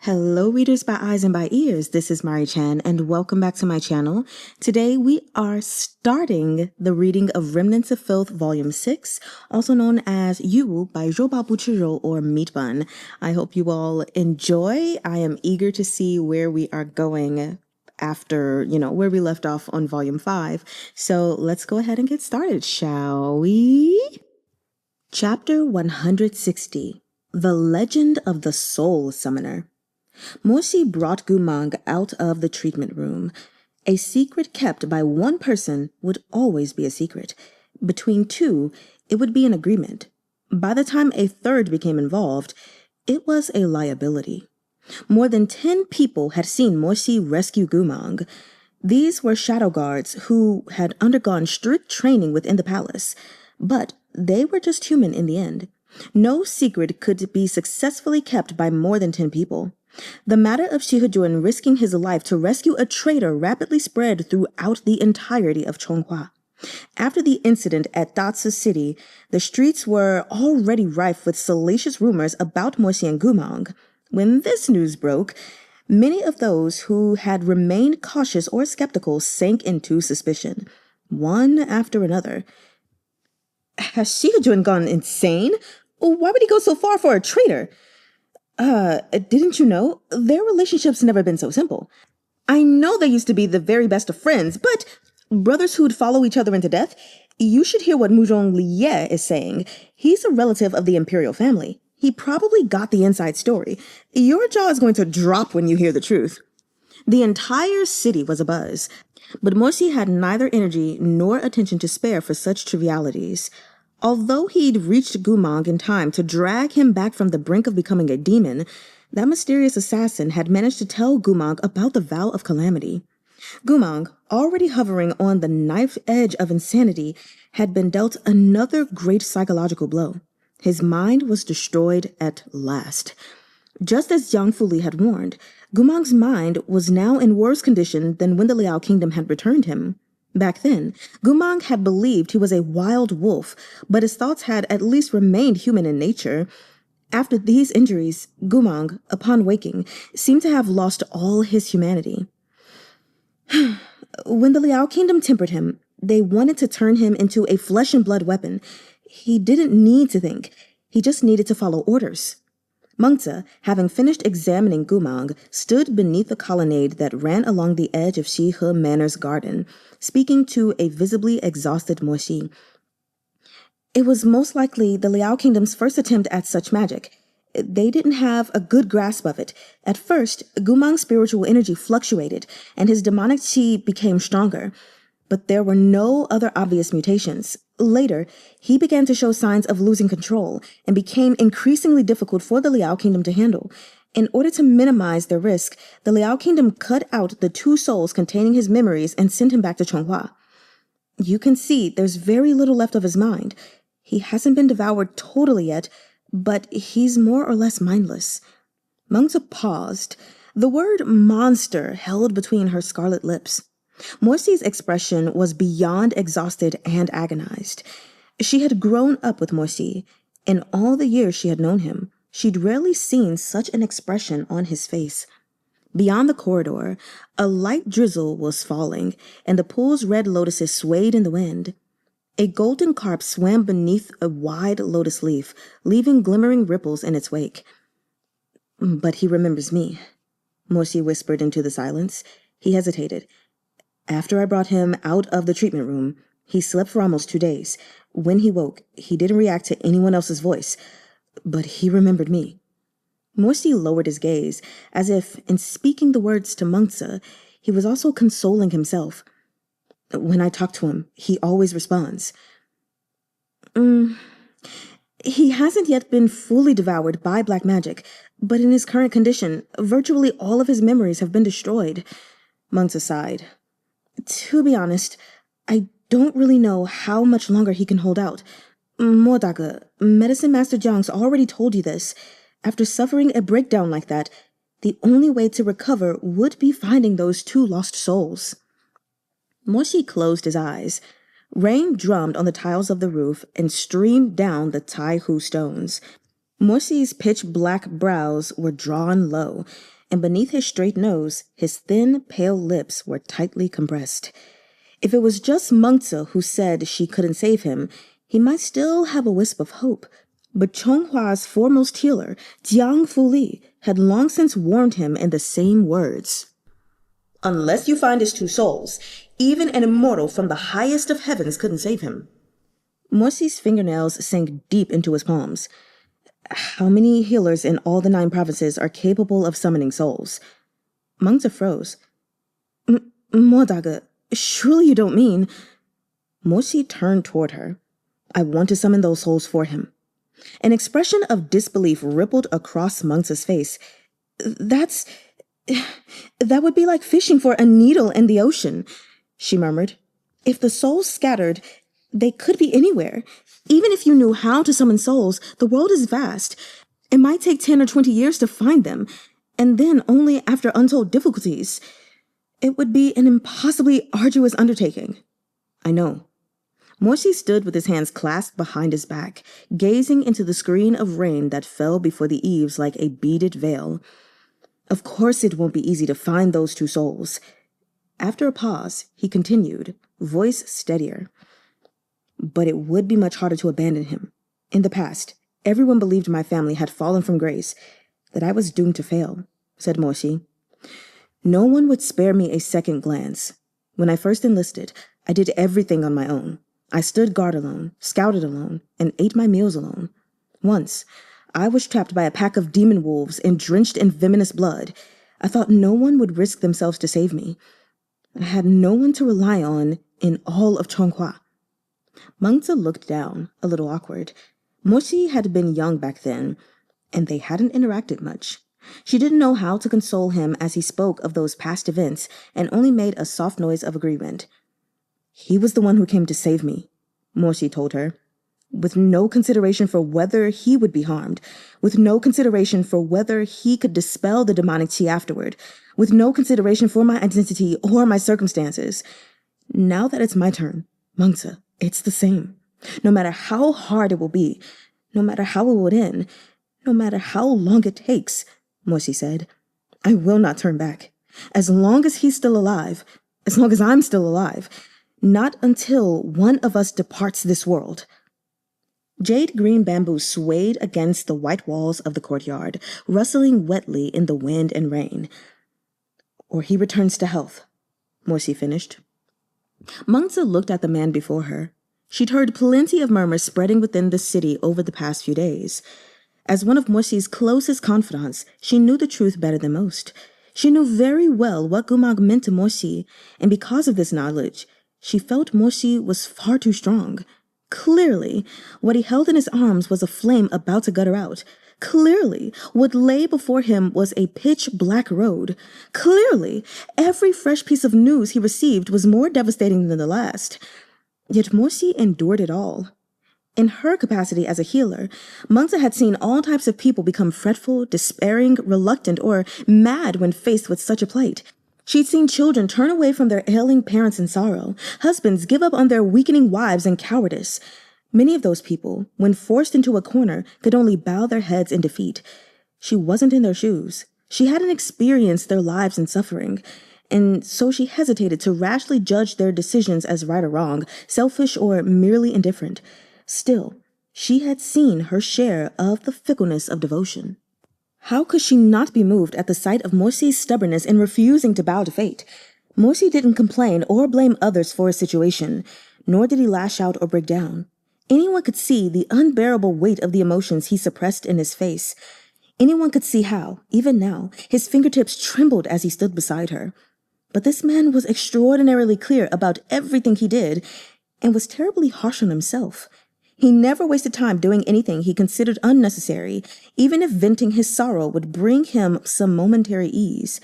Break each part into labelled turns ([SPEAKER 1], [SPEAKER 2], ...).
[SPEAKER 1] Hello readers by eyes and by ears, this is Mari-chan and welcome back to my channel. Today we are starting the reading of Remnants of Filth Volume 6, also known as Yu by Rou Bao or Meat Bun. I hope you all enjoy. I am eager to see where we are going after, where we left off on Volume 5. So let's go ahead and get started, shall we? Chapter 160, The Legend of the Soul Summoner. Morsi brought Goo Mahng out of the treatment room. A secret kept by one person would always be a secret. Between two, it would be an agreement. By the time a third became involved, it was a liability. More than 10 people had seen Morsi rescue Goo Mahng. These were shadow guards who had undergone strict training within the palace, but they were just human in the end. No secret could be successfully kept by more than 10 people. The matter of Shizun risking his life to rescue a traitor rapidly spread throughout the entirety of Chonghua. After the incident at Datsu City, the streets were already rife with salacious rumors about Morsi and Goo Mahng. When this news broke, many of those who had remained cautious or skeptical sank into suspicion, one after another. Has Shizun gone insane? Why would he go so far for a traitor? Didn't you know? Their relationship's never been so simple. I know they used to be the very best of friends, but brothers who'd follow each other into death? You should hear what Moo-wrong is saying. He's a relative of the imperial family. He probably got the inside story. Your jaw is going to drop when you hear the truth. The entire city was abuzz, but Morsi had neither energy nor attention to spare for such trivialities. Although he'd reached Goo Mahng in time to drag him back from the brink of becoming a demon, that mysterious assassin had managed to tell Goo Mahng about the vow of calamity. Goo Mahng, already hovering on the knife edge of insanity, had been dealt another great psychological blow. His mind was destroyed at last. Just as Jiang Fuli had warned, Goo Mangh's mind was now in worse condition than when the Liao Kingdom had returned him. Back then, Goo Mahng had believed he was a wild wolf, but his thoughts had at least remained human in nature. After these injuries, Goo Mahng, upon waking, seemed to have lost all his humanity. When the Liao Kingdom tempered him, they wanted to turn him into a flesh-and-blood weapon. He didn't need to think. He just needed to follow orders. Mengzi, having finished examining Goo Mahng, stood beneath the colonnade that ran along the edge of Shi-he Manor's garden, speaking to a visibly exhausted Morsi. It was most likely the Liao Kingdom's first attempt at such magic. They didn't have a good grasp of it. At first, Goo Mangh's spiritual energy fluctuated, and his demonic qi became stronger. But there were no other obvious mutations. Later, he began to show signs of losing control and became increasingly difficult for the Liao Kingdom to handle. In order to minimize their risk, the Liao Kingdom cut out the 2 souls containing his memories and sent him back to Chonghua. You can see there's very little left of his mind. He hasn't been devoured totally yet, but he's more or less mindless. Mengzi paused, the word monster held between her scarlet lips. Morsi's expression was beyond exhausted and agonized. She had grown up with Morsi. In all the years she had known him, she'd rarely seen such an expression on his face. Beyond the corridor, a light drizzle was falling, and the pool's red lotuses swayed in the wind. A golden carp swam beneath a wide lotus leaf, leaving glimmering ripples in its wake. But he remembers me, Morsi whispered into the silence. He hesitated. After I brought him out of the treatment room, he slept for almost 2 days. When he woke, he didn't react to anyone else's voice, but he remembered me. Morsi lowered his gaze, as if, in speaking the words to Mengzi, he was also consoling himself. When I talk to him, he always responds. He hasn't yet been fully devoured by black magic, but in his current condition, virtually all of his memories have been destroyed. Mengzi sighed. To be honest, I don't really know how much longer he can hold out. Modage, Medicine Master Jiang's already told you this. After suffering a breakdown like that, the only way to recover would be finding those 2 lost souls. Morsi closed his eyes. Rain drummed on the tiles of the roof and streamed down the Tai Hu stones. Morsi's pitch-black brows were drawn low, and beneath his straight nose, his thin, pale lips were tightly compressed. If it was just Mengzi who said she couldn't save him, he might still have a wisp of hope. But Chonghua's foremost healer, Jiang Fuli, had long since warned him in the same words. Unless you find his two souls, even an immortal from the highest of heavens couldn't save him. Morsi's fingernails sank deep into his palms. How many healers in all the 9 provinces are capable of summoning souls? Mengzi froze. Modaga, surely you don't mean... Morsi turned toward her. I want to summon those souls for him. An expression of disbelief rippled across Mengzi's face. That would be like fishing for a needle in the ocean, she murmured. If the souls scattered, they could be anywhere. Even if you knew how to summon souls, the world is vast. It might take 10 or 20 years to find them, and then only after untold difficulties. It would be an impossibly arduous undertaking. I know. Morsi stood with his hands clasped behind his back, gazing into the screen of rain that fell before the eaves like a beaded veil. Of course it won't be easy to find those two souls. After a pause, he continued, voice steadier. But it would be much harder to abandon him. In the past, everyone believed my family had fallen from grace, that I was doomed to fail, said Morsi. No one would spare me a second glance. When I first enlisted, I did everything on my own. I stood guard alone, scouted alone, and ate my meals alone. Once, I was trapped by a pack of demon wolves and drenched in venomous blood. I thought no one would risk themselves to save me. I had no one to rely on in all of Chonghua. Mengzi looked down, a little awkward. Morsi had been young back then, and they hadn't interacted much. She didn't know how to console him as he spoke of those past events and only made a soft noise of agreement. He was the one who came to save me, Morsi told her, with no consideration for whether he would be harmed, with no consideration for whether he could dispel the demonic chi afterward, with no consideration for my identity or my circumstances. Now that it's my turn, Mengzi, it's the same. No matter how hard it will be, no matter how it would end, no matter how long it takes, Morsi said, I will not turn back. As long as he's still alive, as long as I'm still alive, not until one of us departs this world. Jade green bamboo swayed against the white walls of the courtyard, rustling wetly in the wind and rain. Or he returns to health, Morsi finished. Mengzi looked at the man before her. She'd heard plenty of murmurs spreading within the city over the past few days. As one of Morsi's closest confidants, she knew the truth better than most. She knew very well what Goo Mahng meant to Morsi, and because of this knowledge, she felt Morsi was far too strong. Clearly, what he held in his arms was a flame about to gutter out. Clearly, what lay before him was a pitch-black road. Clearly, every fresh piece of news he received was more devastating than the last. Yet Morsi endured it all. In her capacity as a healer, Mengzi had seen all types of people become fretful, despairing, reluctant, or mad when faced with such a plight. She'd seen children turn away from their ailing parents in sorrow, husbands give up on their weakening wives in cowardice. Many of those people, when forced into a corner, could only bow their heads in defeat. She wasn't in their shoes. She hadn't experienced their lives in suffering, and so she hesitated to rashly judge their decisions as right or wrong, selfish or merely indifferent. Still, she had seen her share of the fickleness of devotion. How could she not be moved at the sight of Morsi's stubbornness in refusing to bow to fate? Morsi didn't complain or blame others for his situation, nor did he lash out or break down. Anyone could see the unbearable weight of the emotions he suppressed in his face. Anyone could see how, even now, his fingertips trembled as he stood beside her. But this man was extraordinarily clear about everything he did, and was terribly harsh on himself. He never wasted time doing anything he considered unnecessary, even if venting his sorrow would bring him some momentary ease.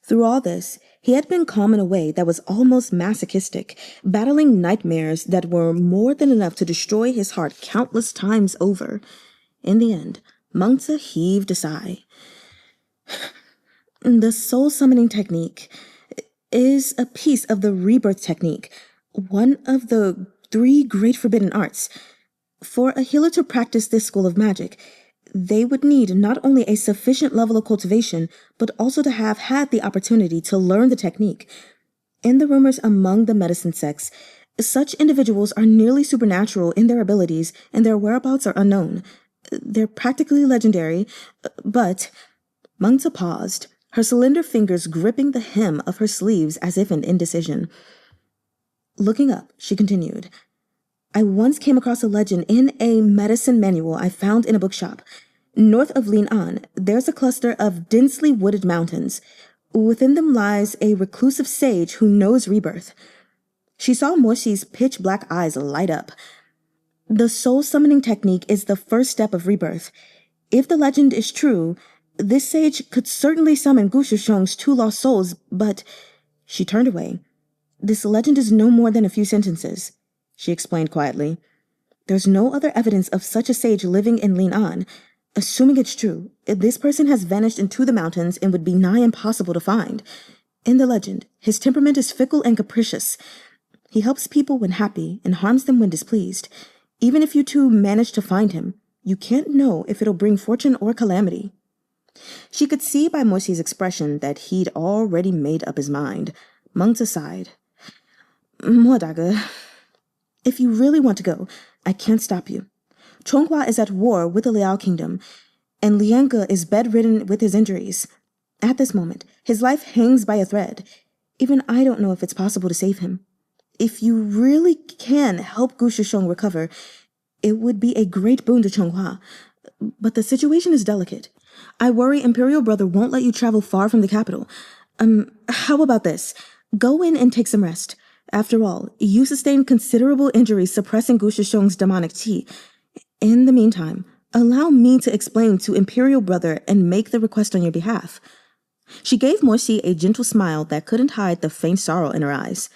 [SPEAKER 1] Through all this, he had been calm in a way that was almost masochistic, battling nightmares that were more than enough to destroy his heart countless times over. In the end, Mengzi heaved a sigh. The soul-summoning technique is a piece of the rebirth technique, one of the 3 great forbidden arts. For a healer to practice this school of magic, They would need not only a sufficient level of cultivation, but also to have had the opportunity to learn the technique. In the rumors among the medicine sects, such individuals are nearly supernatural in their abilities, and their whereabouts are unknown. They're practically legendary, but... Mengzi paused, her slender fingers gripping the hem of her sleeves as if in indecision. Looking up, she continued, I once came across a legend in a medicine manual I found in a bookshop. North of Lin'an, there's a cluster of densely wooded mountains. Within them lies a reclusive sage who knows rebirth. She saw Morsi's pitch-black eyes light up. The soul-summoning technique is the first step of rebirth. If the legend is true, this sage could certainly summon Goo Mahng's 2 lost souls, but... She turned away. This legend is no more than a few sentences, she explained quietly. There's no other evidence of such a sage living in Lin'an. Assuming it's true, this person has vanished into the mountains and would be nigh impossible to find. In the legend, his temperament is fickle and capricious. He helps people when happy and harms them when displeased. Even if you two manage to find him, you can't know if it'll bring fortune or calamity. She could see by Morsi's expression that he'd already made up his mind. Mengzi sighed. Modaga, if you really want to go, I can't stop you. Chonghua is at war with the Liao Kingdom, and Liang is bedridden with his injuries. At this moment, his life hangs by a thread. Even I don't know if it's possible to save him. If you really can help Goo Mahng recover, it would be a great boon to Chonghua. But the situation is delicate. I worry Imperial Brother won't let you travel far from the capital. How about this? Go in and take some rest. After all, you sustained considerable injuries suppressing Goo Mahng's demonic qi. In the meantime, allow me to explain to Imperial Brother and make the request on your behalf. She gave Morsi a gentle smile that couldn't hide the faint sorrow in her eyes.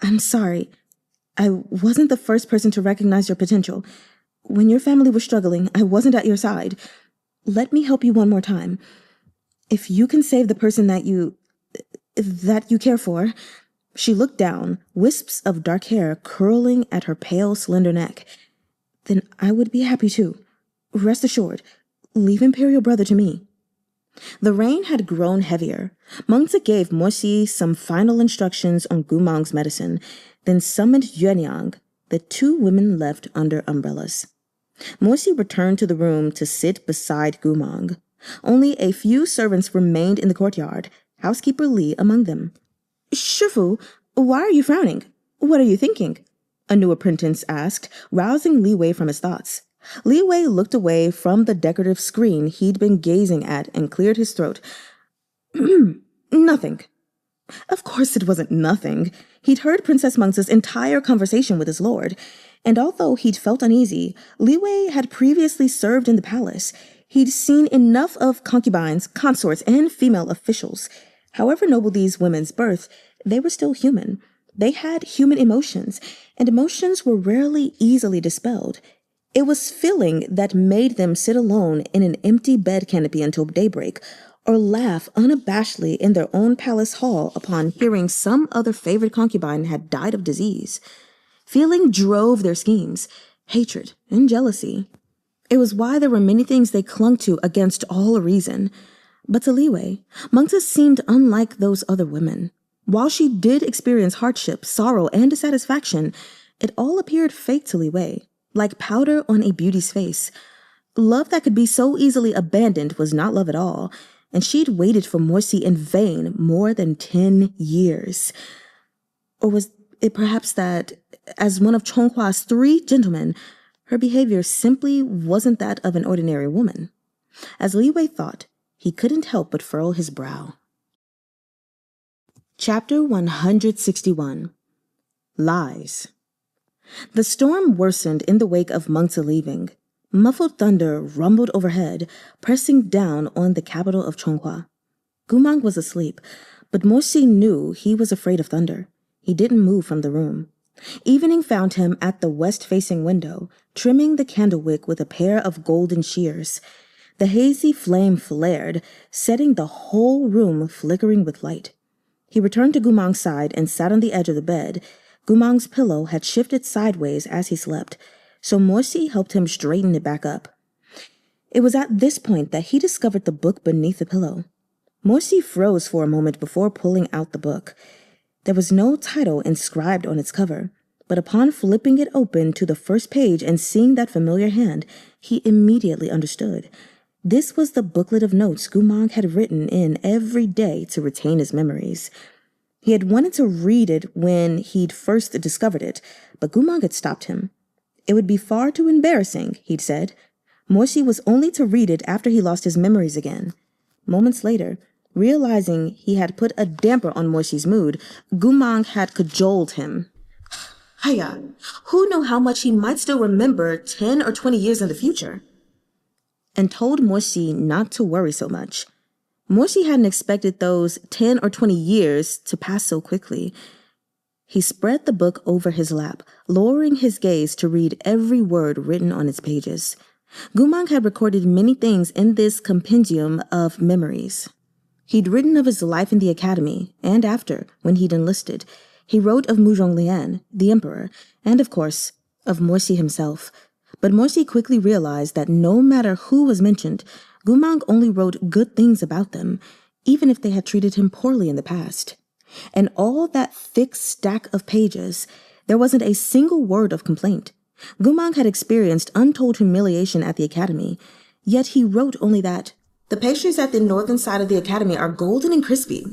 [SPEAKER 1] I'm sorry. I wasn't the first person to recognize your potential. When your family was struggling, I wasn't at your side. Let me help you one more time. If you can save the person that you care for... She looked down, wisps of dark hair curling at her pale, slender neck. Then I would be happy too. Rest assured, leave Imperial Brother to me. The rain had grown heavier. Mengzi gave Morsi some final instructions on Goo Mahn's medicine, then summoned Jiang. The 2 women left under umbrellas. Morsi returned to the room to sit beside Goo Mahng. Only a few servants remained in the courtyard, housekeeper Li among them. Shifu, why are you frowning? What are you thinking? A new apprentice asked, rousing Li Wei from his thoughts. Li Wei looked away from the decorative screen he'd been gazing at and cleared his throat. Nothing. Of course it wasn't nothing. He'd heard Princess Mengzi's entire conversation with his lord, and although he'd felt uneasy, Li Wei had previously served in the palace. He'd seen enough of concubines, consorts, and female officials. However noble these women's birth, they were still human. They had human emotions, and emotions were rarely easily dispelled. It was feeling that made them sit alone in an empty bed canopy until daybreak, or laugh unabashedly in their own palace hall upon hearing some other favorite concubine had died of disease. Feeling drove their schemes, hatred and jealousy. It was why there were many things they clung to against all reason. But to Li Wei, Mengzi seemed unlike those other women. While she did experience hardship, sorrow, and dissatisfaction, it all appeared fake to Li Wei, like powder on a beauty's face. Love that could be so easily abandoned was not love at all, and she'd waited for Morsi in vain more than 10 years. Or was it perhaps that, as one of Chonghua's 3 gentlemen, her behavior simply wasn't that of an ordinary woman? As Li Wei thought, he couldn't help but furrow his brow. Chapter 161. Lies. The storm worsened in the wake of Mengzi leaving. Muffled thunder rumbled overhead, pressing down on the capital of Chonghua. Goo Mahng was asleep, but Morsi knew he was afraid of thunder. He didn't move from the room. Evening found him at the west-facing window, trimming the candle wick with a pair of golden shears. The hazy flame flared, setting the whole room flickering with light. He returned to Goo Mahng's side and sat on the edge of the bed. Goo Mahng's pillow had shifted sideways as he slept, so Morsi helped him straighten it back up. It was at this point that he discovered the book beneath the pillow. Mo-wrong froze for a moment before pulling out the book. There was no title inscribed on its cover, but upon flipping it open to the first page and seeing that familiar hand, he immediately understood. This was the booklet of notes Goo Mahng had written in every day to retain his memories. He had wanted to read it when he'd first discovered it, but Goo Mahng had stopped him. It would be far too embarrassing, he'd said. Mo-wrong was only to read it after he lost his memories again. Moments later, realizing he had put a damper on Mo-wrong's mood, Goo Mahng had cajoled him. Hiya, who knew how much he might still remember 10 or 20 years in the future? And told Mo-wrong not to worry so much. Mo-wrong hadn't expected those 10 or 20 years to pass so quickly. He spread the book over his lap, lowering his gaze to read every word written on its pages. Goo Mahng had recorded many things in this compendium of memories. He'd written of his life in the academy, and after, when he'd enlisted. He wrote of Lin'an, the emperor, and of course, of Mo-wrong himself. But Mo-wrong quickly realized that no matter who was mentioned, Goo Mahng only wrote good things about them, even if they had treated him poorly in the past. And all that thick stack of pages, there wasn't a single word of complaint. Goo Mahng had experienced untold humiliation at the academy, yet he wrote only that, "The pastries at the northern side of the academy are golden and crispy,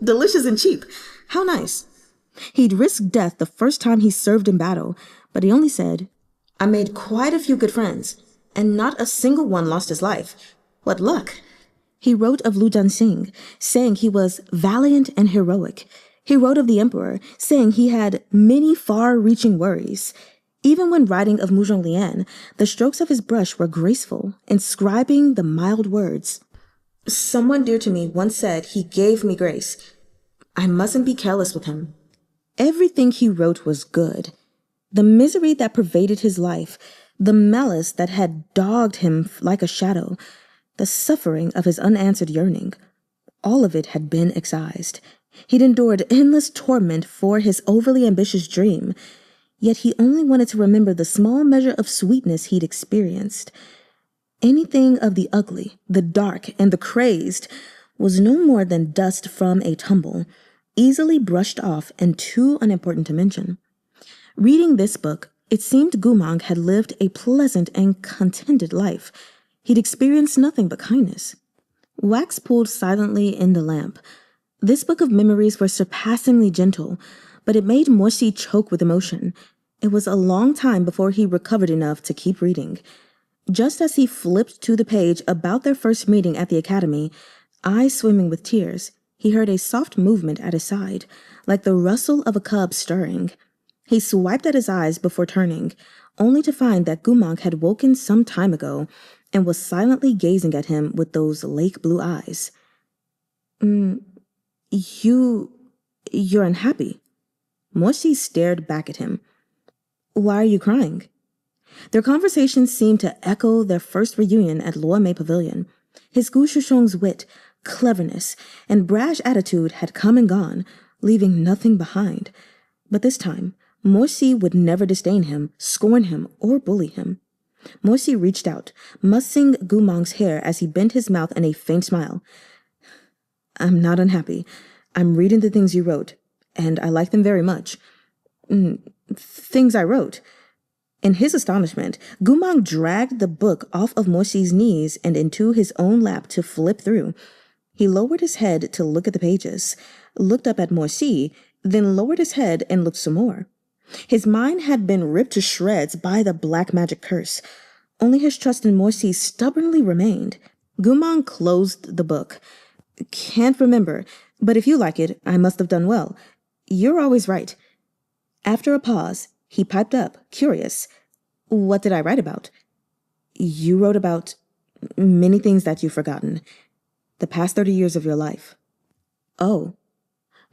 [SPEAKER 1] delicious and cheap. How nice." He'd risked death the first time he served in battle, but he only said, "I made quite a few good friends, and not a single one lost his life. What luck." He wrote of Liu Juntian, saying he was valiant and heroic. He wrote of the emperor, saying he had many far-reaching worries. Even when writing of Lin'an, the strokes of his brush were graceful, inscribing the mild words. "Someone dear to me once said he gave me grace. I mustn't be careless with him." Everything he wrote was good. The misery that pervaded his life, the malice that had dogged him like a shadow, the suffering of his unanswered yearning, all of it had been excised. He'd endured endless torment for his overly ambitious dream, yet he only wanted to remember the small measure of sweetness he'd experienced. Anything of the ugly, the dark, and the crazed was no more than dust from a tumble, easily brushed off and too unimportant to mention. Reading this book, it seemed Goo Mahng had lived a pleasant and contented life. He'd experienced nothing but kindness. Wax pulled silently in the lamp. This book of memories was surpassingly gentle, but it made Mo-wrong choke with emotion. It was a long time before he recovered enough to keep reading. Just as he flipped to the page about their first meeting at the academy, eyes swimming with tears, he heard a soft movement at his side, like the rustle of a cub stirring. He swiped at his eyes before turning, only to find that Goo Mahng had woken some time ago and was silently gazing at him with those lake blue eyes. You're unhappy." Mo-wrong stared back at him. "Why are you crying?" Their conversation seemed to echo their first reunion at Luomei Pavilion. His Gu Shushong's wit, cleverness, and brash attitude had come and gone, leaving nothing behind. But this time, Mo-wrong would never disdain him, scorn him, or bully him. Mo-wrong reached out, mussing Goo Mahng's hair as he bent his mouth in a faint smile. "I'm not unhappy. I'm reading the things you wrote, and I like them very much." "Things I wrote?" In his astonishment, Goo Mahng dragged the book off of Mo-wrong's knees and into his own lap to flip through. He lowered his head to look at the pages, looked up at Mo-wrong, then lowered his head and looked some more. His mind had been ripped to shreds by the black magic curse. Only his trust in Mo-wrong stubbornly remained. Goo Mahng closed the book. "Can't remember, but if you like it, I must have done well. You're always right." After a pause, he piped up, curious. "What did I write about?" "You wrote about many things that you've forgotten. The past 30 years of your life." "Oh."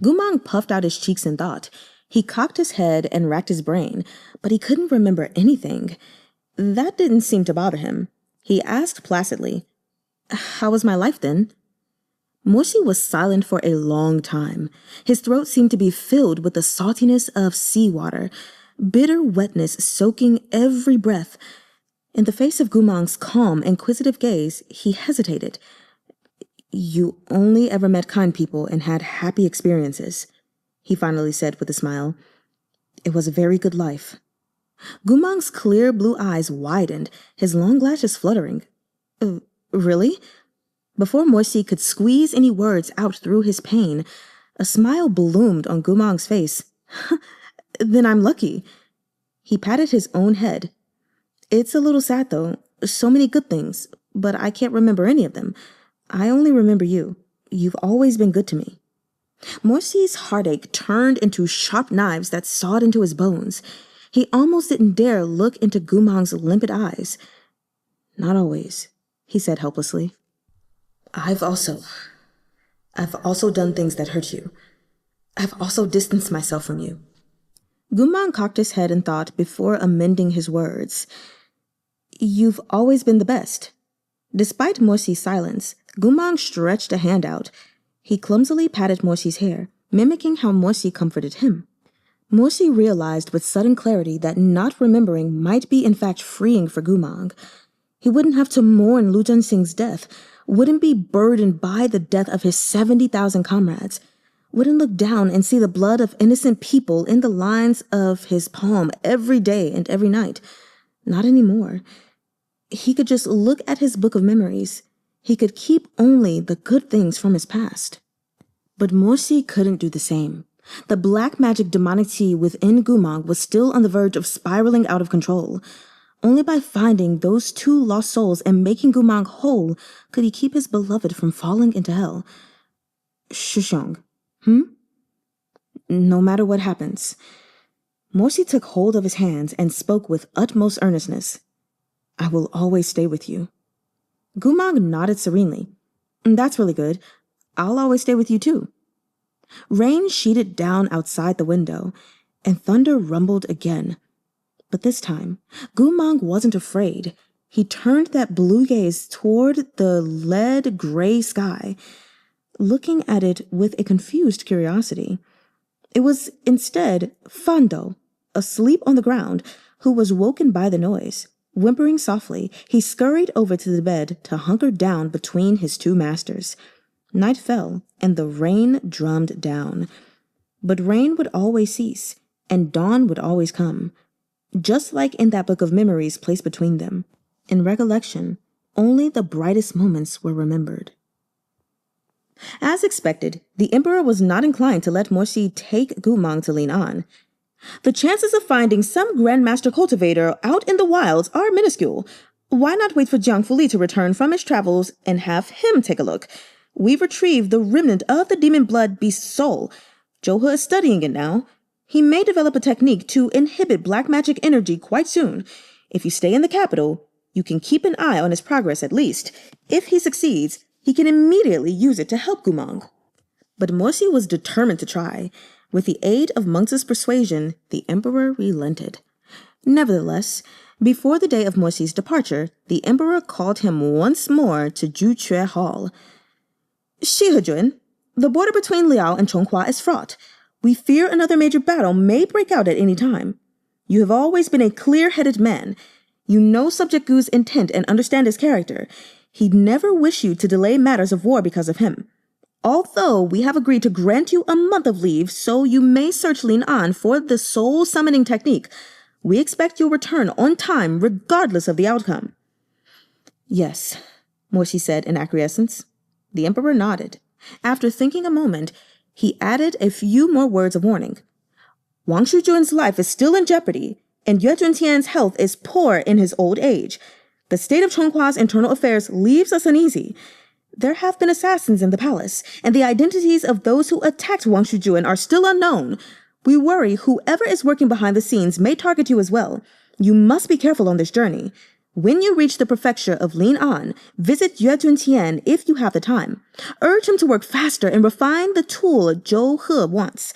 [SPEAKER 1] Goo Mahng puffed out his cheeks in thought. He cocked his head and racked his brain, but he couldn't remember anything. That didn't seem to bother him. He asked placidly, "How was my life then?" Mo-wrong was silent for a long time. His throat seemed to be filled with the saltiness of seawater, bitter wetness soaking every breath. In the face of Goo Mahn's calm, inquisitive gaze, he hesitated. "You only ever met kind people and had happy experiences," he finally said with a smile. "It was a very good life." Goo Mahn's clear blue eyes widened, his long lashes fluttering. Really?" Before Mo-wrong could squeeze any words out through his pain, a smile bloomed on Goo Mahng's face. "Then I'm lucky." He patted his own head. "It's a little sad, though. So many good things, but I can't remember any of them. I only remember you. You've always been good to me." Mo-wrong's heartache turned into sharp knives that sawed into his bones. He almost didn't dare look into Goo Mahn's limpid eyes. "Not always," he said helplessly. I've also done things that hurt you. I've also distanced myself from you." Goo Mahng cocked his head in thought before amending his words. "You've always been the best." Despite Mo-wrong's silence, Goo Mahng stretched a hand out. He clumsily patted Mo-wrong's hair, mimicking how Mo-wrong comforted him. Mo-wrong realized with sudden clarity that not remembering might be in fact freeing for Goo Mahng. He wouldn't have to mourn Lu Junxing's death, wouldn't be burdened by the death of his 70,000 comrades, wouldn't look down and see the blood of innocent people in the lines of his palm every day and every night. Not anymore. He could just look at his book of memories. He could keep only the good things from his past. But Mo-wrong couldn't do the same. The black magic demonic tea within Goo Mahng was still on the verge of spiraling out of control. Only by finding those two lost souls and making Goo Mahng whole could he keep his beloved from falling into hell. "Shizun, No matter what happens." Mo-wrong took hold of his hands and spoke with utmost earnestness. "I will always stay with you." Goo Mahng nodded serenely. "That's really good. I'll always stay with you too." Rain sheeted down outside the window, and thunder rumbled again. But this time, Goo Mahng wasn't afraid. He turned that blue gaze toward the lead-gray sky, looking at it with a confused curiosity. It was instead Fando, asleep on the ground, who was woken by the noise. Whimpering softly, he scurried over to the bed to hunker down between his two masters. Night fell, and the rain drummed down. But rain would always cease, and dawn would always come. Just like in that book of memories placed between them. In recollection, only the brightest moments were remembered. As expected, the Emperor was not inclined to let Mo-wrong take Goo Mahng to Lin'an. "The chances of finding some Grandmaster cultivator out in the wilds are minuscule. Why not wait for Jiang fully to return from his travels and have him take a look? We've retrieved the remnant of the demon blood beast's soul. Joo-he is studying it now. He may develop a technique to inhibit black magic energy quite soon. If you stay in the capital, you can keep an eye on his progress at least. If he succeeds, he can immediately use it to help Goo Mahng." But Mo-wrong was determined to try. With the aid of Meng's persuasion, the Emperor relented. Nevertheless, before the day of Mo-wrong's departure, the Emperor called him once more to Ju-chue Hall. "Shihejun, the border between Liao and Chonghua is fraught. We fear another major battle may break out at any time. You have always been a clear-headed man. You know Subject Goo's intent and understand his character. He'd never wish you to delay matters of war because of him. Although we have agreed to grant you a month of leave so you may search Lin'an for the soul summoning technique, we expect you'll return on time regardless of the outcome." "Yes," Mo-wrong said in acquiescence. The Emperor nodded. After thinking a moment, he added a few more words of warning. "Wang Shuzhuan's life is still in jeopardy, and Yue Juntian's health is poor in his old age. The state of Chonghua's internal affairs leaves us uneasy. There have been assassins in the palace, and the identities of those who attacked Wang Shuzhuan are still unknown. We worry whoever is working behind the scenes may target you as well. You must be careful on this journey. When you reach the prefecture of Lin'an, visit Yue-shoo-eh if you have the time. Urge him to work faster and refine the tool Joo-he wants.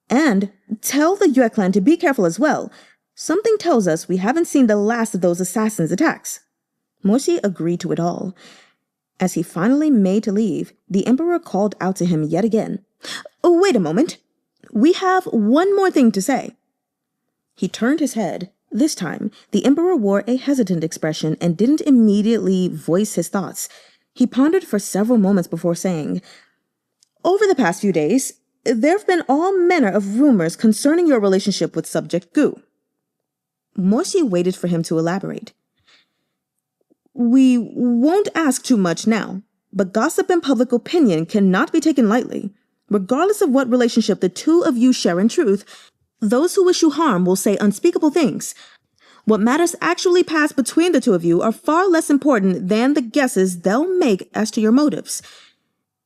[SPEAKER 1] And tell the Yue clan to be careful as well. Something tells us we haven't seen the last of those assassins' attacks." Mo-wrong agreed to it all. As he finally made to leave, the Emperor called out to him yet again. "Wait a moment. We have one more thing to say." He turned his head, This time, the emperor wore a hesitant expression and didn't immediately voice his thoughts. He pondered for several moments before saying, "Over the past few days, there have been all manner of rumors concerning your relationship with subject Goo." Morsi waited for him to elaborate. "We won't ask too much now, but gossip and public opinion cannot be taken lightly. Regardless of what relationship the two of you share in truth, those who wish you harm will say unspeakable things. What matters actually passed between the two of you are far less important than the guesses they'll make as to your motives.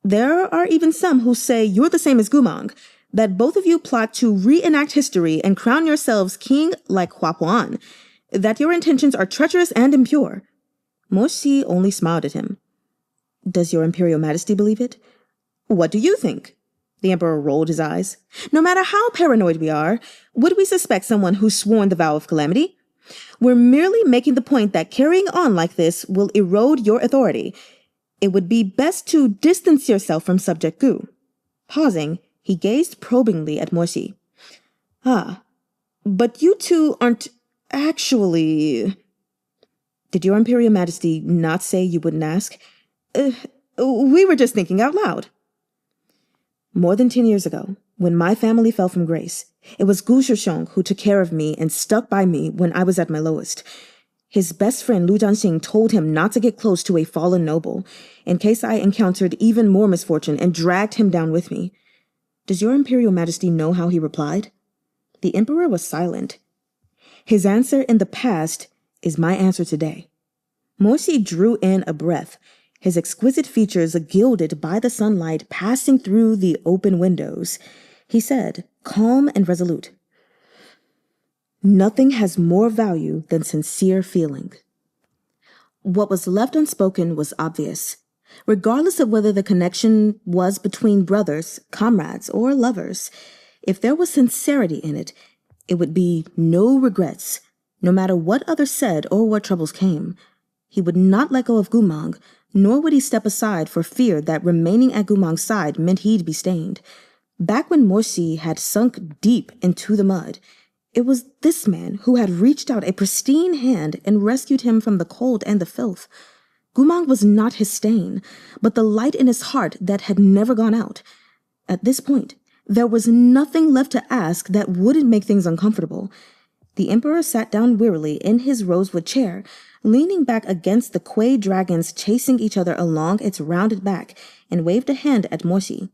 [SPEAKER 1] There are even some who say you're the same as Goo Mahng, that both of you plot to reenact history and crown yourselves king like Hua-puan, that your intentions are treacherous and impure." Morsi only smiled at him. "Does your Imperial Majesty believe it?" "What do you think?" The emperor rolled his eyes. "No matter how paranoid we are, would we suspect someone who's sworn the vow of calamity? We're merely making the point that carrying on like this will erode your authority. It would be best to distance yourself from subject Goo." Pausing, he gazed probingly at Morsi. "Ah, but you two aren't actually—" "Did your Imperial Majesty not say you wouldn't ask?" We were just thinking out loud." "More than 10 years ago, when my family fell from grace, it was Gu Shishong who took care of me and stuck by me when I was at my lowest. His best friend Lu Jianxing told him not to get close to a fallen noble, in case I encountered even more misfortune, and dragged him down with me. Does your Imperial Majesty know how he replied?" The emperor was silent. "His answer in the past is my answer today." Morsi drew in a breath, his exquisite features gilded by the sunlight passing through the open windows. He said, calm and resolute, "Nothing has more value than sincere feeling." What was left unspoken was obvious. Regardless of whether the connection was between brothers, comrades, or lovers, if there was sincerity in it, it would be no regrets, no matter what others said or what troubles came. He would not let go of Goo Mahng, nor would he step aside for fear that remaining at Goo Mahng's side meant he'd be stained. Back when Morsi had sunk deep into the mud, it was this man who had reached out a pristine hand and rescued him from the cold and the filth. Goo Mahng was not his stain, but the light in his heart that had never gone out. At this point, there was nothing left to ask that wouldn't make things uncomfortable. The emperor sat down wearily in his rosewood chair, leaning back against the Kuei dragons chasing each other along its rounded back, and waved a hand at Morsi.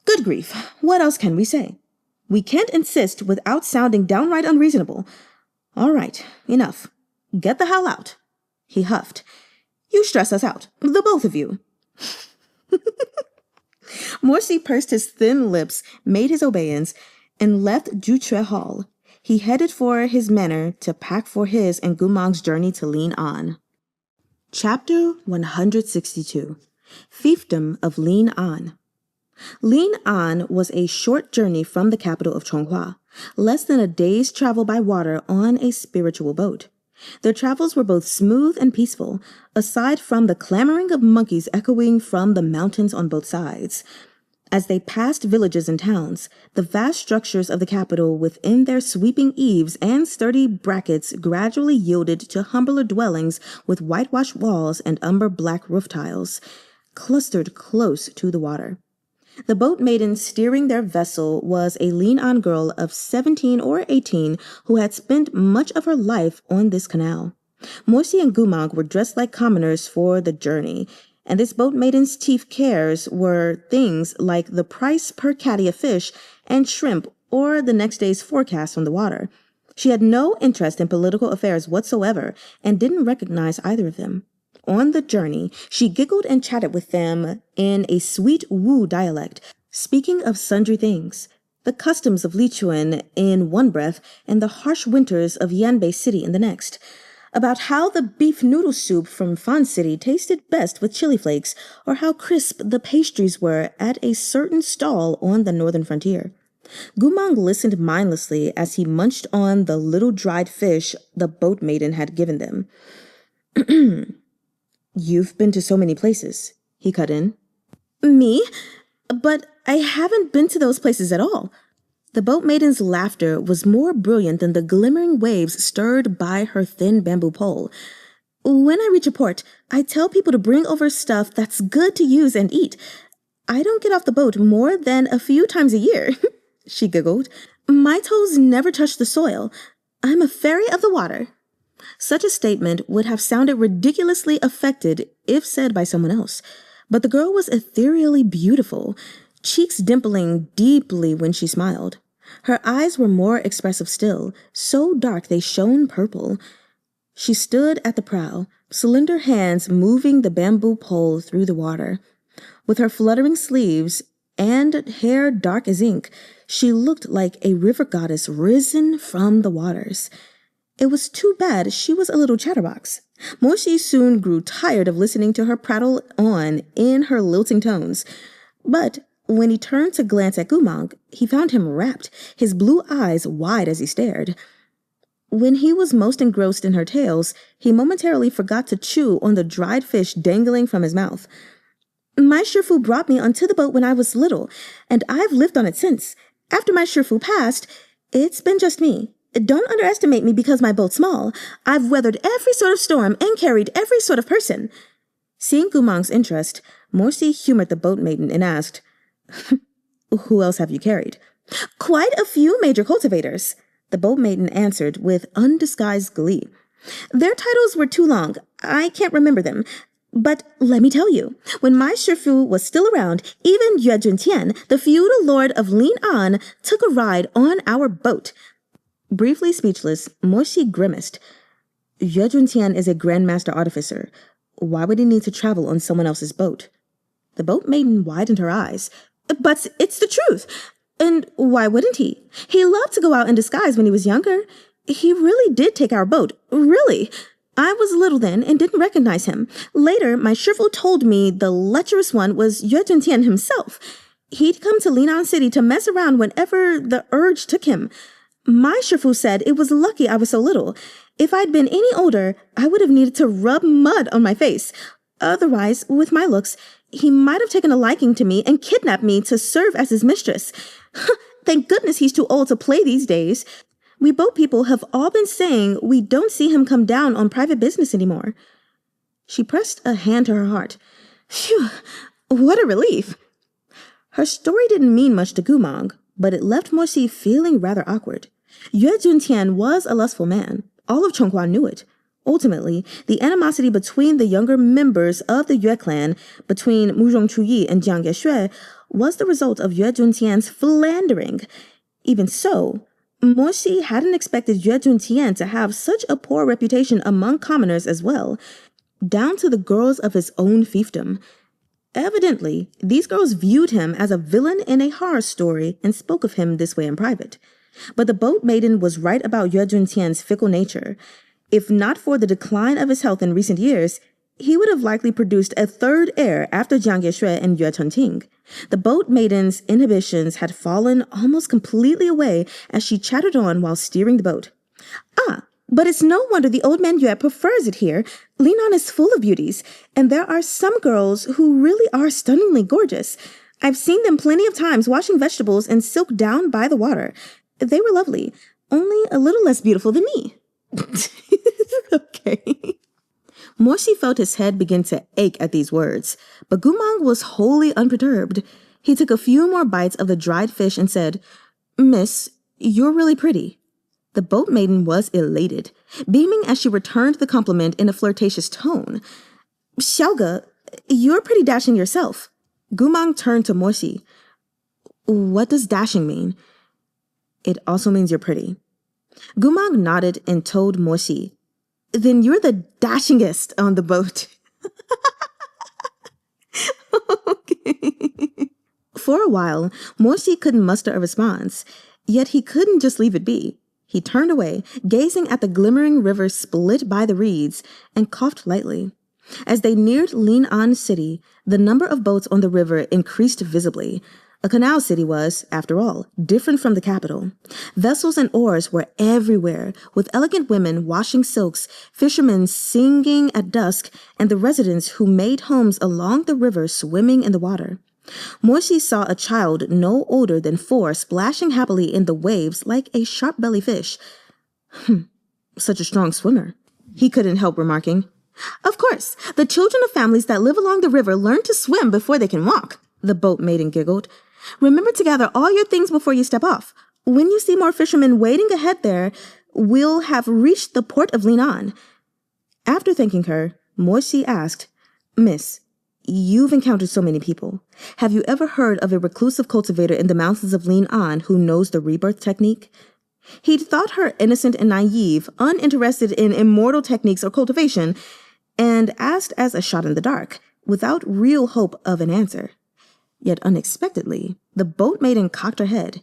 [SPEAKER 1] "Good grief, what else can we say? We can't insist without sounding downright unreasonable. All right, enough. Get the hell out." He huffed. "You stress us out, the both of you." Morsi pursed his thin lips, made his obeisance, and left Yexue Hall. He headed for his manor to pack for his and Goo Mahn's journey to Lin'an. Chapter 162. Fiefdom of Lin'an. Lin'an was a short journey from the capital of Chonghua, less than a day's travel by water on a spiritual boat. Their travels were both smooth and peaceful, aside from the clamoring of monkeys echoing from the mountains on both sides. As they passed villages and towns, the vast structures of the capital within their sweeping eaves and sturdy brackets gradually yielded to humbler dwellings with whitewashed walls and umber-black roof tiles, clustered close to the water. The boat maiden steering their vessel was a Lin'an girl of 17 or 18 who had spent much of her life on this canal. Morsi and Goo Mahng were dressed like commoners for the journey, and this boat maiden's chief cares were things like the price per catty of fish and shrimp or the next day's forecast on the water. She had no interest in political affairs whatsoever and didn't recognize either of them. On the journey, she giggled and chatted with them in a sweet Wu dialect, speaking of sundry things, the customs of Lichuan in one breath and the harsh winters of Yanbei City in the next, about how the beef noodle soup from Fan City tasted best with chili flakes, or how crisp the pastries were at a certain stall on the northern frontier. Goo Mahng listened mindlessly as he munched on the little dried fish the boat maiden had given them. "You've been to so many places," he cut in. "Me? But I haven't been to those places at all. The boat maiden's laughter was more brilliant than the glimmering waves stirred by her thin bamboo pole. When I reach a port, I tell people to bring over stuff that's good to use and eat. I don't get off the boat more than a few times a year, she giggled. My toes never touch the soil. I'm a fairy of the water. Such a statement would have sounded ridiculously affected if said by someone else. But the girl was ethereally beautiful, cheeks dimpling deeply when she smiled. Her eyes were more expressive still, so dark they shone purple. She stood at the prow, slender hands moving the bamboo pole through the water. With her fluttering sleeves and hair dark as ink, she looked like a river goddess risen from the waters. It was too bad she was a little chatterbox. Mo-shi soon grew tired of listening to her prattle on in her lilting tones. But when he turned to glance at Goo Mahng, he found him rapt, his blue eyes wide as he stared. When he was most engrossed in her tales, he momentarily forgot to chew on the dried fish dangling from his mouth. My shifu brought me onto the boat when I was little, and I've lived on it since. After my shifu passed, it's been just me. Don't underestimate me because my boat's small. I've weathered every sort of storm and carried every sort of person. Seeing Goo Mahng's interest, Mo-shi humored the boat maiden and asked, Who else have you carried? Quite a few major cultivators, the boat maiden answered with undisguised glee. Their titles were too long. I can't remember them. But let me tell you, when my shifu was still around, even Yue Juntian, the feudal lord of Lin'an, took a ride on our boat. Briefly speechless, Mo-shi grimaced. Yue Juntian is a grandmaster artificer. Why would he need to travel on someone else's boat? The boat maiden widened her eyes. But it's the truth. And why wouldn't he? He loved to go out in disguise when he was younger. He really did take our boat. Really. I was little then and didn't recognize him. Later, my shifu told me the lecherous one was Yue Juntian himself. He'd come to Lin'an City to mess around whenever the urge took him. My shifu said it was lucky I was so little. If I'd been any older, I would have needed to rub mud on my face. Otherwise, with my looks, he might have taken a liking to me and kidnapped me to serve as his mistress. Thank goodness he's too old to play these days. We boat people have all been saying we don't see him come down on private business anymore. She pressed a hand to her heart. Phew, what a relief. Her story didn't mean much to Goo Mahng, but it left Mo-shi feeling rather awkward. Yue Juntian was a lustful man. All of Chonghua knew it. Ultimately, the animosity between the younger members of the Yue clan, between MURONG CHUYI and Jiang Yexue, was the result of Yue Juntian's philandering. Even so, Mo-shi hadn't expected Yue Juntian to have such a poor reputation among commoners as well, down to the girls of his own fiefdom. Evidently, these girls viewed him as a villain in a horror story and spoke of him this way in private. But the boat maiden was right about Yue Juntian's fickle nature. If not for the decline of his health in recent years, he would have likely produced a third heir after Jiang Yexue and Yue Chun-ching. The boat maiden's inhibitions had fallen almost completely away as she chattered on while steering the boat. But it's no wonder the old man Yue prefers it here. Lin'an is full of beauties, and there are some girls who really are stunningly gorgeous. I've seen them plenty of times washing vegetables in silk down by the water. They were lovely, only a little less beautiful than me. Okay. Mo-shi felt his head begin to ache at these words, but Goo Mahng was wholly unperturbed. He took a few more bites of the dried fish and said, Miss, you're really pretty. The boat maiden was elated, beaming as she returned the compliment in a flirtatious tone. Xiaoge, you're pretty dashing yourself. Goo Mahng turned to Mo-shi. What does dashing mean? It also means you're pretty. Goo Mahng nodded and told Mo-shi, Then you're the dashingest on the boat. Okay. For a while, Mo-shi couldn't muster a response, yet he couldn't just leave it be. He turned away, gazing at the glimmering river split by the reeds, and coughed lightly. As they neared Lin'an City, the number of boats on the river increased visibly. A canal city was, after all, different from the capital. Vessels and oars were everywhere, with elegant women washing silks, fishermen singing at dusk, and the residents who made homes along the river swimming in the water. Morsi saw a child no older than 4 splashing happily in the waves like a sharp-bellied fish. Such a strong swimmer, he couldn't help remarking. Of course, the children of families that live along the river learn to swim before they can walk, the boat maiden giggled. Remember to gather all your things before you step off. When you see more fishermen waiting ahead there, we'll have reached the port of Lin'an. After thanking her, Morsi asked, Miss, you've encountered so many people. Have you ever heard of a reclusive cultivator in the mountains of Lin'an who knows the rebirth technique? He'd thought her innocent and naive, uninterested in immortal techniques or cultivation, and asked as a shot in the dark, without real hope of an answer. Yet unexpectedly, the boat maiden cocked her head.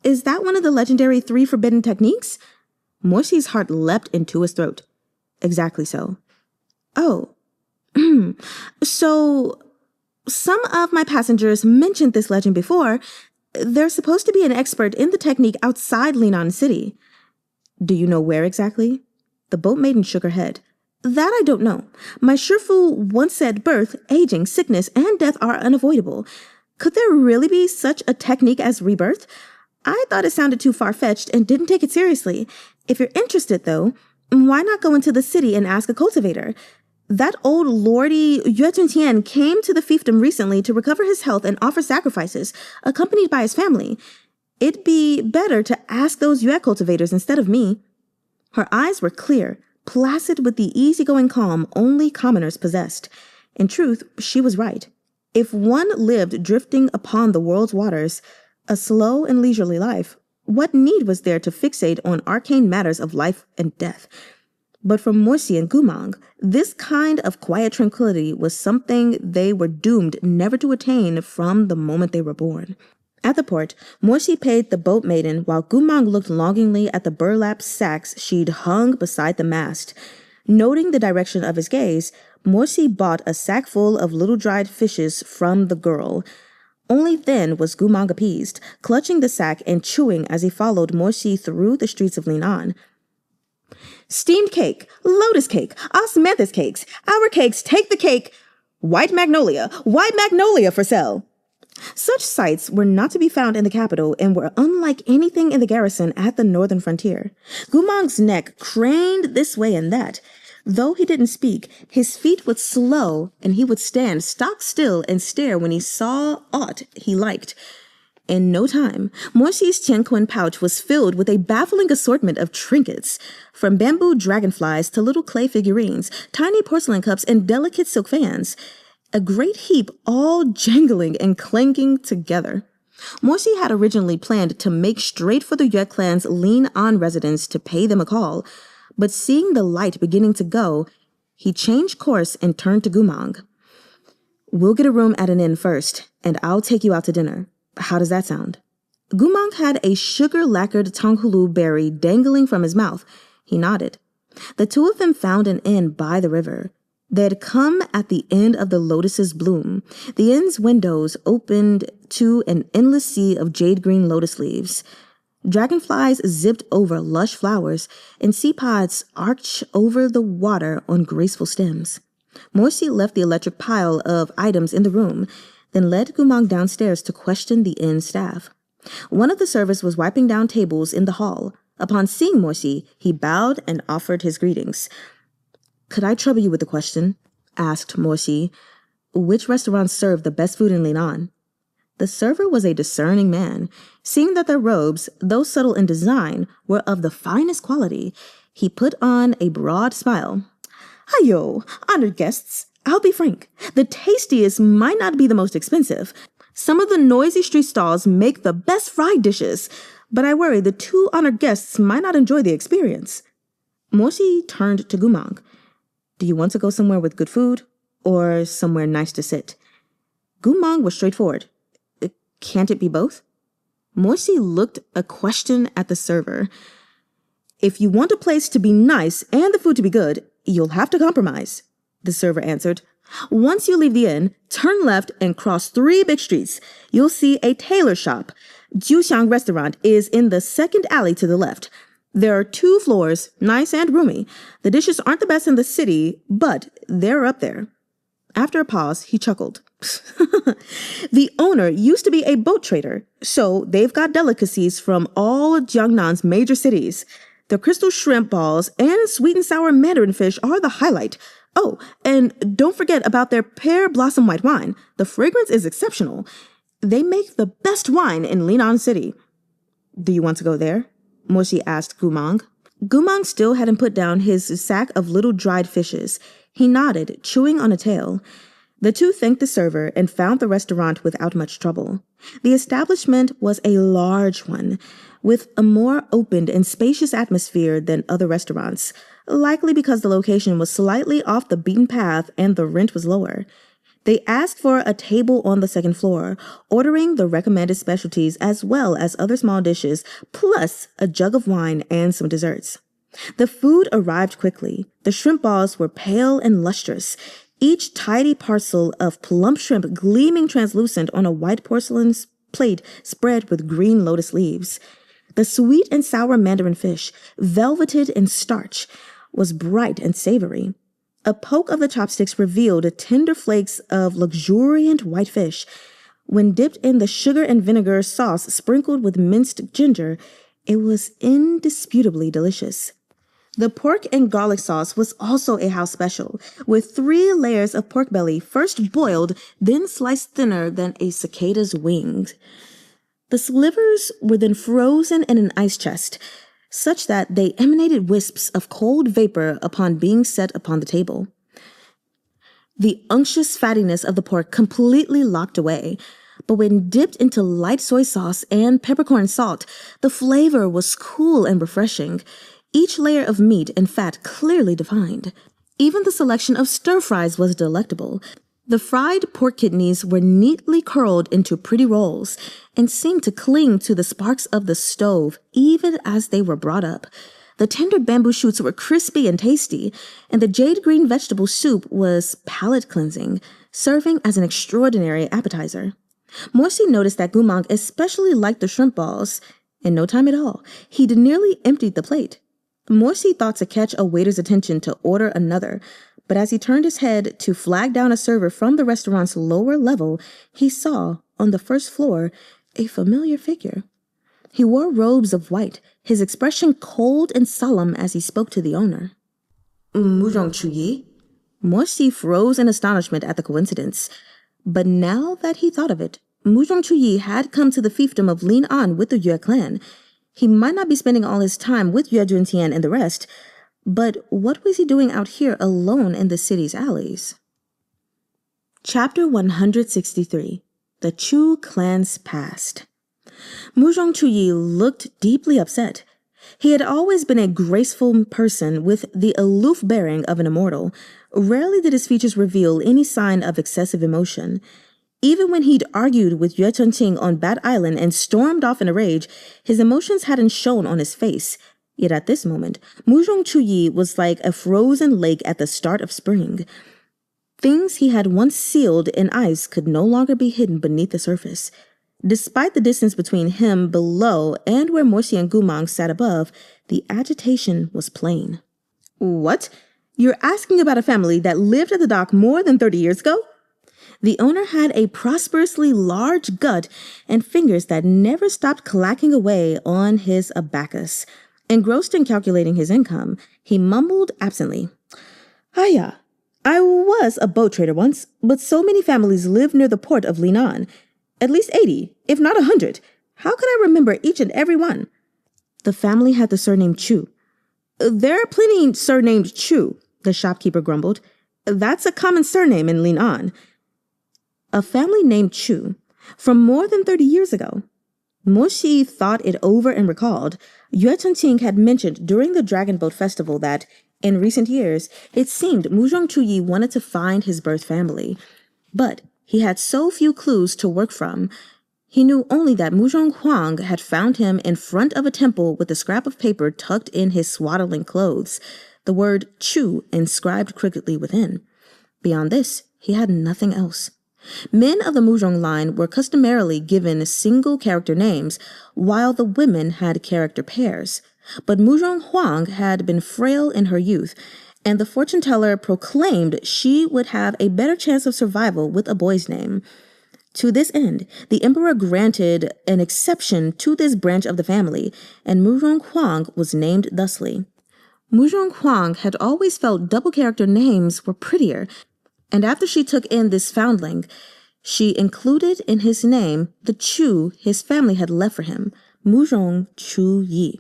[SPEAKER 1] Is that one of the legendary 3 forbidden techniques? Morsi's heart leapt into his throat. Exactly so. Oh. So, some of my passengers mentioned this legend before. There's supposed to be an expert in the technique outside Lin'an City. Do you know where exactly? The boat maiden shook her head. That I don't know. My shifu once said birth, aging, sickness, and death are unavoidable. Could there really be such a technique as rebirth? I thought it sounded too far-fetched and didn't take it seriously. If you're interested, though, why not go into the city and ask a cultivator? That old lordy Juntian came to the fiefdom recently to recover his health and offer sacrifices, accompanied by his family. It'd be better to ask those Yue cultivators instead of me. Her eyes were clear, placid with the easygoing calm only commoners possessed. In truth, she was right. If one lived drifting upon the world's waters, a slow and leisurely life, what need was there to fixate on arcane matters of life and death? But for Morsi and Goo Mahng, this kind of quiet tranquility was something they were doomed never to attain from the moment they were born. At the port, Morsi paid the boat maiden while Goo Mahng looked longingly at the burlap sacks she'd hung beside the mast. Noting the direction of his gaze, Morsi bought a sack full of little dried fishes from the girl. Only then was Goo Mahng appeased, clutching the sack and chewing as he followed Morsi through the streets of Lin'an. Steamed cake, lotus cake, osmanthus cakes, our cakes, take the cake, white magnolia for sale. Such sights were not to be found in the capital and were unlike anything in the garrison at the northern frontier. Goo Mahng's neck craned this way and that. Though he didn't speak, his feet would slow and he would stand stock still and stare when he saw aught he liked. In no time, Morsi's Chenqing pouch was filled with a baffling assortment of trinkets, from bamboo dragonflies to little clay figurines, tiny porcelain cups, and delicate silk fans. A great heap all jangling and clanking together. Morsi had originally planned to make straight for the Yue clan's Lin'an residence to pay them a call, but seeing the light beginning to go, he changed course and turned to Goo Mahng. We'll get a room at an inn first, and I'll take you out to dinner. How does that sound? Goo Mahng had a sugar-lacquered Tonghulu berry dangling from his mouth. He nodded. The two of them found an inn by the river. They had come at the end of the lotus's bloom. The inn's windows opened to an endless sea of jade-green lotus leaves. Dragonflies zipped over lush flowers, and sea pods arched over the water on graceful stems. Morsi left the electric pile of items in the room, then led Goo Mahng downstairs to question the inn staff. One of the servants was wiping down tables in the hall. Upon seeing Morsi, he bowed and offered his greetings. Could I trouble you with a question? Asked Morsi. Which restaurants serve the best food in Lin'an? The server was a discerning man. Seeing that their robes, though subtle in design, were of the finest quality, he put on a broad smile. Hi-yo, honored guests. I'll be frank, the tastiest might not be the most expensive. Some of the noisy street stalls make the best fried dishes, but I worry the 2 honored guests might not enjoy the experience. Morsi turned to Goo Mahng. Do you want to go somewhere with good food, or somewhere nice to sit? Goo Mahng was straightforward. Can't it be both? Morsi looked a question at the server. If you want a place to be nice and the food to be good, you'll have to compromise, the server answered. Once you leave the inn, turn left and cross 3 big streets. You'll see a tailor shop. Jiang restaurant is in the second alley to the left. There are 2 floors, nice and roomy. The dishes aren't the best in the city, but they're up there. After a pause, he chuckled. The owner used to be a boat trader, so they've got delicacies from all of Jiangnan's major cities. The crystal shrimp balls and sweet and sour mandarin fish are the highlight. Oh, and don't forget about their pear blossom white wine. The fragrance is exceptional. They make the best wine in Lin'an City. Do you want to go there? Mo-shi asked Goo Mahng. Goo Mahng still hadn't put down his sack of little dried fishes. He nodded, chewing on a tail. The two thanked the server and found the restaurant without much trouble. The establishment was a large one, with a more open and spacious atmosphere than other restaurants, likely because the location was slightly off the beaten path and the rent was lower. They asked for a table on the second floor, ordering the recommended specialties as well as other small dishes, plus a jug of wine and some desserts. The food arrived quickly. The shrimp balls were pale and lustrous, each tidy parcel of plump shrimp gleaming translucent on a white porcelain plate spread with green lotus leaves. The sweet and sour mandarin fish, velveted in starch, was bright and savory. A poke of the chopsticks revealed tender flakes of luxuriant white fish. When dipped in the sugar and vinegar sauce sprinkled with minced ginger, it was indisputably delicious. The pork and garlic sauce was also a house special, with 3 layers of pork belly first boiled, then sliced thinner than a cicada's wings. The slivers were then frozen in an ice chest, such that they emanated wisps of cold vapor upon being set upon the table. The unctuous fattiness of the pork completely locked away, but when dipped into light soy sauce and peppercorn salt, the flavor was cool and refreshing, each layer of meat and fat clearly defined. Even the selection of stir-fries was delectable. The fried pork kidneys were neatly curled into pretty rolls and seemed to cling to the sparks of the stove even as they were brought up. The tender bamboo shoots were crispy and tasty, and the jade green vegetable soup was palate-cleansing, serving as an extraordinary appetizer. Mo-shi noticed that Goo Mahng especially liked the shrimp balls. In no time at all, he'd nearly emptied the plate. Mo-shi thought to catch a waiter's attention to order another, but as he turned his head to flag down a server from the restaurant's lower level, he saw, on the first floor, a familiar figure. He wore robes of white, his expression cold and solemn as he spoke to the owner. "MURONG CHUYI?" Mo-shi froze in astonishment at the coincidence. But now that he thought of it, MURONG CHUYI had come to the fiefdom of Lin'an with the Yue clan. He might not be spending all his time with Yue, Juntian, and the rest, but what was he doing out here alone in the city's alleys? Chapter 163. The Chu clan's past. MURONG CHUYI looked deeply upset. He had always been a graceful person with the aloof bearing of an immortal. Rarely did his features reveal any sign of excessive emotion. Even when he'd argued with Yue Chun-ching on Bat Island and stormed off in a rage, his emotions hadn't shown on his face. Yet at this moment, MURONG CHUYI was like a frozen lake at the start of spring. Things he had once sealed in ice could no longer be hidden beneath the surface. Despite the distance between him below and where Mo-shi and Goo Mahng sat above, the agitation was plain. "What? You're asking about a family that lived at the dock more than 30 years ago?" The owner had a prosperously large gut and fingers that never stopped clacking away on his abacus. Engrossed in calculating his income, he mumbled absently. "Yeah, I was a boat trader once, but so many families live near the port of Lin'an. At least 80, if not 100. How could I remember each and every one?" The family had the surname Chu. "There are plenty surnamed Chu," the shopkeeper grumbled. "That's a common surname in Lin'an." A family named Chu, from more than 30 years ago. Mo-shi thought it over and recalled. Yue Chun-ching had mentioned during the Dragon Boat Festival that, in recent years, it seemed MURONG CHUYI wanted to find his birth family. But he had so few clues to work from. He knew only that Muzhong Huang had found him in front of a temple with a scrap of paper tucked in his swaddling clothes, the word Chu inscribed crookedly within. Beyond this, he had nothing else. Men of the Muzhong line were customarily given single-character names, while the women had character pairs. But Muzhong Huang had been frail in her youth, and the fortune teller proclaimed she would have a better chance of survival with a boy's name. To this end, the emperor granted an exception to this branch of the family, and Murong Huang was named thusly. Murong Huang had always felt double-character names were prettier, and after she took in this foundling, she included in his name the Chu his family had left for him, MURONG CHUYI.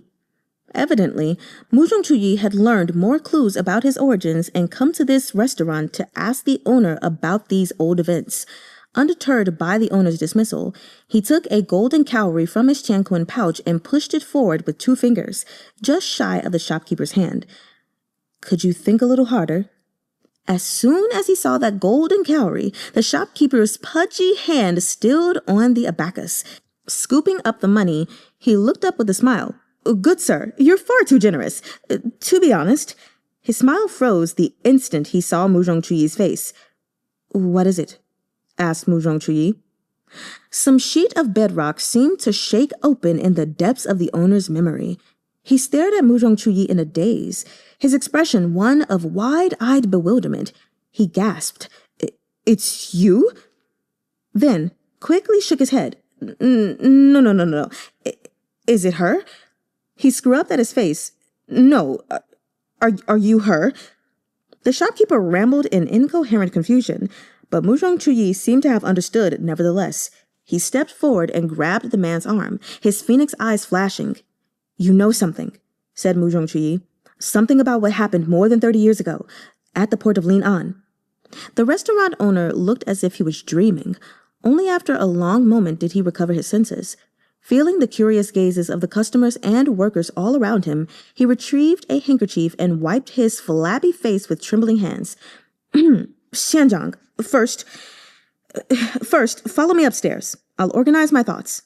[SPEAKER 1] Evidently, MURONG CHUYI had learned more clues about his origins and come to this restaurant to ask the owner about these old events. Undeterred by the owner's dismissal, he took a golden cowrie from his Chenqing pouch and pushed it forward with 2 fingers, just shy of the shopkeeper's hand. Could you think a little harder? As soon as he saw that golden cowrie, the shopkeeper's pudgy hand stilled on the abacus. Scooping up the money, he looked up with a smile. "Good sir, you're far too generous. To be honest." His smile froze the instant he saw Murong Chuyi's face. "What is it?" asked Murong Chuyi. Some sheet of bedrock seemed to shake open in the depths of the owner's memory. He stared at Murong Chuyi in a daze, his expression one of wide-eyed bewilderment. He gasped, "It's you?" Then quickly shook his head. No. Is it her?" He scrubbed at his face. "No. Are you her?" The shopkeeper rambled in incoherent confusion, but Murong Chuyi seemed to have understood nevertheless. He stepped forward and grabbed the man's arm, his phoenix eyes flashing. "You know something," said Murong Chuyi. "Something about what happened more than 30 years ago, at the port of Lin'an." The restaurant owner looked as if he was dreaming. Only after a long moment did he recover his senses. Feeling the curious gazes of the customers and workers all around him, he retrieved a handkerchief and wiped his flabby face with trembling hands. "Xianjiang, first, follow me upstairs. I'll organize my thoughts,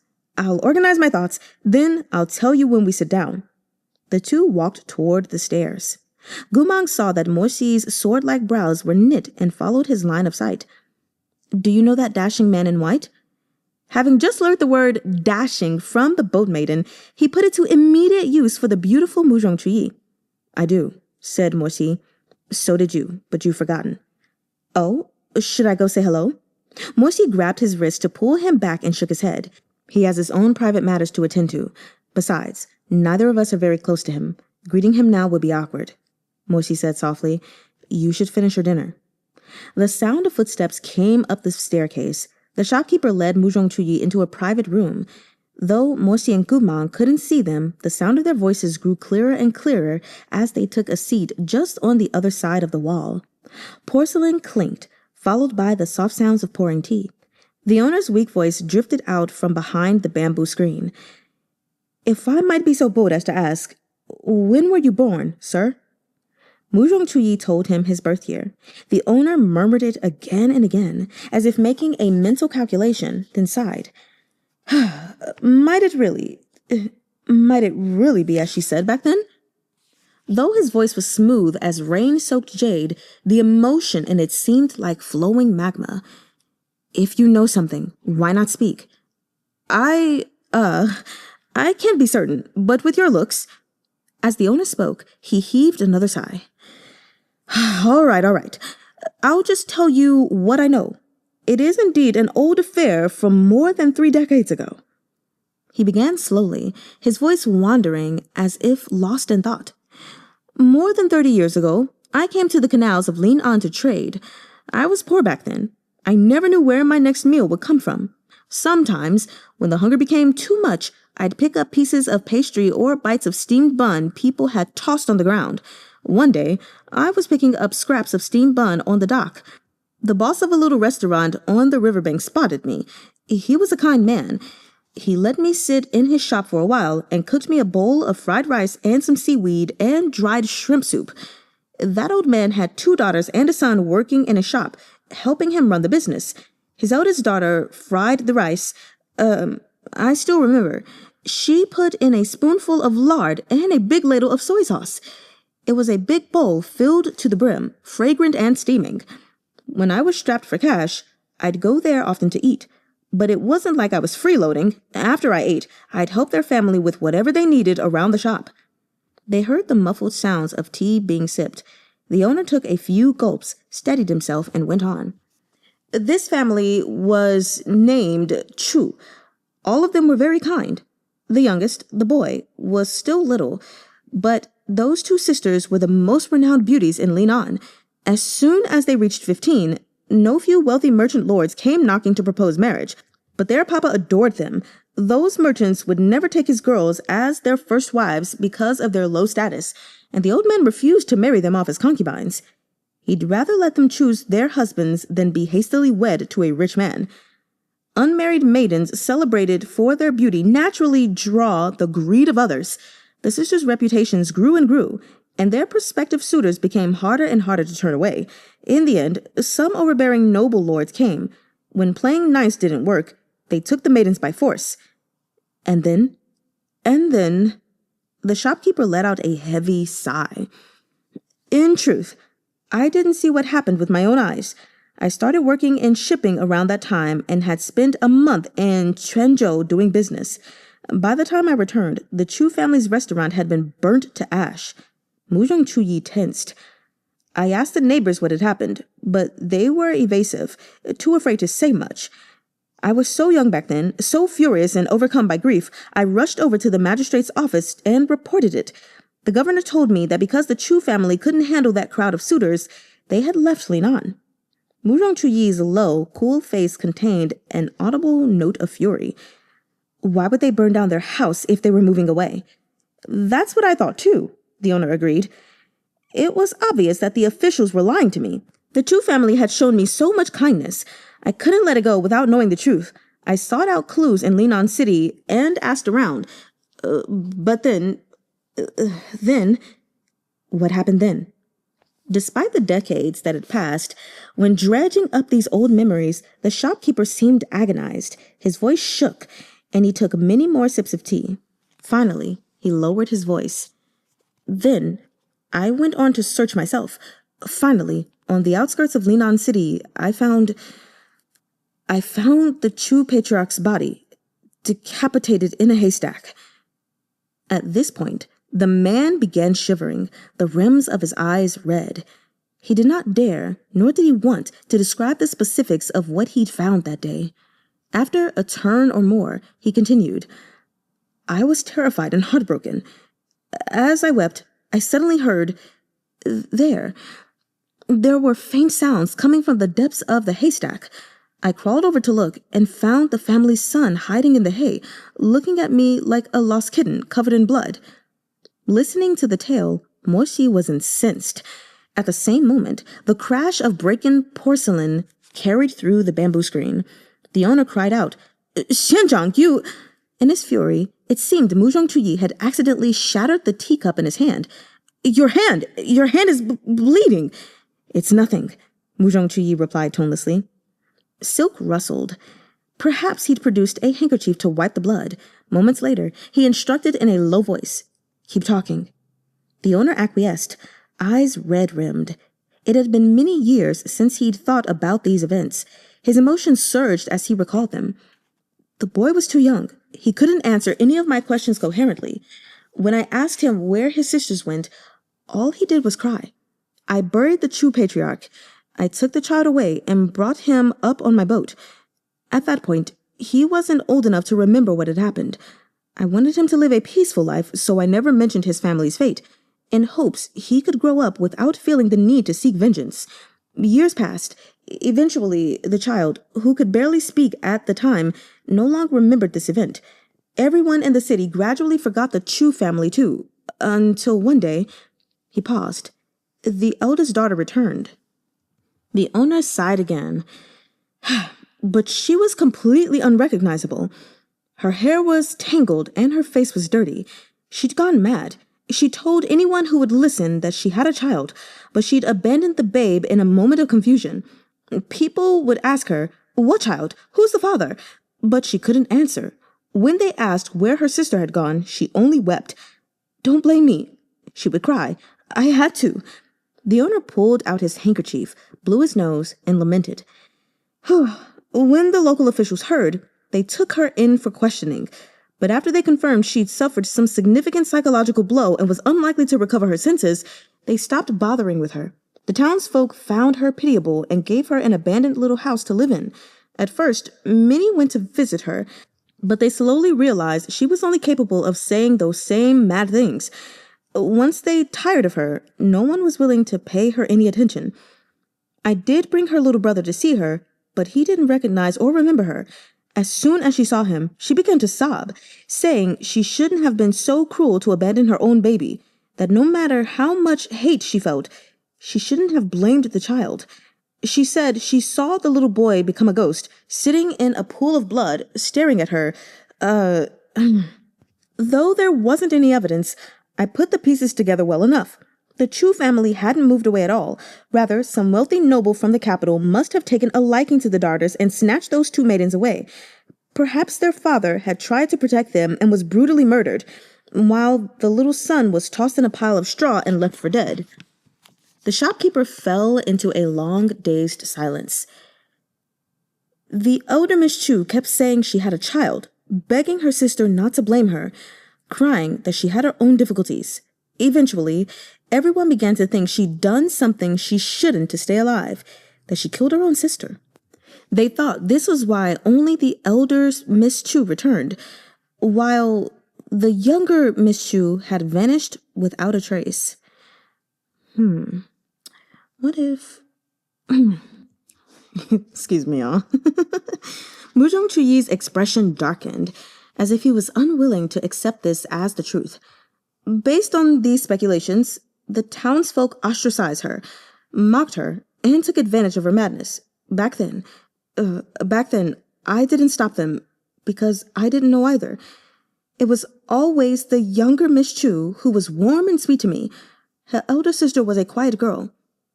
[SPEAKER 1] then I'll tell you when we sit down." The two walked toward the stairs. Goo Mahng saw that Morsi's sword-like brows were knit and followed his line of sight. "Do you know that dashing man in white?" Having just learned the word dashing from the boat maiden, he put it to immediate use for the beautiful Murong Chuyi. "I do," said Morsi. "So did you, but you've forgotten." "Oh, should I go say hello?" Morsi grabbed his wrist to pull him back and shook his head. "He has his own private matters to attend to. Besides, neither of us are very close to him. Greeting him now would be awkward." Morsi said softly, "You should finish your dinner." The sound of footsteps came up the staircase. The shopkeeper led Murong Chuyi into a private room. Though Morsi and Goo Mahng couldn't see them, the sound of their voices grew clearer and clearer as they took a seat just on the other side of the wall. Porcelain clinked, followed by the soft sounds of pouring tea. The owner's weak voice drifted out from behind the bamboo screen. "If I might be so bold as to ask, when were you born, sir?" Murong Chuyi told him his birth year. The owner murmured it again and again, as if making a mental calculation, then sighed. Might it really be as she said back then?" Though his voice was smooth as rain-soaked jade, the emotion in it seemed like flowing magma. "If you know something, why not speak?" I can't be certain, but with your looks." As the owner spoke, he heaved another sigh. All right. I'll just tell you what I know. It is indeed an old affair from more than 3 decades ago." He began slowly, his voice wandering as if lost in thought. "More than 30 years ago, I came to the canals of Lin'an to trade. I was poor back then. I never knew where my next meal would come from. Sometimes, when the hunger became too much, I'd pick up pieces of pastry or bites of steamed bun people had tossed on the ground. One day, I was picking up scraps of steamed bun on the dock. The boss of a little restaurant on the riverbank spotted me. He was a kind man. He let me sit in his shop for a while and cooked me a bowl of fried rice and some seaweed and dried shrimp soup. That old man had 2 daughters and a son working in his shop, helping him run the business. His eldest daughter fried the rice. I still remember. She put in a spoonful of lard and a big ladle of soy sauce. It was a big bowl filled to the brim, fragrant and steaming. When I was strapped for cash, I'd go there often to eat. But it wasn't like I was freeloading. After I ate, I'd help their family with whatever they needed around the shop." They heard the muffled sounds of tea being sipped. The owner took a few gulps, steadied himself, and went on. This family was named Chu. All of them were very kind. The youngest, the boy, was still little, but those two sisters were the most renowned beauties in Lin'an. As soon as they reached 15, no few wealthy merchant lords came knocking to propose marriage, but their papa adored them. Those merchants would never take his girls as their first wives because of their low status, and the old man refused to marry them off as concubines. He'd rather let them choose their husbands than be hastily wed to a rich man. Unmarried maidens celebrated for their beauty naturally draw the greed of others. The sisters' reputations grew and grew, and their prospective suitors became harder and harder to turn away. In the end, some overbearing noble lords came. When playing nice didn't work, they took the maidens by force. And then, the shopkeeper let out a heavy sigh. In truth, I didn't see what happened with my own eyes. I started working in shipping around that time and had spent a month in Quanzhou doing business. By the time I returned, the Chu family's restaurant had been burnt to ash. MURONG CHUYI tensed. I asked the neighbors what had happened, but they were evasive, too afraid to say much. I was so young back then, so furious and overcome by grief, I rushed over to the magistrate's office and reported it. The governor told me that because the Chu family couldn't handle that crowd of suitors, they had left Lin'an. MURONG CHUYI's low, cool face contained an audible note of fury. Why would they burn down their house if they were moving away? That's what I thought too, the owner agreed. It was obvious that the officials were lying to me. The Chu family had shown me so much kindness. I couldn't let it go without knowing the truth. I sought out clues in Lin'an City and asked around. But then, what happened then? Despite the decades that had passed, when dredging up these old memories, the shopkeeper seemed agonized. His voice shook, and he took many more sips of tea. Finally, he lowered his voice. Then, I went on to search myself. Finally, on the outskirts of Lin'an City, I found the Chu patriarch's body, decapitated in a haystack. At this point, the man began shivering, the rims of his eyes red. He did not dare, nor did he want, to describe the specifics of what he'd found that day. After a turn or more, he continued, I was terrified and heartbroken. As I wept, I suddenly heard, there were faint sounds coming from the depths of the haystack. I crawled over to look and found the family's son hiding in the hay, looking at me like a lost kitten covered in blood. Listening to the tale, Mo-shi was incensed. At the same moment, the crash of breaking porcelain carried through the bamboo screen. The owner cried out, Jiang, you... In his fury, it seemed MURONG CHUYI had accidentally shattered the teacup in his hand. Your hand is bleeding. It's nothing, MURONG CHUYI replied tonelessly. Silk rustled. Perhaps he'd produced a handkerchief to wipe the blood. Moments later, he instructed in a low voice, Keep talking. The owner acquiesced, eyes red-rimmed. It had been many years since he'd thought about these events. His emotions surged as he recalled them. The boy was too young. He couldn't answer any of my questions coherently. When I asked him where his sisters went, all he did was cry. I buried the Chu patriarch. I took the child away and brought him up on my boat. At that point, he wasn't old enough to remember what had happened. I wanted him to live a peaceful life, so I never mentioned his family's fate, in hopes he could grow up without feeling the need to seek vengeance. Years passed. Eventually, the child, who could barely speak at the time, no longer remembered this event. Everyone in the city gradually forgot the Chu family too, until one day, he paused. The eldest daughter returned. The owner sighed again, but she was completely unrecognizable. Her hair was tangled and her face was dirty. She'd gone mad. She told anyone who would listen that she had a child, but she'd abandoned the babe in a moment of confusion. People would ask her, What child? Who's the father? But she couldn't answer. When they asked where her sister had gone, she only wept. Don't blame me, she would cry. I had to. The owner pulled out his handkerchief, blew his nose, and lamented. When the local officials heard, they took her in for questioning. But after they confirmed she'd suffered some significant psychological blow and was unlikely to recover her senses, they stopped bothering with her. The townsfolk found her pitiable and gave her an abandoned little house to live in. At first, many went to visit her, but they slowly realized she was only capable of saying those same mad things. Once they tired of her, no one was willing to pay her any attention. I did bring her little brother to see her, but he didn't recognize or remember her. As soon as she saw him, she began to sob, saying she shouldn't have been so cruel to abandon her own baby, that no matter how much hate she felt, she shouldn't have blamed the child. She said she saw the little boy become a ghost, sitting in a pool of blood, staring at her. Though there wasn't any evidence, I put the pieces together well enough. The Chu family hadn't moved away at all. Rather, some wealthy noble from the capital must have taken a liking to the daughters and snatched those two maidens away. Perhaps their father had tried to protect them and was brutally murdered, while the little son was tossed in a pile of straw and left for dead. The shopkeeper fell into a long, dazed silence. The elder Miss Chu kept saying she had a child, begging her sister not to blame her, crying that she had her own difficulties. Eventually, everyone began to think she'd done something she shouldn't to stay alive, that she killed her own sister. They thought this was why only the elder Miss Chu returned, while the younger Miss Chu had vanished without a trace. What if... Excuse me, y'all. Moo-wrong Chuyi's expression darkened, as if he was unwilling to accept this as the truth. Based on these speculations, the townsfolk ostracized her, mocked her, and took advantage of her madness. Back then, I didn't stop them, because I didn't know either. It was always the younger Miss Chu who was warm and sweet to me. Her elder sister was a quiet girl.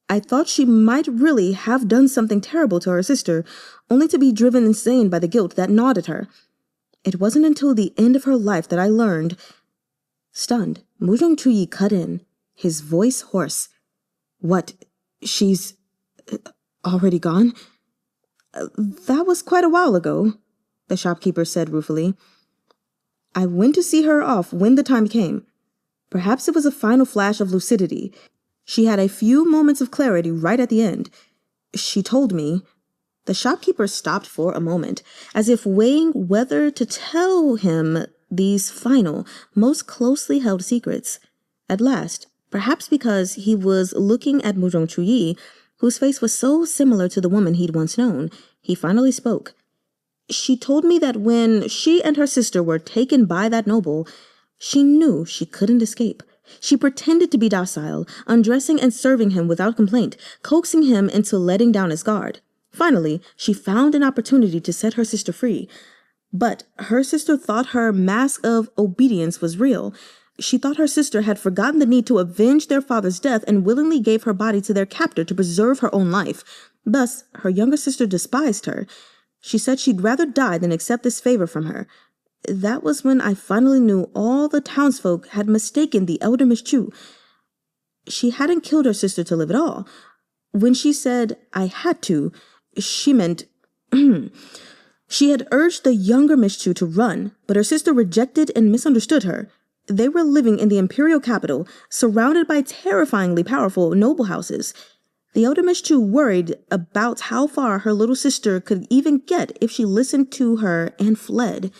[SPEAKER 1] I thought she might really have done something terrible to her sister, only to be driven insane by the guilt that gnawed at her. It wasn't until the end of her life that I learned. Stunned, Moo-wrong Chuyi cut in, his voice hoarse. What, she's already gone? That was quite a while ago, the shopkeeper said ruefully. I went to see her off when the time came. Perhaps it was a final flash of lucidity. She had a few moments of clarity right at the end. She told me. The shopkeeper stopped for a moment, as if weighing whether to tell him these final, most closely held secrets. At last, perhaps because he was looking at Moo-wrong Chuyi, whose face was so similar to the woman he'd once known, he finally spoke. She told me that when she and her sister were taken by that noble, she knew she couldn't escape. She pretended to be docile, undressing and serving him without complaint, coaxing him into letting down his guard. Finally, she found an opportunity to set her sister free. But her sister thought her mask of obedience was real. She thought her sister had forgotten the need to avenge their father's death and willingly gave her body to their captor to preserve her own life. Thus, her younger sister despised her. She said she'd rather die than accept this favor from her. That was when I finally knew all the townsfolk had mistaken the elder Miss Chu. She hadn't killed her sister to live at all. When she said I had to, she meant she had urged the younger Miss Chu to run, but her sister rejected and misunderstood her. They were living in the imperial capital, surrounded by terrifyingly powerful noble houses. The elder Miss Chu worried about how far her little sister could even get if she listened to her and fled.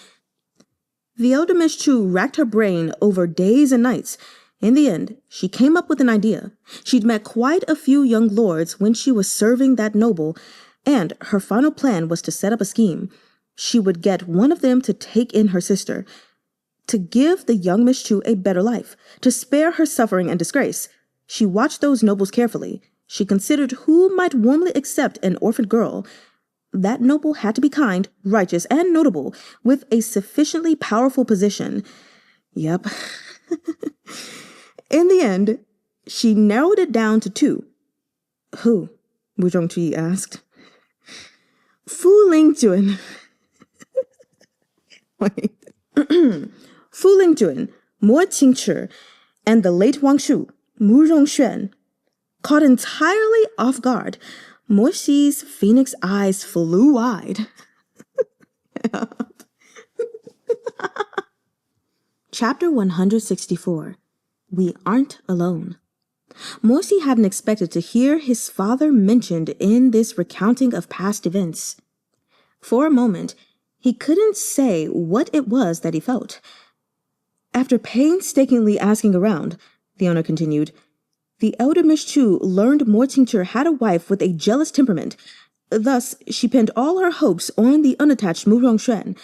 [SPEAKER 1] The elder Miss Chu racked her brain over days and nights. In the end, she came up with an idea. She'd met quite a few young lords when she was serving that noble, and her final plan was to set up a scheme. She would get one of them to take in her sister, to give the young Miss Chu a better life, to spare her suffering and disgrace. She watched those nobles carefully. She considered who might warmly accept an orphaned girl. That noble had to be kind, righteous, and notable, with a sufficiently powerful position. Yep. In the end, she narrowed it down to two. Who? Moo-wrong Chuyi asked. Fu Lingjuan. Wait. Fu Lingjuan, Mo Qingchi, and the late Wang Shu, Moo-wrong Xuan. Caught entirely off guard, Mo Xi's phoenix eyes flew wide. Chapter 164. We Aren't Alone. Morsi hadn't expected to hear his father mentioned in this recounting of past events. For a moment, he couldn't say what it was that he felt. After painstakingly asking around, the owner continued, the elder Miss Chu learned Mo Tincture had a wife with a jealous temperament. Thus, she pinned all her hopes on the unattached Murong Xuan.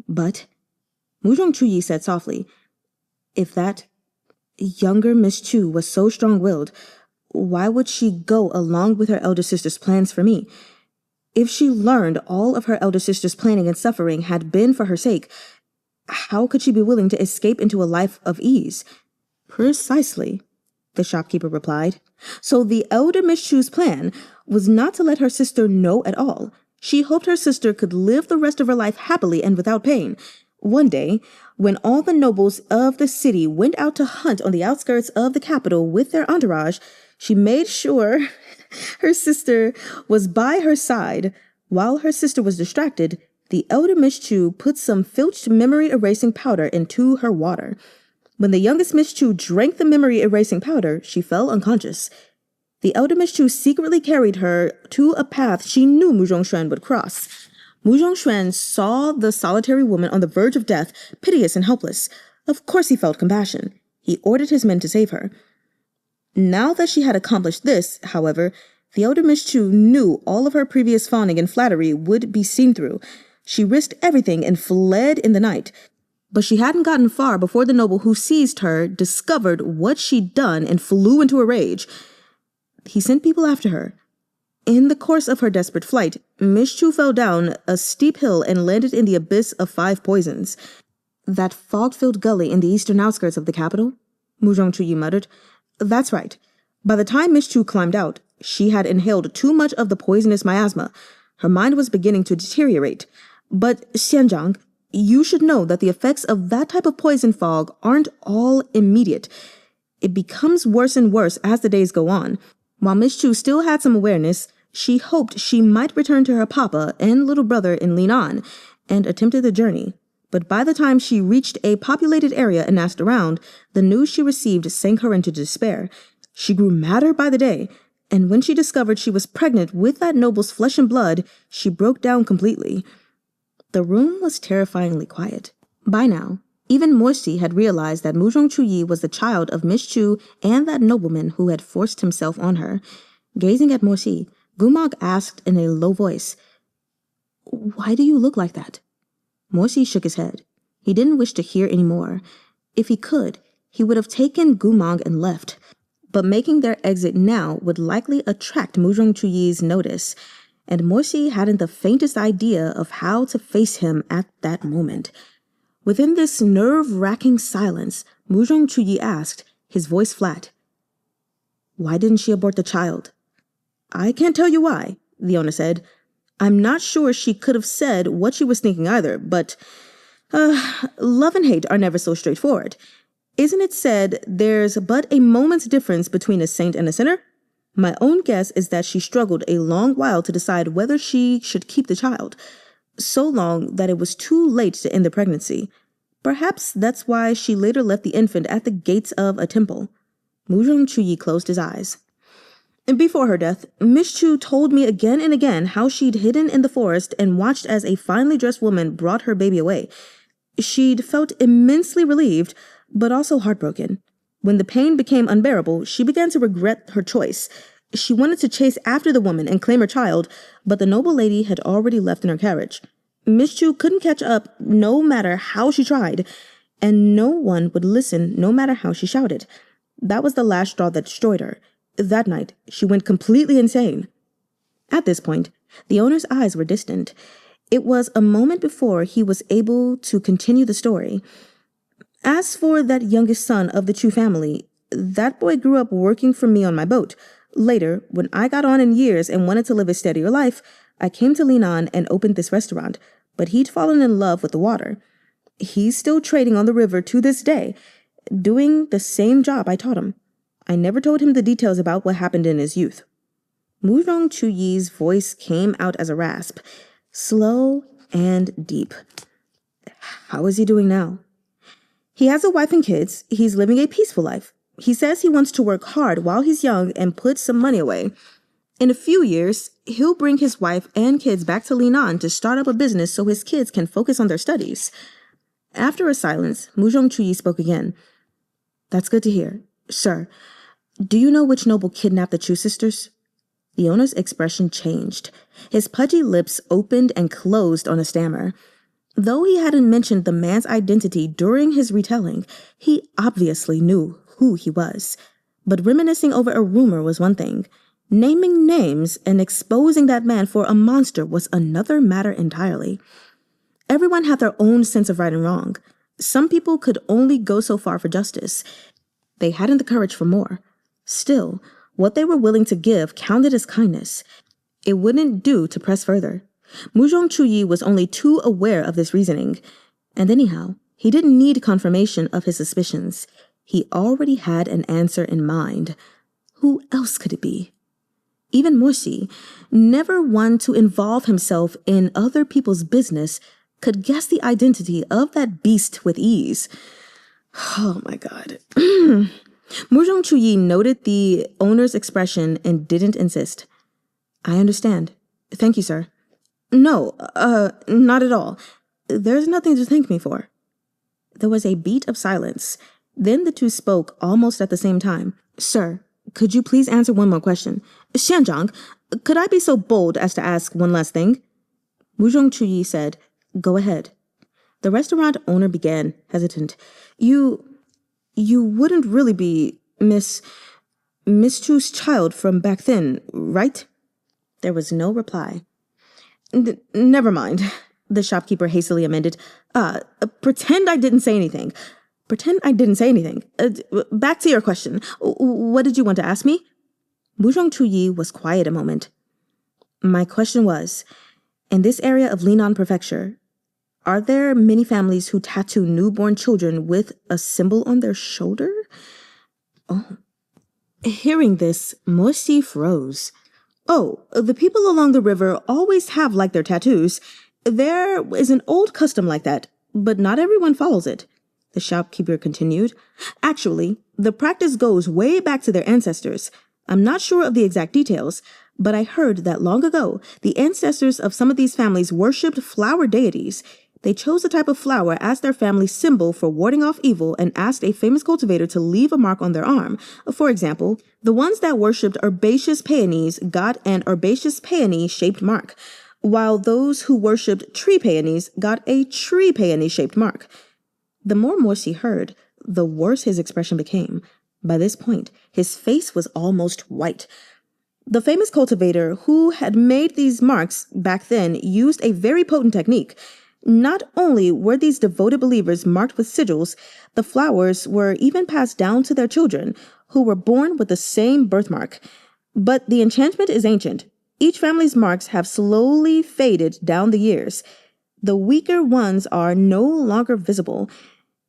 [SPEAKER 1] But, MURONG CHUYI said softly, if that younger Miss Chu was so strong-willed, why would she go along with her elder sister's plans for me? If she learned all of her elder sister's planning and suffering had been for her sake, how could she be willing to escape into a life of ease? Precisely, the shopkeeper replied. So the elder Miss Chu's plan was not to let her sister know at all. She hoped her sister could live the rest of her life happily and without pain. One day, when all the nobles of the city went out to hunt on the outskirts of the capital with their entourage, she made sure her sister was by her side. While her sister was distracted, the elder Miss Chu put some filched memory-erasing powder into her water. When the youngest Miss Chu drank the memory-erasing powder, she fell unconscious. The elder Miss Chu secretly carried her to a path she knew Murong Xuan would cross. Murong Xuan saw the solitary woman on the verge of death, piteous and helpless. Of course he felt compassion. He ordered his men to save her. Now that she had accomplished this, however, the elder Miss Chu knew all of her previous fawning and flattery would be seen through. She risked everything and fled in the night. But she hadn't gotten far before the noble who seized her discovered what she'd done and flew into a rage. He sent people after her. In the course of her desperate flight, Miss Chu fell down a steep hill and landed in the abyss of 5 poisons. That fog-filled gully in the eastern outskirts of the capital? MURONG CHUYI muttered. That's right. By the time Miss Chu climbed out, she had inhaled too much of the poisonous miasma. Her mind was beginning to deteriorate. But, Jiang, you should know that the effects of that type of poison fog aren't all immediate. It becomes worse and worse as the days go on. While Miss Chu still had some awareness, she hoped she might return to her papa and little brother in Lin'an and attempted the journey. But by the time she reached a populated area and asked around, the news she received sank her into despair. She grew madder by the day, and when she discovered she was pregnant with that noble's flesh and blood, she broke down completely. The room was terrifyingly quiet. By now, even Morsi had realized that MURONG CHUYI was the child of Miss Chu and that nobleman who had forced himself on her. Gazing at Morsi, Goo Mahng asked in a low voice, "Why do you look like that?" Morsi shook his head. He didn't wish to hear any more. If he could, he would have taken Goo Mahng and left. But making their exit now would likely attract MURONG CHUYI's notice, and Morsi hadn't the faintest idea of how to face him at that moment. Within this nerve-wracking silence, MURONG CHUYI asked, his voice flat, "Why didn't she abort the child?" "I can't tell you why," the owner said. "I'm not sure she could have said what she was thinking either, but, love and hate are never so straightforward. Isn't it said there's but a moment's difference between a saint and a sinner? My own guess is that she struggled a long while to decide whether she should keep the child. So long that it was too late to end the pregnancy. Perhaps that's why she later left the infant at the gates of a temple." MURONG CHUYI closed his eyes. "And before her death, Miss Chu told me again and again how she'd hidden in the forest and watched as a finely dressed woman brought her baby away. She'd felt immensely relieved, but also heartbroken. When the pain became unbearable, she began to regret her choice. She wanted to chase after the woman and claim her child, but the noble lady had already left in her carriage. Miss Chu couldn't catch up no matter how she tried, and no one would listen no matter how she shouted. That was the last straw that destroyed her. That night, she went completely insane." At this point, the owner's eyes were distant. It was a moment before he was able to continue the story. "As for that youngest son of the Chu family, that boy grew up working for me on my boat. Later, when I got on in years and wanted to live a steadier life, I came to Lin'an and opened this restaurant, but he'd fallen in love with the water. He's still trading on the river to this day, doing the same job I taught him. I never told him the details about what happened in his youth." MURONG CHUYI's voice came out as a rasp, slow and deep. "How is he doing now?" "He has a wife and kids. He's living a peaceful life. He says he wants to work hard while he's young and put some money away. In a few years, he'll bring his wife and kids back to Lin'an to start up a business so his kids can focus on their studies. After a silence, MURONG CHUYI spoke again. That's good to hear. Sir, do you know which noble kidnapped the Chu sisters? The owner's expression changed. His pudgy lips opened and closed on a stammer. Though he hadn't mentioned the man's identity during his retelling, he obviously knew who he was. But reminiscing over a rumor was one thing. Naming names and exposing that man for a monster was another matter entirely. Everyone had their own sense of right and wrong. Some people could only go so far for justice. They hadn't the courage for more. Still, what they were willing to give counted as kindness. It wouldn't do to press further. MURONG CHUYI was only too aware of this reasoning. And anyhow, he didn't need confirmation of his suspicions. He already had an answer in mind. Who else could it be? Even Morsi, never one to involve himself in other people's business, could guess the identity of that beast with ease. Oh my God. MURONG CHUYI noted the owner's expression and didn't insist. I understand. Thank you, sir. No, not at all. There's nothing to thank me for. There was a beat of silence. Then the two spoke almost at the same time. Sir, could you please answer one more question? Jiang, could I be so bold as to ask one last thing? MURONG CHUYI said, Go ahead. The restaurant owner began, hesitant. You wouldn't really be Miss Chu's child from back then, right? There was no reply. Never mind, the shopkeeper hastily amended. Pretend I didn't say anything. Back to your question. What did you want to ask me? MURONG CHUYI was quiet a moment. My question was, in this area of Lin'an Prefecture, are there many families who tattoo newborn children with a symbol on their shoulder? Oh. Hearing this, Morsi froze. Oh, the people along the river always have like their tattoos. There is an old custom like that, but not everyone follows it. The shopkeeper continued. Actually, the practice goes way back to their ancestors. I'm not sure of the exact details, but I heard that long ago, the ancestors of some of these families worshipped flower deities. They chose a type of flower as their family symbol for warding off evil and asked a famous cultivator to leave a mark on their arm. For example, the ones that worshipped herbaceous peonies got an herbaceous peony-shaped mark, while those who worshipped tree peonies got a tree peony-shaped mark. The more Morsi heard, the worse his expression became. By this point, his face was almost white. The famous cultivator who had made these marks back then used a very potent technique. Not only were these devoted believers marked with sigils, the flowers were even passed down to their children, who were born with the same birthmark. But the enchantment is ancient. Each family's marks have slowly faded down the years. The weaker ones are no longer visible.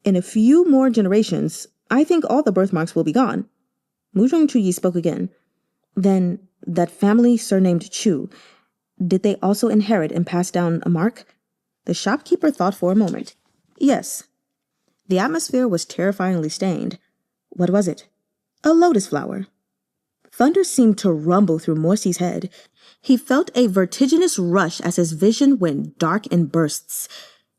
[SPEAKER 1] In a few more generations, I think all the birthmarks will be gone. MURONG CHUYI spoke again. Then, that family surnamed Chu, did they also inherit and pass down a mark? The shopkeeper thought for a moment. Yes. The atmosphere was terrifyingly stained. What was it? A lotus flower. Thunder seemed to rumble through Morsi's head. He felt a vertiginous rush as his vision went dark in bursts.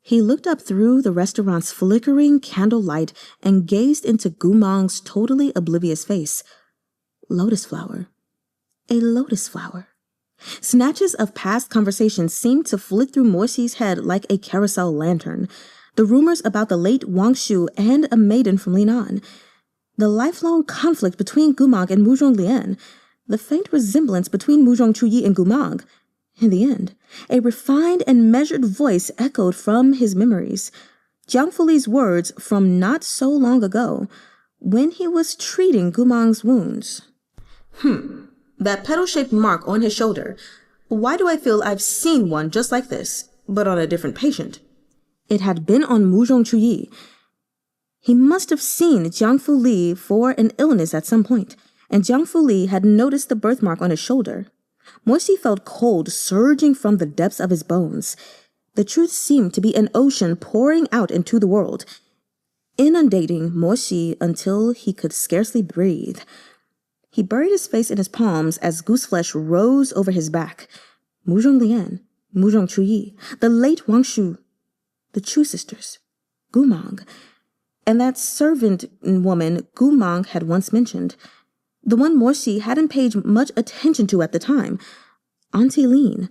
[SPEAKER 1] He looked up through the restaurant's flickering candlelight and gazed into Goo Mahn's totally oblivious face. Lotus flower. A lotus flower. Snatches of past conversations seemed to flit through Morsi's head like a carousel lantern. The rumors about the late Wang Shu and a maiden from Lin'an. The lifelong conflict between Goo Mahng and MURONG Lian. The faint resemblance between MURONG CHUYI and Goo Mahng. In the end, a refined and measured voice echoed from his memories. Jiang Fuli's words from not so long ago, when he was treating Goo Mahn's wounds. That petal-shaped mark on his shoulder. Why do I feel I've seen one just like this, but on a different patient? It had been on MURONG CHUYI. He must have seen Jiang Fuli for an illness at some point, and Jiang Fuli had noticed the birthmark on his shoulder. Morsi felt cold surging from the depths of his bones. The truth seemed to be an ocean pouring out into the world. inundating Mo-shi until he could scarcely breathe. He buried his face in his palms as goose flesh rose over his back. Muzhong Lian, MURONG CHUYI, the late Wang Shu, the Chu sisters, Goo Mahng, and that servant woman Goo Mahng had once mentioned, the one Mo-shi hadn't paid much attention to at the time, Auntie Lean.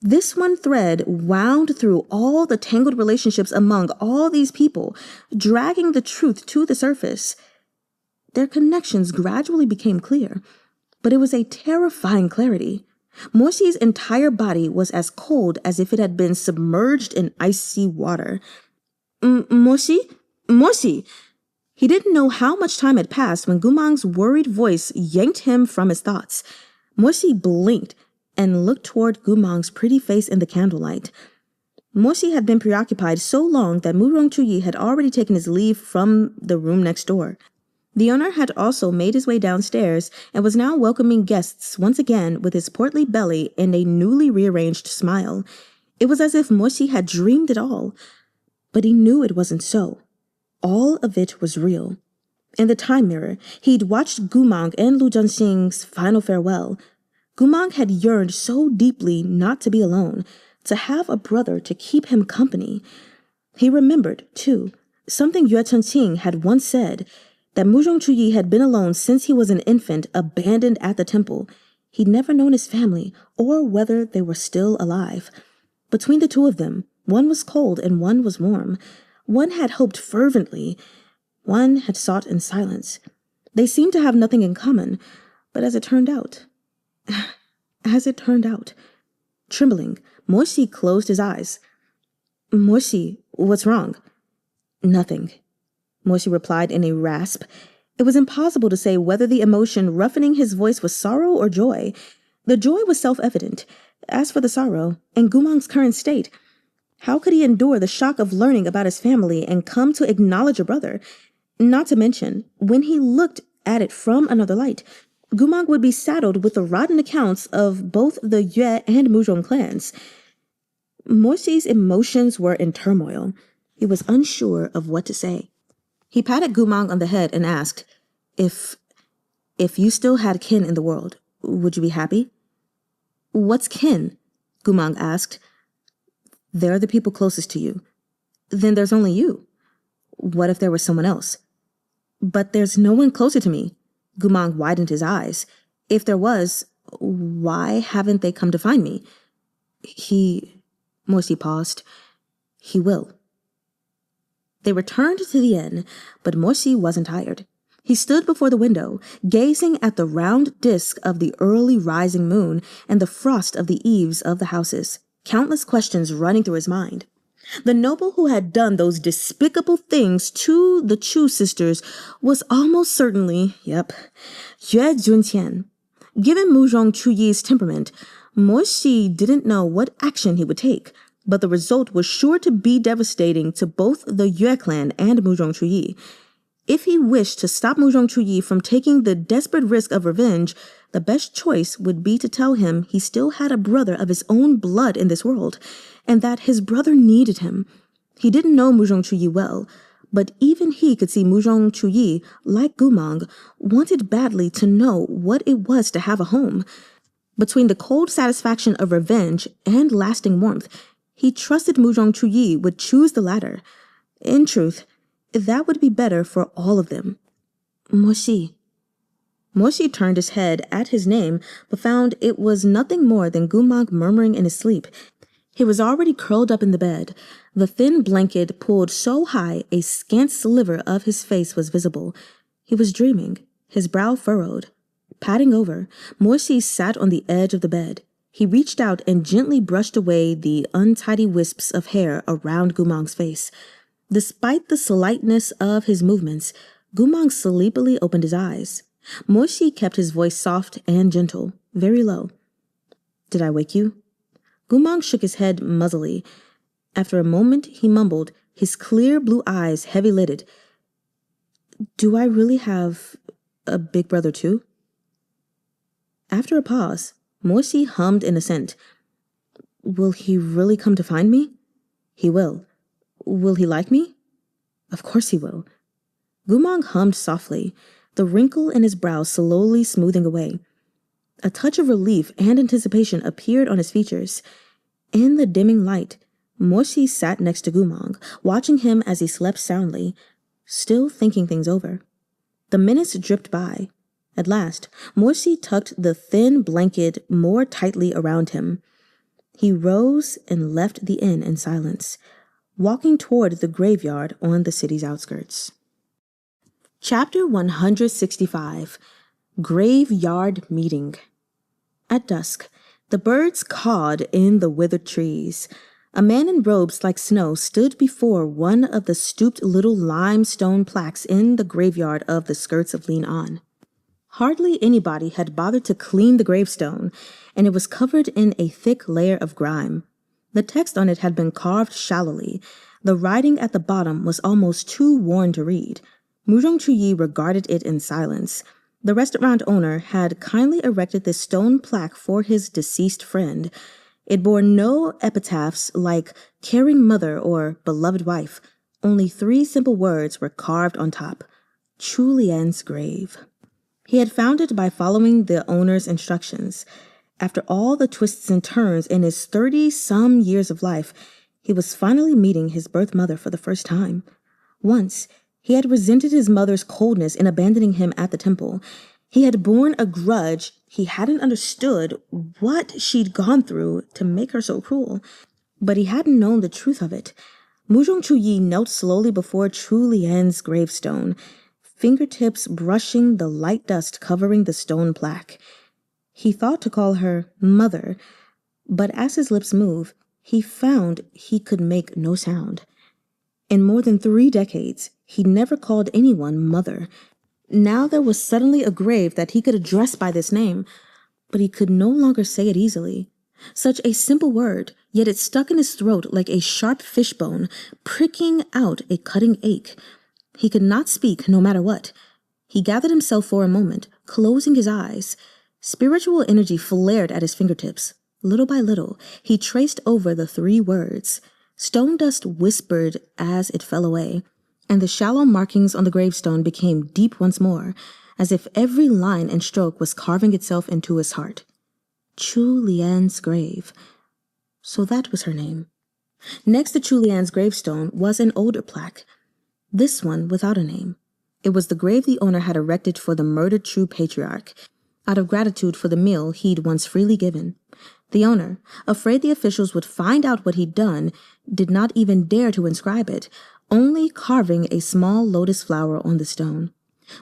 [SPEAKER 1] This one thread wound through all the tangled relationships among all these people, dragging the truth to the surface. Their connections gradually became clear, but it was a terrifying clarity. Mo-shi's entire body was as cold as if it had been submerged in icy water. Mo-shi? Mo-shi! He didn't know how much time had passed when Goo Mahng's worried voice yanked him from his thoughts. Mo-shi blinked and looked toward Goo Mahng's pretty face in the candlelight. Mo-shi had been preoccupied so long that MURONG CHUYI had already taken his leave from the room next door. The owner had also made his way downstairs and was now welcoming guests once again with his portly belly and a newly rearranged smile. It was as if Mo-shi had dreamed it all, but he knew it wasn't so. All of it was real. In the time mirror, he'd watched Goo Mahng and Lu Junxing's final farewell. Goo Mahng had yearned so deeply not to be alone, to have a brother to keep him company. He remembered, too, something Chenqing had once said, that MURONG CHUYI had been alone since he was an infant, abandoned at the temple. He'd never known his family, or whether they were still alive. Between the two of them, one was cold and one was warm. One had hoped fervently. One had sought in silence. They seemed to have nothing in common, but as it turned out, trembling, Mo-shi closed his eyes. Mo-shi, what's wrong? Nothing. Mo-shi replied in a rasp. It was impossible to say whether the emotion roughening his voice was sorrow or joy. The joy was self-evident. As for the sorrow, in Goo Mahng's current state, how could he endure the shock of learning about his family and come to acknowledge a brother? Not to mention, when he looked at it from another light, Goo Mahng would be saddled with the rotten accounts of both the Yue and Moo-wrong clans. Mo-shi's emotions were in turmoil. He was unsure of what to say. He patted Goo Mahng on the head and asked, If you still had kin in the world, would you be happy? What's kin? Goo Mahng asked. They're the people closest to you. Then there's only you. What if there was someone else? But there's no one closer to me. Goo Mahng widened his eyes. If there was, why haven't they come to find me? Mo-shi paused. He will. They returned to the inn, but Mo-shi wasn't tired. He stood before the window, gazing at the round disk of the early rising moon and the frost of the eaves of the houses, countless questions running through his mind. The noble who had done those despicable things to the Chu sisters was almost certainly, Yue Juntian. Given MURONG CHUYI's temperament, Mo-shi didn't know what action he would take, but the result was sure to be devastating to both the Yue clan and MURONG CHUYI. If he wished to stop MURONG CHUYI from taking the desperate risk of revenge, the best choice would be to tell him he still had a brother of his own blood in this world, and that his brother needed him. He didn't know MURONG CHUYI well, but even he could see MURONG CHUYI, like Goo Mahng, wanted badly to know what it was to have a home. Between the cold satisfaction of revenge and lasting warmth, he trusted MURONG CHUYI would choose the latter. In truth, that would be better for all of them. Mo-shi. Mo-shi turned his head at his name, but found it was nothing more than Goo Mahng murmuring in his sleep. He was already curled up in the bed. The thin blanket pulled so high a scant sliver of his face was visible. He was dreaming, his brow furrowed. Patting over, Mo-shi sat on the edge of the bed. He reached out and gently brushed away the untidy wisps of hair around Goo Mahng's face. Despite the slightness of his movements, Goo Mahng sleepily opened his eyes. Mo-shi kept his voice soft and gentle, very low. Did I wake you? Goo Mahng shook his head muzzily. After a moment, he mumbled, his clear blue eyes heavy-lidded. Do I really have a big brother too? After a pause, Mo-shi hummed in assent. Will he really come to find me? He will. Will he like me? Of course he will. Goo Mahng hummed softly, the wrinkle in his brow slowly smoothing away. A touch of relief and anticipation appeared on his features. In the dimming light, Morsi sat next to Goo Mahng, watching him as he slept soundly, still thinking things over. The minutes dripped by. At last, Morsi tucked the thin blanket more tightly around him. He rose and left the inn in silence, walking toward the graveyard on the city's outskirts. Chapter 165. Graveyard Meeting. At dusk, the birds cawed in the withered trees. A man in robes like snow stood before one of the stooped little limestone plaques in the graveyard of the skirts of Lin'an. Hardly anybody had bothered to clean the gravestone, and it was covered in a thick layer of grime. The text on it had been carved shallowly. The writing at the bottom was almost too worn to read. MURONG CHUYI regarded it in silence. The restaurant owner had kindly erected this stone plaque for his deceased friend. It bore no epitaphs like caring mother or beloved wife. Only 3 simple words were carved on top. Chu-lian's grave. He had found it by following the owner's instructions. After all the twists and turns in his 30-some years of life, he was finally meeting his birth mother for the first time. Once, he had resented his mother's coldness in abandoning him at the temple. He had borne a grudge. He hadn't understood what she'd gone through to make her so cruel. But he hadn't known the truth of it. MURONG CHUYI knelt slowly before Chu-lian's gravestone, fingertips brushing the light dust covering the stone plaque. He thought to call her mother, but as his lips moved, he found he could make no sound. In more than 3 decades, he'd never called anyone mother. Now there was suddenly a grave that he could address by this name, but he could no longer say it easily. Such a simple word, yet it stuck in his throat like a sharp fishbone, pricking out a cutting ache. He could not speak no matter what. He gathered himself for a moment, closing his eyes. Spiritual energy flared at his fingertips. Little by little, he traced over the 3 words. Stone dust whispered as it fell away, and the shallow markings on the gravestone became deep once more, as if every line and stroke was carving itself into his heart. Chu-lian's grave. So that was her name. Next to Chu-lian's gravestone was an older plaque, this one without a name. It was the grave the owner had erected for the murdered true patriarch, out of gratitude for the meal he'd once freely given. The owner, afraid the officials would find out what he'd done, did not even dare to inscribe it, only carving a small lotus flower on the stone.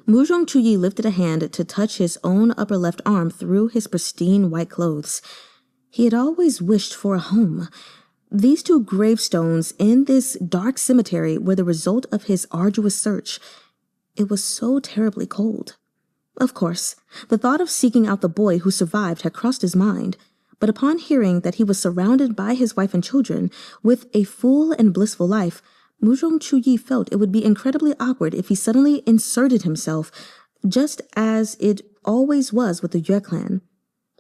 [SPEAKER 1] MURONG CHUYI lifted a hand to touch his own upper left arm through his pristine white clothes. He had always wished for a home. These 2 gravestones in this dark cemetery were the result of his arduous search. It was so terribly cold. Of course, the thought of seeking out the boy who survived had crossed his mind, but upon hearing that he was surrounded by his wife and children, with a full and blissful life, MURONG CHUYI felt it would be incredibly awkward if he suddenly inserted himself, just as it always was with the Yue clan.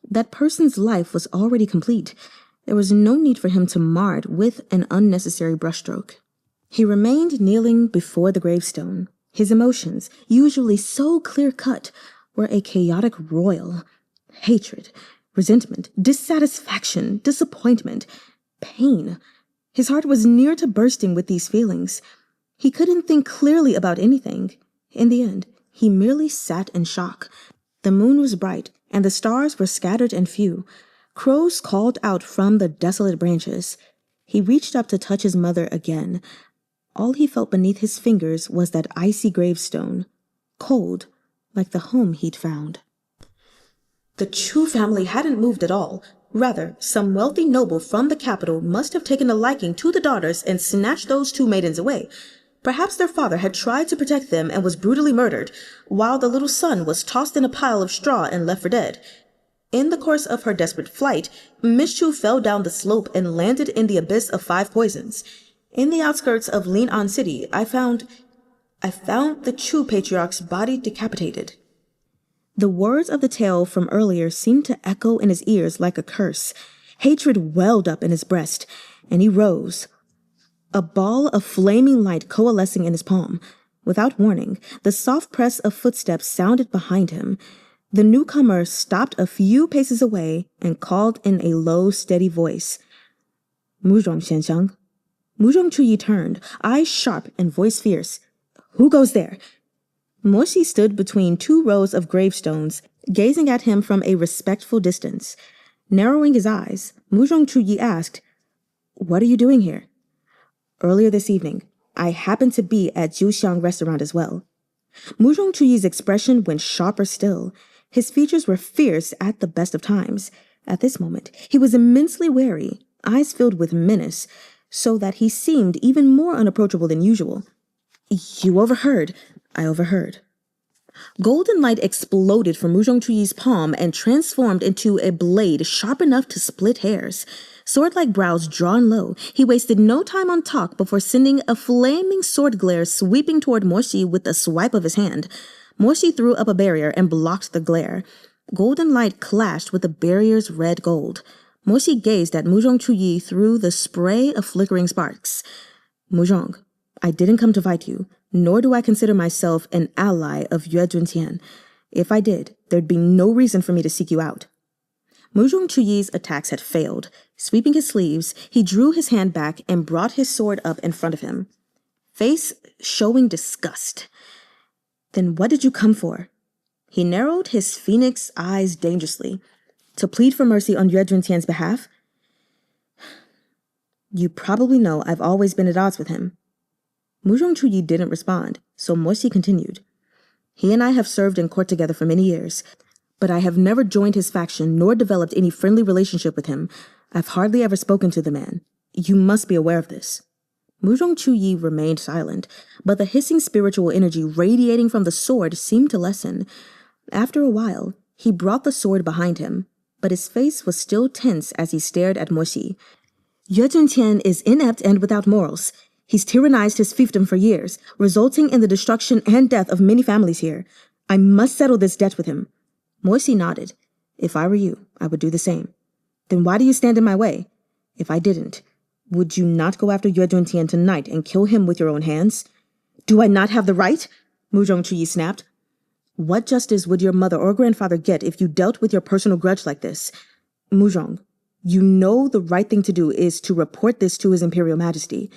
[SPEAKER 1] That person's life was already complete. There was no need for him to mar it with an unnecessary brushstroke. He remained kneeling before the gravestone. His emotions, usually so clear-cut, were a chaotic roil. Hatred, resentment, dissatisfaction, disappointment, pain. His heart was near to bursting with these feelings. He couldn't think clearly about anything. In the end, he merely sat in shock. The moon was bright, and the stars were scattered and few. Crows called out from the desolate branches. He reached up to touch his mother again. All he felt beneath his fingers was that icy gravestone, cold, like the home he'd found. The Chu family hadn't moved at all. Rather, some wealthy noble from the capital must have taken a liking to the daughters and snatched those 2 maidens away. Perhaps their father had tried to protect them and was brutally murdered, while the little son was tossed in a pile of straw and left for dead. In the course of her desperate flight, Miss Chu fell down the slope and landed in the abyss of 5 poisons. In the outskirts of Lin'an city, I found the Chu patriarch's body decapitated. The words of the tale from earlier seemed to echo in his ears like a curse. Hatred welled up in his breast, and he rose. a ball of flaming light coalescing in his palm. Without warning, the soft press of footsteps sounded behind him. The newcomer stopped a few paces away and called in a low, steady voice. "Moo-wrong, Xianxiang." MURONG CHUYI turned, eyes sharp and voice fierce. "Who goes there?" Mo-shi stood between 2 rows of gravestones, gazing at him from a respectful distance. Narrowing his eyes, MURONG CHUYI asked, "What are you doing here?" "Earlier this evening, I happened to be at Jiang restaurant as well." MURONG CHUYI's expression went sharper still. His features were fierce at the best of times. At this moment, he was immensely wary, eyes filled with menace, so that he seemed even more unapproachable than usual. "You overheard." "I overheard." Golden light exploded from MURONG CHUYI's palm and transformed into a blade sharp enough to split hairs. Sword-like brows drawn low, he wasted no time on talk before sending a flaming sword glare sweeping toward Mo-shi with a swipe of his hand. Mo-shi threw up a barrier and blocked the glare. Golden light clashed with the barrier's red gold. Mo-shi gazed at MURONG CHUYI through the spray of flickering sparks. "Moo-wrong, I didn't come to fight you, nor do I consider myself an ally of Yue Juntian. If I did, there'd be no reason for me to seek you out." MURONG CHUYI's attacks had failed. Sweeping his sleeves, he drew his hand back and brought his sword up in front of him, face showing disgust. "Then what did you come for?" He narrowed his phoenix eyes dangerously. "To plead for mercy on Yue Juntian's behalf?" "You probably know I've always been at odds with him." MURONG CHUYI didn't respond, so Mo-shi continued. "He and I have served in court together for many years, but I have never joined his faction nor developed any friendly relationship with him. I've hardly ever spoken to the man. You must be aware of this." MURONG CHUYI remained silent, but the hissing spiritual energy radiating from the sword seemed to lessen. After a while, he brought the sword behind him, but his face was still tense as he stared at Mo-shi. "Yue Juntian is inept and without morals. He's tyrannized his fiefdom for years, resulting in the destruction and death of many families here. I must settle this debt with him." Mo-shi nodded. "If I were you, I would do the same." "Then why do you stand in my way?" "If I didn't, would you not go after Yue Juntian tonight and kill him with your own hands?" "Do I not have the right?" MURONG CHUYI snapped. "What justice would your mother or grandfather get if you dealt with your personal grudge like this? Moo-wrong, you know the right thing to do is to report this to His Imperial Majesty.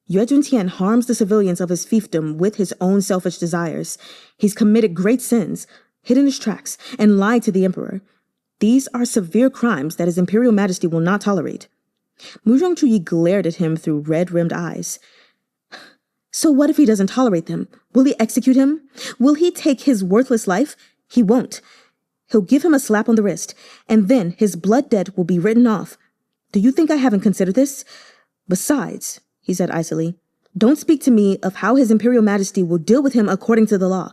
[SPEAKER 1] Yue Juntian harms the civilians of his fiefdom with his own selfish desires. He's committed great sins, hidden his tracks, and lied to the Emperor. These are severe crimes that His Imperial Majesty will not tolerate." MURONG CHUYI glared at him through red-rimmed eyes. "So what if he doesn't tolerate them? Will he execute him? Will he take his worthless life? He won't. He'll give him a slap on the wrist, and then his blood debt will be written off. Do you think I haven't considered this? Besides," he said icily, "don't speak to me of how His Imperial Majesty will deal with him according to the law.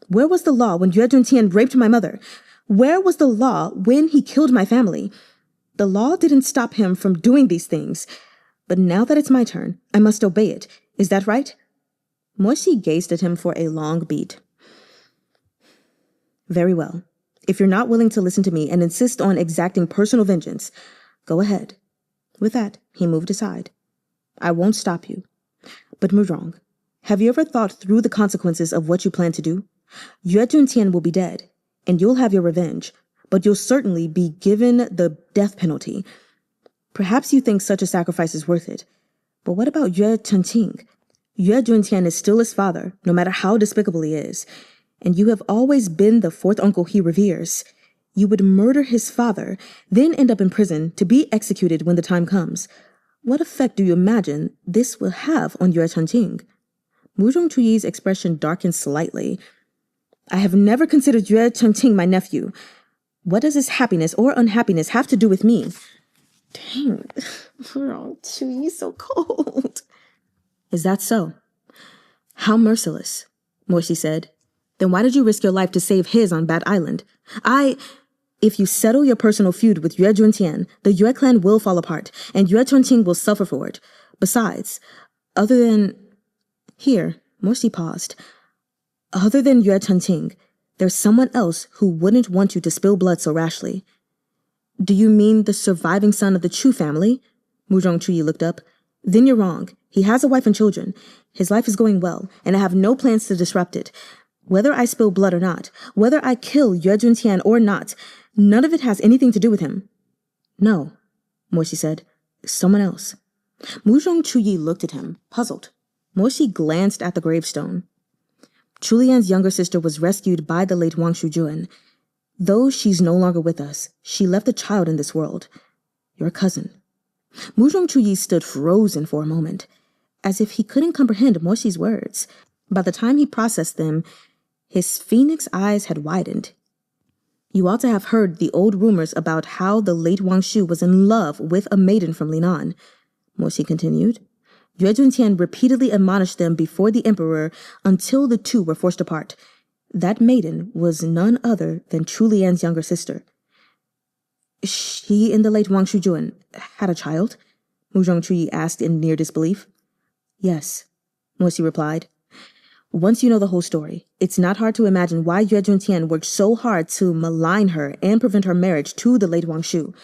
[SPEAKER 1] Where was the law when Yue Juntian raped my mother? Where was the law when he killed my family? The law didn't stop him from doing these things. But now that it's my turn, I must obey it. Is that right?" Mo-shi gazed at him for a long beat. "Very well. If you're not willing to listen to me and insist on exacting personal vengeance, go ahead." With that, he moved aside. "I won't stop you. But Moo-wrong, have you ever thought through the consequences of what you plan to do? Yue Juntian will be dead, and you'll have your revenge, but you'll certainly be given the death penalty. Perhaps you think such a sacrifice is worth it. But what about Yue Chenqing? Yue Juntian is still his father, no matter how despicable he is, and you have always been the fourth uncle he reveres. You would murder his father, then end up in prison to be executed when the time comes. What effect do you imagine this will have on Yue Chenqing?" MURONG CHUYI's expression darkened slightly. "I have never considered Yue Chenqing my nephew. What does his happiness or unhappiness have to do with me?" Dang, MURONG CHUYI's so cold. "Is that so? How merciless," Mo-shi said. "Then why did you risk your life to save his on Bat Island? If you settle your personal feud with Yue Juntian, the Yue clan will fall apart, and Yue Chenqing will suffer for it. Besides, other than..." Here, Mo-shi paused. "Other than Yue Chenqing, there's someone else who wouldn't want you to spill blood so rashly." "Do you mean the surviving son of the Chu family?" MURONG CHUYI looked up. "Then you're wrong. He has a wife and children. His life is going well, and I have no plans to disrupt it. Whether I spill blood or not, whether I kill Yue Juntian or not, none of it has anything to do with him." "No," Mo-wrong said. "Someone else." MURONG CHUYI looked at him, puzzled. Mo-wrong glanced at the gravestone. "Chu-lian's younger sister was rescued by the late Wangshu Juan. Though she's no longer with us, she left a child in this world. Your cousin." MURONG CHUYI stood frozen for a moment, as if he couldn't comprehend Mo-wrong's words. By the time he processed them, his phoenix eyes had widened. "You ought to have heard the old rumors about how the late Wangshu was in love with a maiden from Lin'an," Mo-wrong continued. "Yue Juntian repeatedly admonished them before the emperor until the two were forced apart. That maiden was none other than Chu-lian's younger sister." "She and the late Wangshu Juan had a child?" MURONG CHUYI asked in near disbelief. "Yes," Mo-wrong replied. "Once you know the whole story, it's not hard to imagine why Yue Juntian worked so hard to malign her and prevent her marriage to the late Wangshu.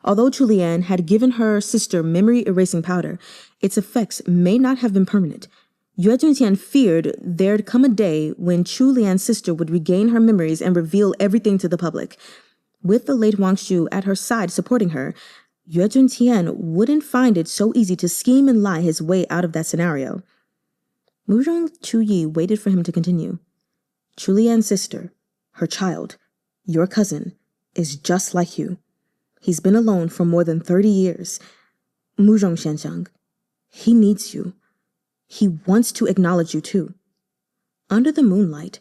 [SPEAKER 1] Although Chu-lian had given her sister memory-erasing powder, its effects may not have been permanent. Yue Juntian feared there'd come a day when Chu-lian's sister would regain her memories and reveal everything to the public. With the late Wangshu at her side supporting her, Yue Juntian wouldn't find it so easy to scheme and lie his way out of that scenario." MURONG CHUYI waited for him to continue. "Chu-lian's sister, her child, your cousin, is just like you. He's been alone for more than 30 years. Muzhong Xianxiang, he needs you. He wants to acknowledge you too." Under the moonlight,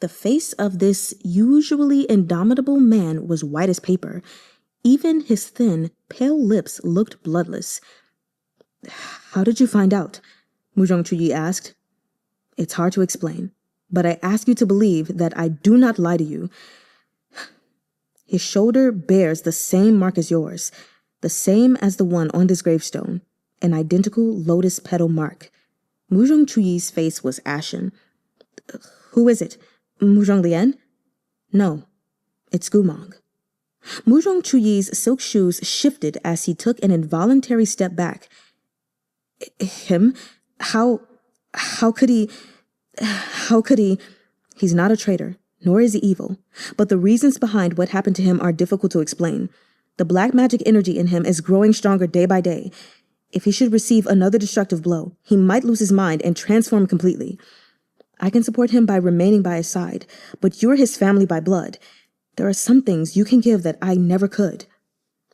[SPEAKER 1] the face of this usually indomitable man was white as paper. Even his thin, pale lips looked bloodless. "How did you find out?" MURONG CHUYI asked. "It's hard to explain, but I ask you to believe that I do not lie to you. His shoulder bears the same mark as yours, the same as the one on this gravestone, an identical lotus petal mark." MURONG CHUYI's face was ashen. "Who is it? Muzhong Lian?" "No, it's Goo Mahng." MURONG CHUYI's silk shoes shifted as he took an involuntary step back. "Him? How could he? He's not a traitor, nor is he evil, but the reasons behind what happened to him are difficult to explain. The black magic energy in him is growing stronger day by day. If he should receive another destructive blow, he might lose his mind and transform completely. I can support him by remaining by his side, but you're his family by blood. There are some things you can give that I never could."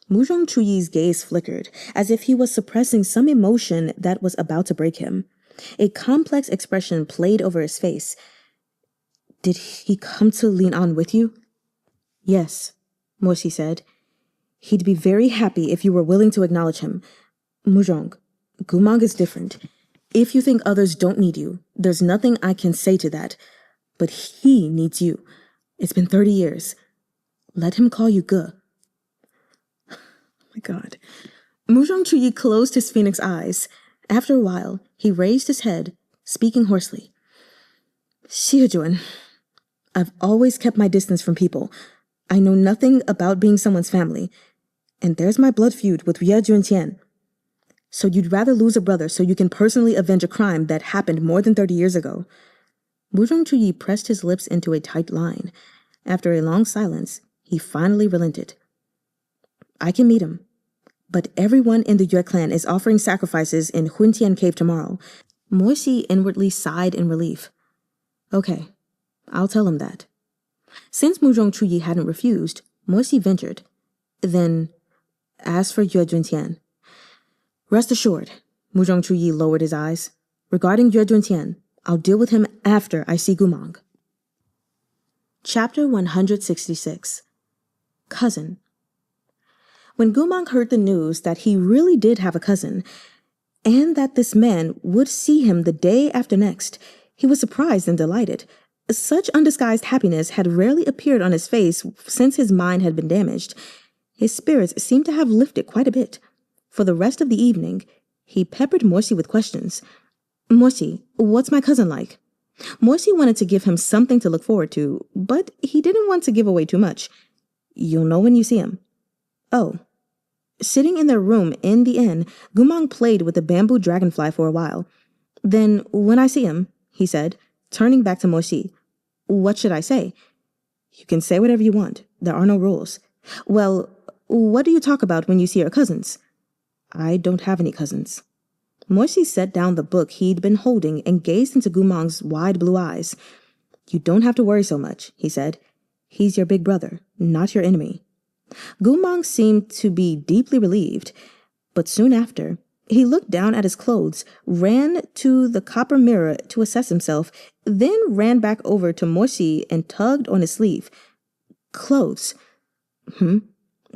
[SPEAKER 1] MURONG CHUYI's gaze flickered, as if he was suppressing some emotion that was about to break him. A complex expression played over his face. "Did he come to Lin'an with you?" "Yes," Mo-wrong said. "He'd be very happy if you were willing to acknowledge him. Muzhong, Goo Mahng is different. If you think others don't need you, there's nothing I can say to that. But he needs you. It's been 30 years. Let him call you Ge." Oh my God. MURONG CHUYI closed his phoenix eyes. After a while, he raised his head, speaking hoarsely. "Shizun, I've always kept my distance from people. I know nothing about being someone's family. And there's my blood feud with Yue Juntian. So you'd rather lose a brother so you can personally avenge a crime that happened more than 30 years ago." MURONG CHUYI pressed his lips into a tight line. After a long silence, he finally relented. "I can meet him. But everyone in the Yue clan is offering sacrifices in Juntian Cave tomorrow." Mo-wrong inwardly sighed in relief. "Okay, I'll tell him that." Since MURONG CHUYI hadn't refused, Mo-wrong ventured. "Then, as for Yue Juntian, rest assured," MURONG CHUYI lowered his eyes. "Regarding Yue Juntian, I'll deal with him after I see Goo Mahng." Chapter 166. Cousin. When Goo Mahng heard the news that he really did have a cousin, and that this man would see him the day after next, he was surprised and delighted. Such undisguised happiness had rarely appeared on his face since his mind had been damaged. His spirits seemed to have lifted quite a bit. For the rest of the evening, he peppered Mo-wrong with questions. "Mo-wrong, what's my cousin like?" Mo-wrong wanted to give him something to look forward to, but he didn't want to give away too much. "You'll know when you see him." "Oh, Sitting in their room in the inn, Goo Mahng played with the bamboo dragonfly for a while. Then, when I see him, he said, turning back to Mo-shi, what should I say? You can say whatever you want. There are no rules. Well, what do you talk about when you see your cousins? I don't have any cousins. Mo-shi set down the book he'd been holding and gazed into Goo Mahng's wide blue eyes. You don't have to worry so much, he said. He's your big brother, not your enemy. Goo Mahng seemed to be deeply relieved, but soon after, he looked down at his clothes, ran to the copper mirror to assess himself, then ran back over to Mo-shi and tugged on his sleeve. Clothes.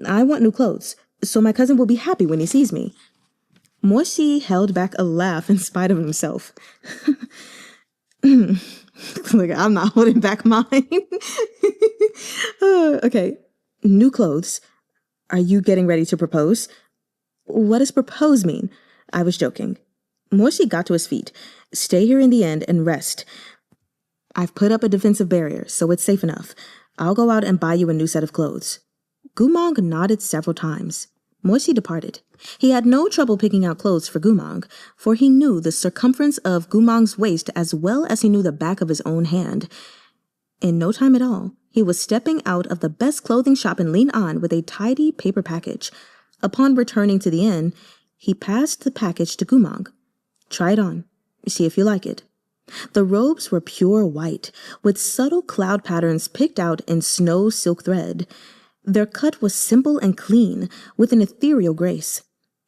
[SPEAKER 1] I want new clothes, so my cousin will be happy when he sees me. Mo-shi held back a laugh in spite of himself. Look, I'm not holding back mine. Okay. New clothes. Are you getting ready to propose? What does propose mean? I was joking. Mo-shi got to his feet. Stay here in the end and rest. I've put up a defensive barrier, so it's safe enough. I'll go out and buy you a new set of clothes. Goo Mahng nodded several times. Mo-shi departed. He had no trouble picking out clothes for Goo Mahng, for he knew the circumference of Goo Mahng's waist as well as he knew the back of his own hand. In no time at all, he was stepping out of the best clothing shop in Lin'an with a tidy paper package. Upon returning to the inn, he passed the package to Goo Mahng. Try it on. See if you like it. The robes were pure white, with subtle cloud patterns picked out in snow silk thread. Their cut was simple and clean, with an ethereal grace.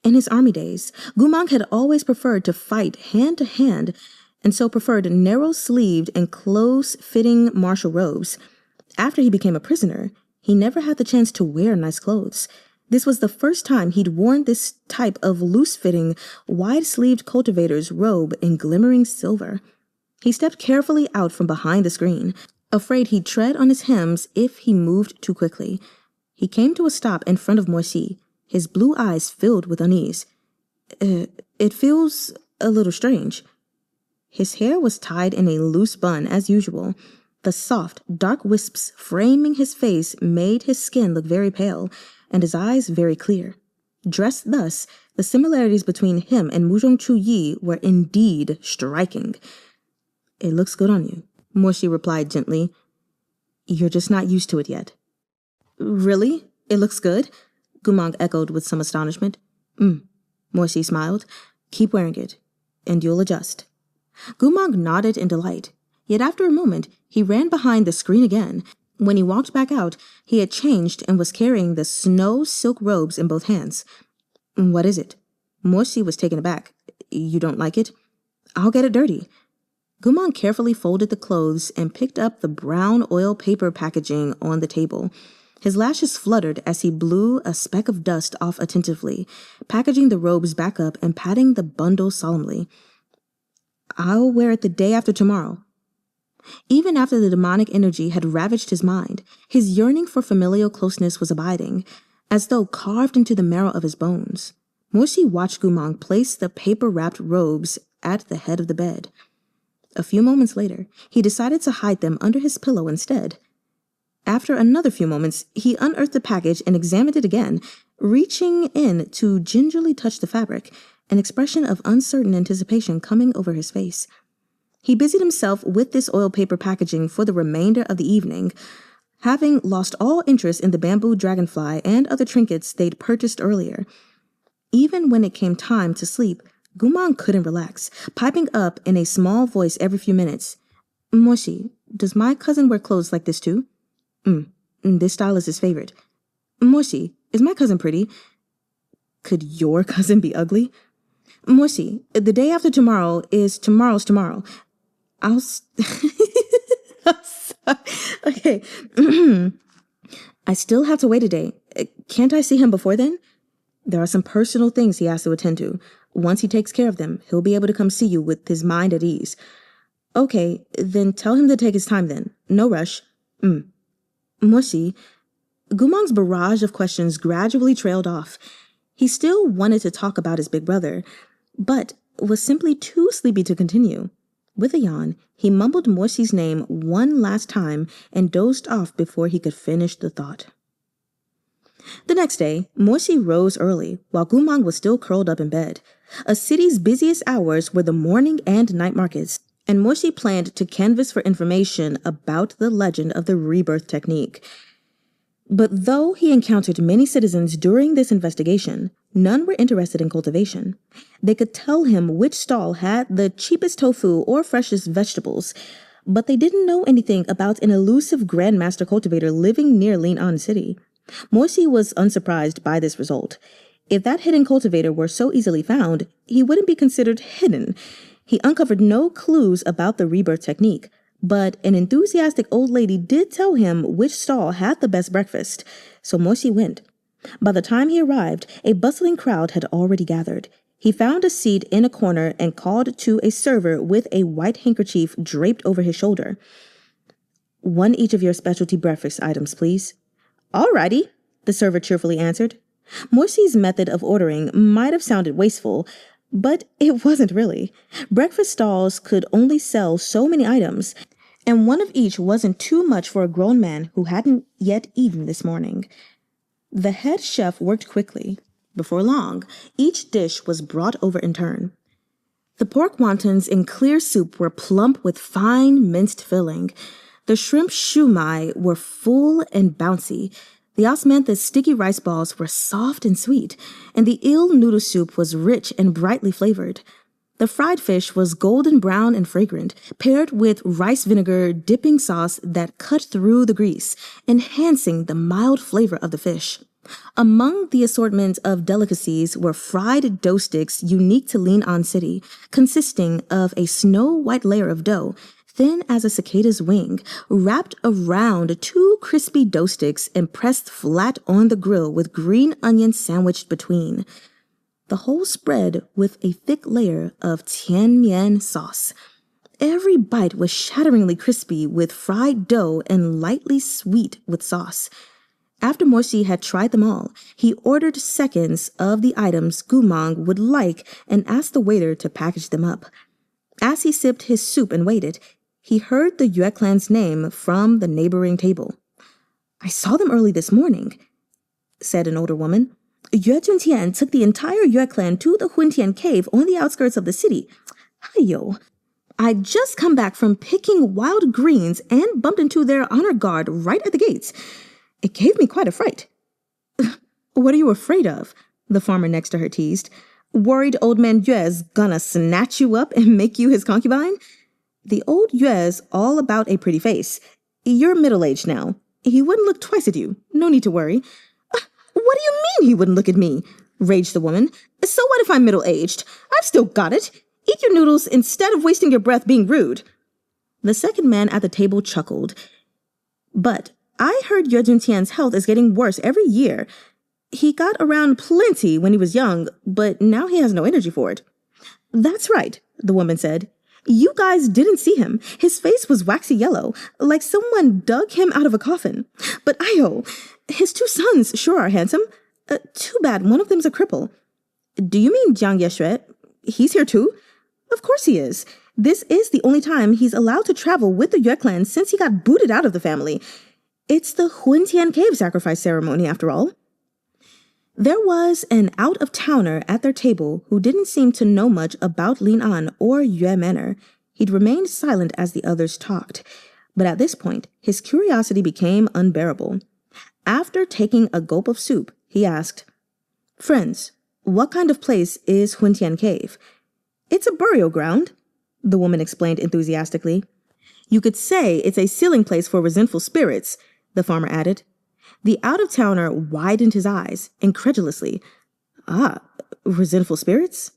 [SPEAKER 1] In his army days, Goo Mahng had always preferred to fight hand to hand, and so preferred narrow-sleeved and close-fitting martial robes. After he became a prisoner, he never had the chance to wear nice clothes. This was the first time he'd worn this type of loose-fitting, wide-sleeved cultivator's robe in glimmering silver. He stepped carefully out from behind the screen, afraid he'd tread on his hems if he moved too quickly. He came to a stop in front of Mo-shi, his blue eyes filled with unease. It feels a little strange. His hair was tied in a loose bun as usual. The soft, dark wisps framing his face made his skin look very pale, and his eyes very clear. Dressed thus, the similarities between him and MURONG CHUYI were indeed striking. It looks good on you, Mo-shi replied gently. You're just not used to it yet. Really? It looks good? Goo Mahng echoed with some astonishment. Mo-shi smiled. Keep wearing it, and you'll adjust. Goo Mahng nodded in delight. Yet after a moment, he ran behind the screen again. When he walked back out, he had changed and was carrying the snow silk robes in both hands. What is it? Mo-shi was taken aback. You don't like it? I'll get it dirty. Goo Mahng carefully folded the clothes and picked up the brown oil paper packaging on the table. His lashes fluttered as he blew a speck of dust off attentively, packaging the robes back up and patting the bundle solemnly. I'll wear it the day after tomorrow. Even after the demonic energy had ravaged his mind, his yearning for familial closeness was abiding, as though carved into the marrow of his bones. Mo-shi watched Goo Mahng place the paper-wrapped robes at the head of the bed. A few moments later, he decided to hide them under his pillow instead. After another few moments, he unearthed the package and examined it again, reaching in to gingerly touch the fabric, an expression of uncertain anticipation coming over his face. He busied himself with this oil paper packaging for the remainder of the evening, having lost all interest in the bamboo dragonfly and other trinkets they'd purchased earlier. Even when it came time to sleep, Goo Mahng couldn't relax, piping up in a small voice every few minutes. Mo-shi, does my cousin wear clothes like this too? This style is his favorite. Mo-shi, is my cousin pretty? Could your cousin be ugly? Mo-shi, the day after tomorrow is tomorrow's tomorrow. Okay. I still have to wait a day. Can't I see him before then? There are some personal things he has to attend to. Once he takes care of them, he'll be able to come see you with his mind at ease. Okay, then tell him to take his time then. No rush. Mo-shi, Goo Mahng's barrage of questions gradually trailed off. He still wanted to talk about his big brother, but was simply too sleepy to continue. With a yawn, he mumbled Mo-shi's name one last time and dozed off before he could finish the thought. The next day, Morsi rose early, while Goo Mahng was still curled up in bed. A city's busiest hours were the morning and night markets, and Morsi planned to canvass for information about the legend of the rebirth technique. But though he encountered many citizens during this investigation, none were interested in cultivation. They could tell him which stall had the cheapest tofu or freshest vegetables, but they didn't know anything about an elusive grandmaster cultivator living near Lin'an City. Morsi was unsurprised by this result. If that hidden cultivator were so easily found, he wouldn't be considered hidden. He uncovered no clues about the rebirth technique, but an enthusiastic old lady did tell him which stall had the best breakfast, so Morsi went. By the time he arrived, a bustling crowd had already gathered. He found a seat in a corner and called to a server with a white handkerchief draped over his shoulder. "One each of your specialty breakfast items, please." "All righty," the server cheerfully answered. Morsi's method of ordering might have sounded wasteful, but it wasn't really. Breakfast stalls could only sell so many items, and one of each wasn't too much for a grown man who hadn't yet eaten this morning. The head chef worked quickly. Before long, each dish was brought over in turn. The pork wontons in clear soup were plump with fine minced filling. The shrimp shumai were full and bouncy. The osmanthus sticky rice balls were soft and sweet, and the eel noodle soup was rich and brightly flavored. The fried fish was golden brown and fragrant, paired with rice vinegar dipping sauce that cut through the grease, enhancing the mild flavor of the fish. Among the assortment of delicacies were fried dough sticks unique to Lin'an City, consisting of a snow-white layer of dough, thin as a cicada's wing, wrapped around two crispy dough sticks and pressed flat on the grill with green onions sandwiched between. The whole spread with a thick layer of tian mian sauce. Every bite was shatteringly crispy with fried dough and lightly sweet with sauce. After Morsi had tried them all, he ordered seconds of the items Goo Mahng would like and asked the waiter to package them up. As he sipped his soup and waited, he heard the Yue clan's name from the neighboring table. "I saw them early this morning," said an older woman. "Juntian took the entire Yue clan to the Juntian cave on the outskirts of the city. Hiyo, I'd just come back from picking wild greens and bumped into their honor guard right at the gates. It gave me quite a fright." "What are you afraid of?" the farmer next to her teased. "Worried old man Yue's gonna snatch you up and make you his concubine?" "The old Yue's all about a pretty face. You're middle-aged now. He wouldn't look twice at you. No need to worry." "What do you mean he wouldn't look at me?" raged the woman. "So what if I'm middle-aged? I've still got it. Eat your noodles instead of wasting your breath being rude." The second man at the table chuckled. "But I heard your Juntian's health is getting worse every year. He got around plenty when he was young, but now he has no energy for it." "That's right," the woman said. "You guys didn't see him. His face was waxy yellow, like someone dug him out of a coffin. But ayo, his two sons sure are handsome. Too bad one of them's a cripple." "Do you mean Jiang Yexue? He's here too?" "Of course he is. This is the only time he's allowed to travel with the Yue clan since he got booted out of the family. It's the Juntian cave sacrifice ceremony, after all." There was an out-of-towner at their table who didn't seem to know much about Lin'an or Yue Manor. He'd remained silent as the others talked, but at this point, his curiosity became unbearable. After taking a gulp of soup, he asked, "Friends, what kind of place is Juntian Cave?" "It's a burial ground," the woman explained enthusiastically. "You could say it's a sealing place for resentful spirits," the farmer added. The out-of-towner widened his eyes, incredulously. "Ah, resentful spirits?"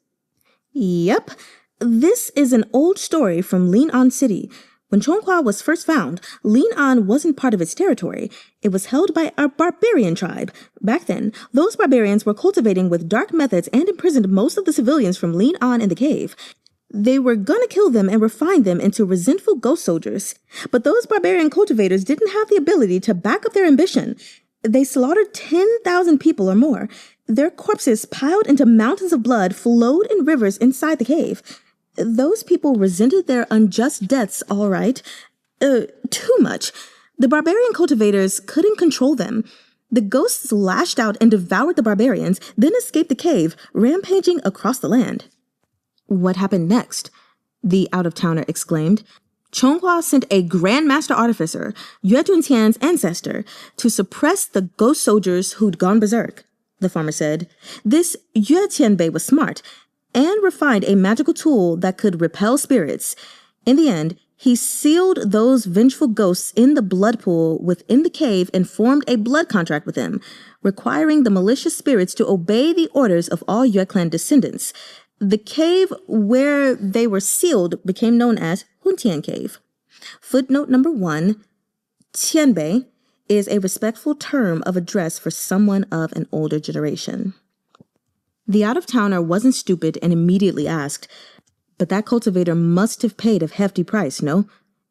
[SPEAKER 1] "Yep. This is an old story from Lin'an City. When Chonghua was first found, Lin'an wasn't part of its territory. It was held by a barbarian tribe. Back then, those barbarians were cultivating with dark methods and imprisoned most of the civilians from Lin'an in the cave. They were gonna kill them and refine them into resentful ghost soldiers. But those barbarian cultivators didn't have the ability to back up their ambition. They slaughtered 10,000 people or more. Their corpses piled into mountains of blood flowed in rivers inside the cave. Those people resented their unjust deaths, all right. Too much. The barbarian cultivators couldn't control them. The ghosts lashed out and devoured the barbarians, then escaped the cave, rampaging across the land. What happened next? The out-of-towner exclaimed. Chonghua sent a Grand Master Artificer, Yue Juntian's ancestor, to suppress the ghost soldiers who'd gone berserk, the farmer said. This Yue Tianbei was smart and refined a magical tool that could repel spirits. In the end, he sealed those vengeful ghosts in the blood pool within the cave and formed a blood contract with them, requiring the malicious spirits to obey the orders of all Yue clan descendants. The cave where they were sealed became known as Juntian Cave. Footnote number 1, Tianbei is a respectful term of address for someone of an older generation. The out-of-towner wasn't stupid and immediately asked, but that cultivator must have paid a hefty price, no?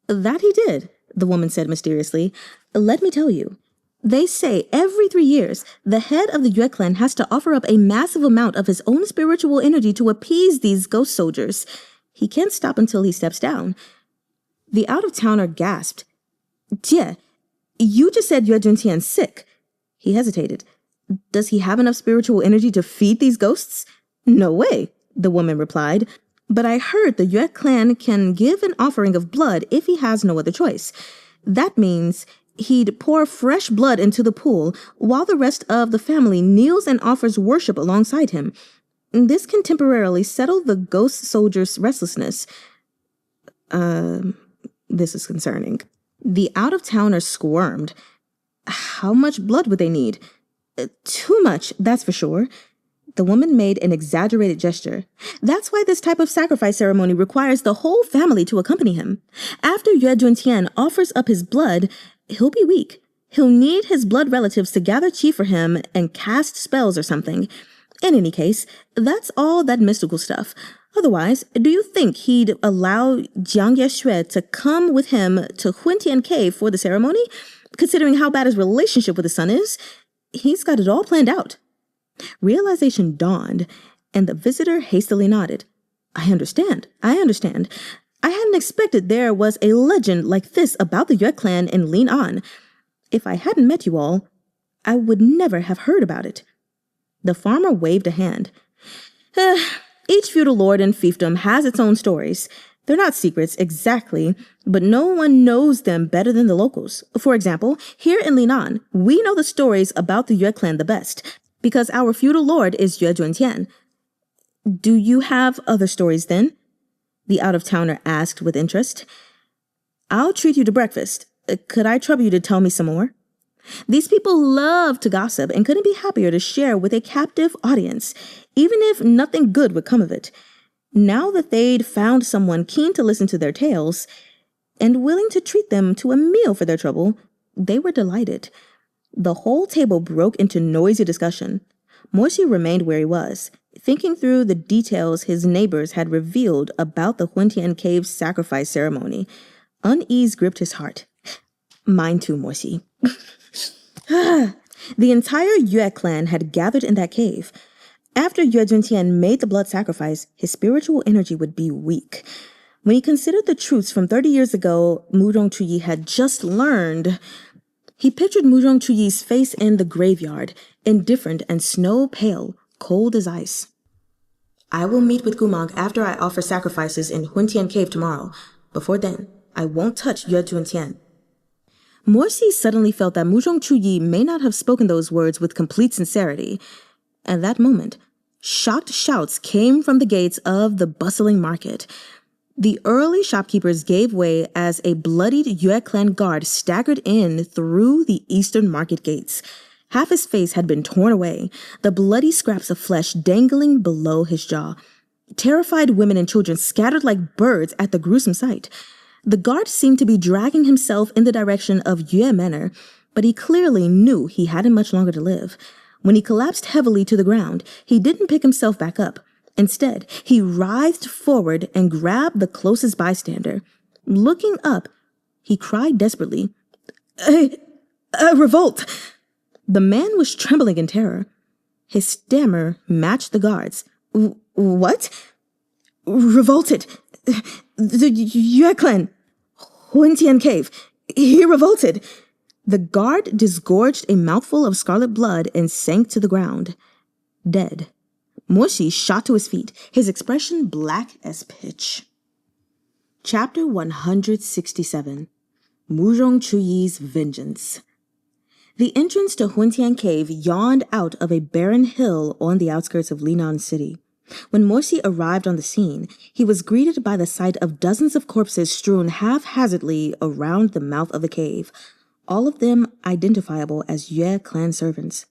[SPEAKER 1] That he did, the woman said mysteriously. Let me tell you. They say every 3 years, the head of the Yue clan has to offer up a massive amount of his own spiritual energy to appease these ghost soldiers. He can't stop until he steps down. The out-of-towner gasped. Jie, you just said Yue Juntian's sick. He hesitated. Does he have enough spiritual energy to feed these ghosts? No way, the woman replied. But I heard the Yue clan can give an offering of blood if he has no other choice. That means he'd pour fresh blood into the pool while the rest of the family kneels and offers worship alongside him. This can temporarily settle the ghost soldiers' restlessness. This is concerning. The out-of-towner squirmed. How much blood would they need? Too much, that's for sure. The woman made an exaggerated gesture. That's why this type of sacrifice ceremony requires the whole family to accompany him. After Yue Juntian offers up his blood, he'll be weak. He'll need his blood relatives to gather chi for him and cast spells or something. In any case, that's all that mystical stuff. Otherwise, do you think he'd allow Jiang Yexue to come with him to Juntian Cave for the ceremony? Considering how bad his relationship with his son is, he's got it all planned out. Realization dawned, and the visitor hastily nodded. I understand. I hadn't expected there was a legend like this about the Yue clan in Lin'an. If I hadn't met you all, I would never have heard about it. The farmer waved a hand. Each feudal lord and fiefdom has its own stories. They're not secrets exactly, but no one knows them better than the locals. For example, here in Lin'an, we know the stories about the Yue clan the best, because our feudal lord is Yue Juntian. Do you have other stories then? The out-of-towner asked with interest. I'll treat you to breakfast. Could I trouble you to tell me some more? These people love to gossip and couldn't be happier to share with a captive audience, even if nothing good would come of it. Now that they'd found someone keen to listen to their tales and willing to treat them to a meal for their trouble, they were delighted. The whole table broke into noisy discussion. Morsi remained where he was, thinking through the details his neighbors had revealed about the Juntian Cave sacrifice ceremony. Unease gripped his heart. Mine too, Morsi. The entire Yue clan had gathered in that cave. After Yue Juntian made the blood sacrifice, his spiritual energy would be weak. When he considered the truths from 30 years ago MURONG CHUYI had just learned, he pictured MURONG CHUYI's face in the graveyard, indifferent and snow-pale, cold as ice. I will meet with Goo Mahng after I offer sacrifices in Juntian Cave tomorrow. Before then, I won't touch Yue Juntian. Morsi suddenly felt that MURONG CHUYI may not have spoken those words with complete sincerity. At that moment, shocked shouts came from the gates of the bustling market. The early shopkeepers gave way as a bloodied Yue clan guard staggered in through the eastern market gates. Half his face had been torn away, the bloody scraps of flesh dangling below his jaw. Terrified women and children scattered like birds at the gruesome sight. The guard seemed to be dragging himself in the direction of Yue Manor, but he clearly knew he hadn't much longer to live. When he collapsed heavily to the ground, he didn't pick himself back up. Instead, he writhed forward and grabbed the closest bystander. Looking up, he cried desperately, Revolt! The man was trembling in terror. His stammer matched the guard's. What? Revolted. The Yue clan. Juntian Cave. He revolted. The guard disgorged a mouthful of scarlet blood and sank to the ground, dead. Mo-shi shot to his feet, his expression black as pitch. Chapter 167. MURONG CHUYI's Vengeance. The entrance to Juntian Cave yawned out of a barren hill on the outskirts of Lin'an City. When Mo-shi arrived on the scene, he was greeted by the sight of dozens of corpses strewn haphazardly around the mouth of the cave, all of them identifiable as Yue clan servants.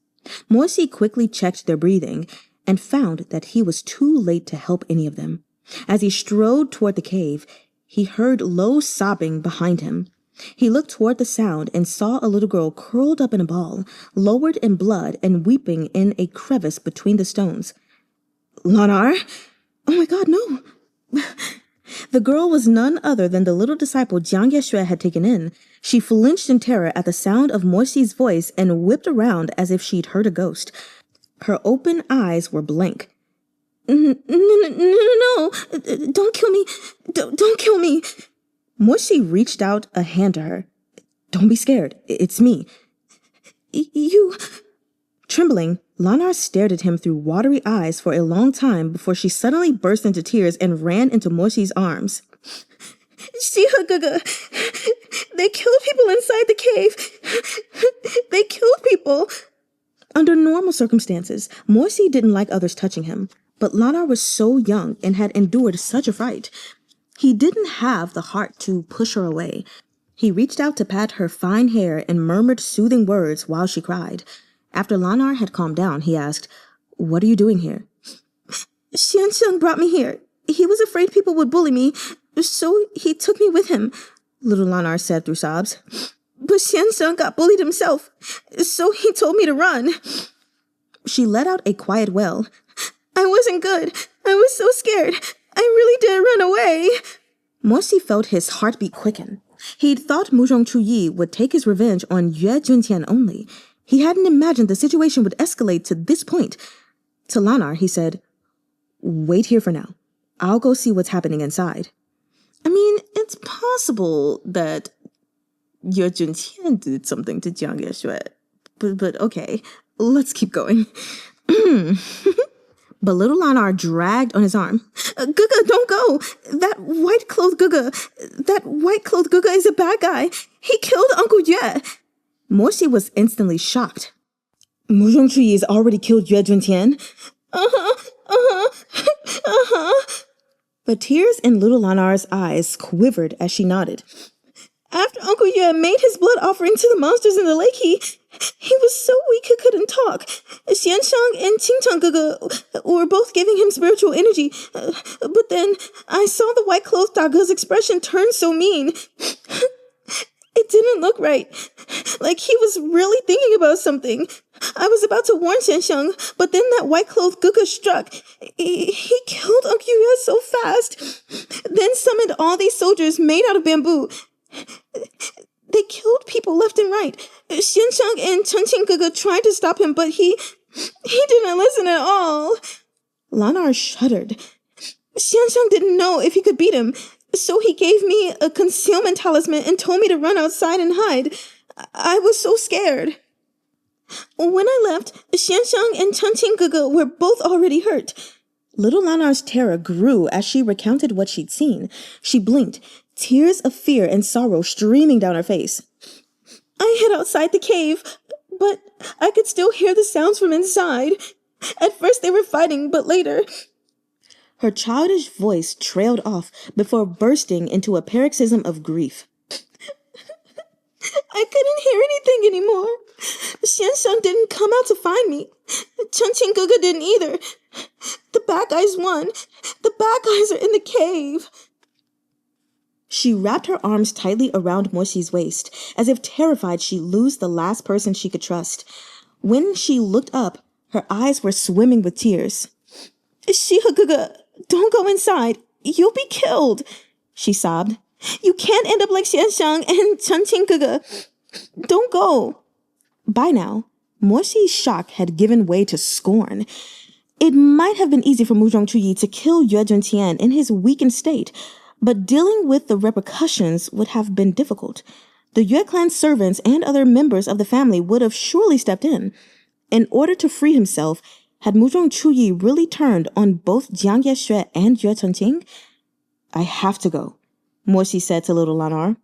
[SPEAKER 1] Mo-shi quickly checked their breathing and found that he was too late to help any of them. As he strode toward the cave, he heard low sobbing behind him. He looked toward the sound and saw a little girl curled up in a ball, lowered in blood and weeping in a crevice between the stones. Lanar? Oh my God, no. The girl was none other than the little disciple Jiang Yexue had taken in. She flinched in terror at the sound of Mo-shi's voice and whipped around as if she'd heard a ghost. Her open eyes were blank. No, don't kill me. Don't kill me. Mo-shi reached out a hand to her. Don't be scared. It's me. You... Trembling, Lanar stared at him through watery eyes for a long time before she suddenly burst into tears and ran into Mo-shi's arms. Sheeha Gaga, they killed people inside the cave. They killed people. Under normal circumstances, Mo-shi didn't like others touching him, but Lanar was so young and had endured such a fright. He didn't have the heart to push her away. He reached out to pat her fine hair and murmured soothing words while she cried. After Lanar had calmed down, he asked, "What are you doing here?" Xianxiang brought me here. He was afraid people would bully me, so he took me with him, little Lanar said through sobs. But Xianxiang got bullied himself, so he told me to run. She let out a quiet wail. I wasn't good. I was so scared. I really did run away. Mo-shi felt his heartbeat quicken. He'd thought MURONG CHUYI would take his revenge on Yue Juntian only. He hadn't imagined the situation would escalate to this point. To Lanar, he said, "Wait here for now. I'll go see what's happening inside." I mean, it's possible that Juntian did something to Jiang Yexue. But okay, let's keep going. But little Lanar dragged on his arm. Guga, don't go! That white-clothed Guga is a bad guy. He killed Uncle Yue. Mo-shi was instantly shocked. MURONG CHUYI's already killed Yue Juntian. But tears in little Lanar's eyes quivered as she nodded. After Uncle Yue made his blood offering to the monsters in the lake, he was so weak he couldn't talk. Xianxiang and Qingchang were both giving him spiritual energy. But then I saw the white-clothed Daga's expression turn so mean. It didn't look right. Like he was really thinking about something. I was about to warn Xianxiang, but then that white-clothed Guga struck. He killed Uncle Yue so fast. Then summoned all these soldiers made out of bamboo. They killed people left and right. Xianxiang and Chun-ching tried to stop him, but he didn't listen at all. Lanar shuddered. Xianxiang didn't know if he could beat him, so he gave me a concealment talisman and told me to run outside and hide. I was so scared. When I left, Xianxiang and Chun-ching were both already hurt. Little Lanar's terror grew as she recounted what she'd seen. She blinked, tears of fear and sorrow streaming down her face. I hid outside the cave, but I could still hear the sounds from inside. At first they were fighting, but later... Her childish voice trailed off before bursting into a paroxysm of grief. I couldn't hear anything anymore. Xianxiang didn't come out to find me. Chun-ching didn't either. The bad guys won. The bad guys are in the cave. She wrapped her arms tightly around Mo-shi's waist, as if terrified she'd lose the last person she could trust. When she looked up, her eyes were swimming with tears. Sheeha, don't go inside. You'll be killed, she sobbed. You can't end up like Xianxiang and Chun-ching. Don't go. By now, Mo-shi's shock had given way to scorn. It might have been easy for MURONG CHUYI to kill Yue Juntian in his weakened state, but dealing with the repercussions would have been difficult. The Yue clan's servants and other members of the family would have surely stepped in. In order to free himself, had MURONG CHUYI really turned on both Jiang Yexue and Yue Chun-ching? I have to go, Morsi said to little Lan'ar.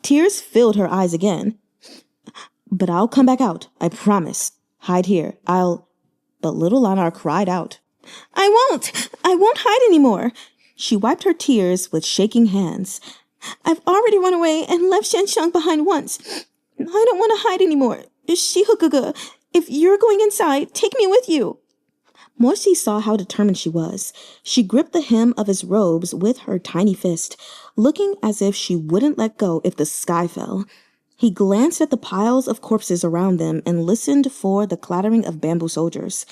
[SPEAKER 1] Tears filled her eyes again. But I'll come back out, I promise. Hide here, But little Lan'ar cried out. I won't hide anymore. She wiped her tears with shaking hands. I've already run away and left Shenshang behind once. I don't want to hide anymore. Shihugege, if you're going inside, take me with you. Morsi saw how determined she was. She gripped the hem of his robes with her tiny fist, looking as if she wouldn't let go if the sky fell. He glanced at the piles of corpses around them and listened for the clattering of bamboo soldiers.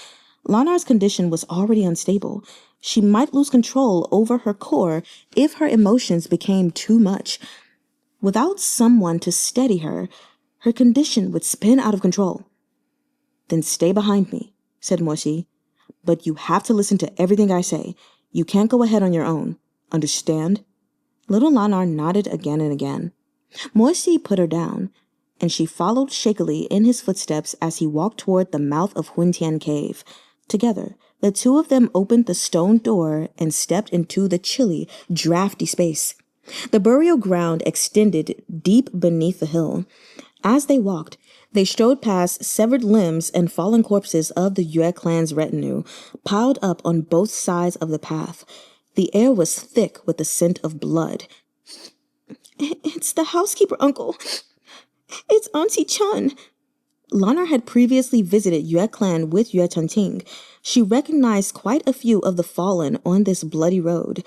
[SPEAKER 1] Lanar's condition was already unstable. She might lose control over her core if her emotions became too much. Without someone to steady her, her condition would spin out of control. Then stay behind me, said Morsi. But you have to listen to everything I say. You can't go ahead on your own. Understand? Little Lan'ar nodded again and again. Morsi put her down, and she followed shakily in his footsteps as he walked toward the mouth of Juntian cave. Together, the two of them opened the stone door and stepped into the chilly, drafty space. The burial ground extended deep beneath the hill. As they walked, they strode past severed limbs and fallen corpses of the Yue clan's retinue, piled up on both sides of the path. The air was thick with the scent of blood. It's the housekeeper, uncle. It's Auntie Chun. Lan'ar had previously visited Yue clan with Yue Chun-ching. She recognized quite a few of the fallen on this bloody road.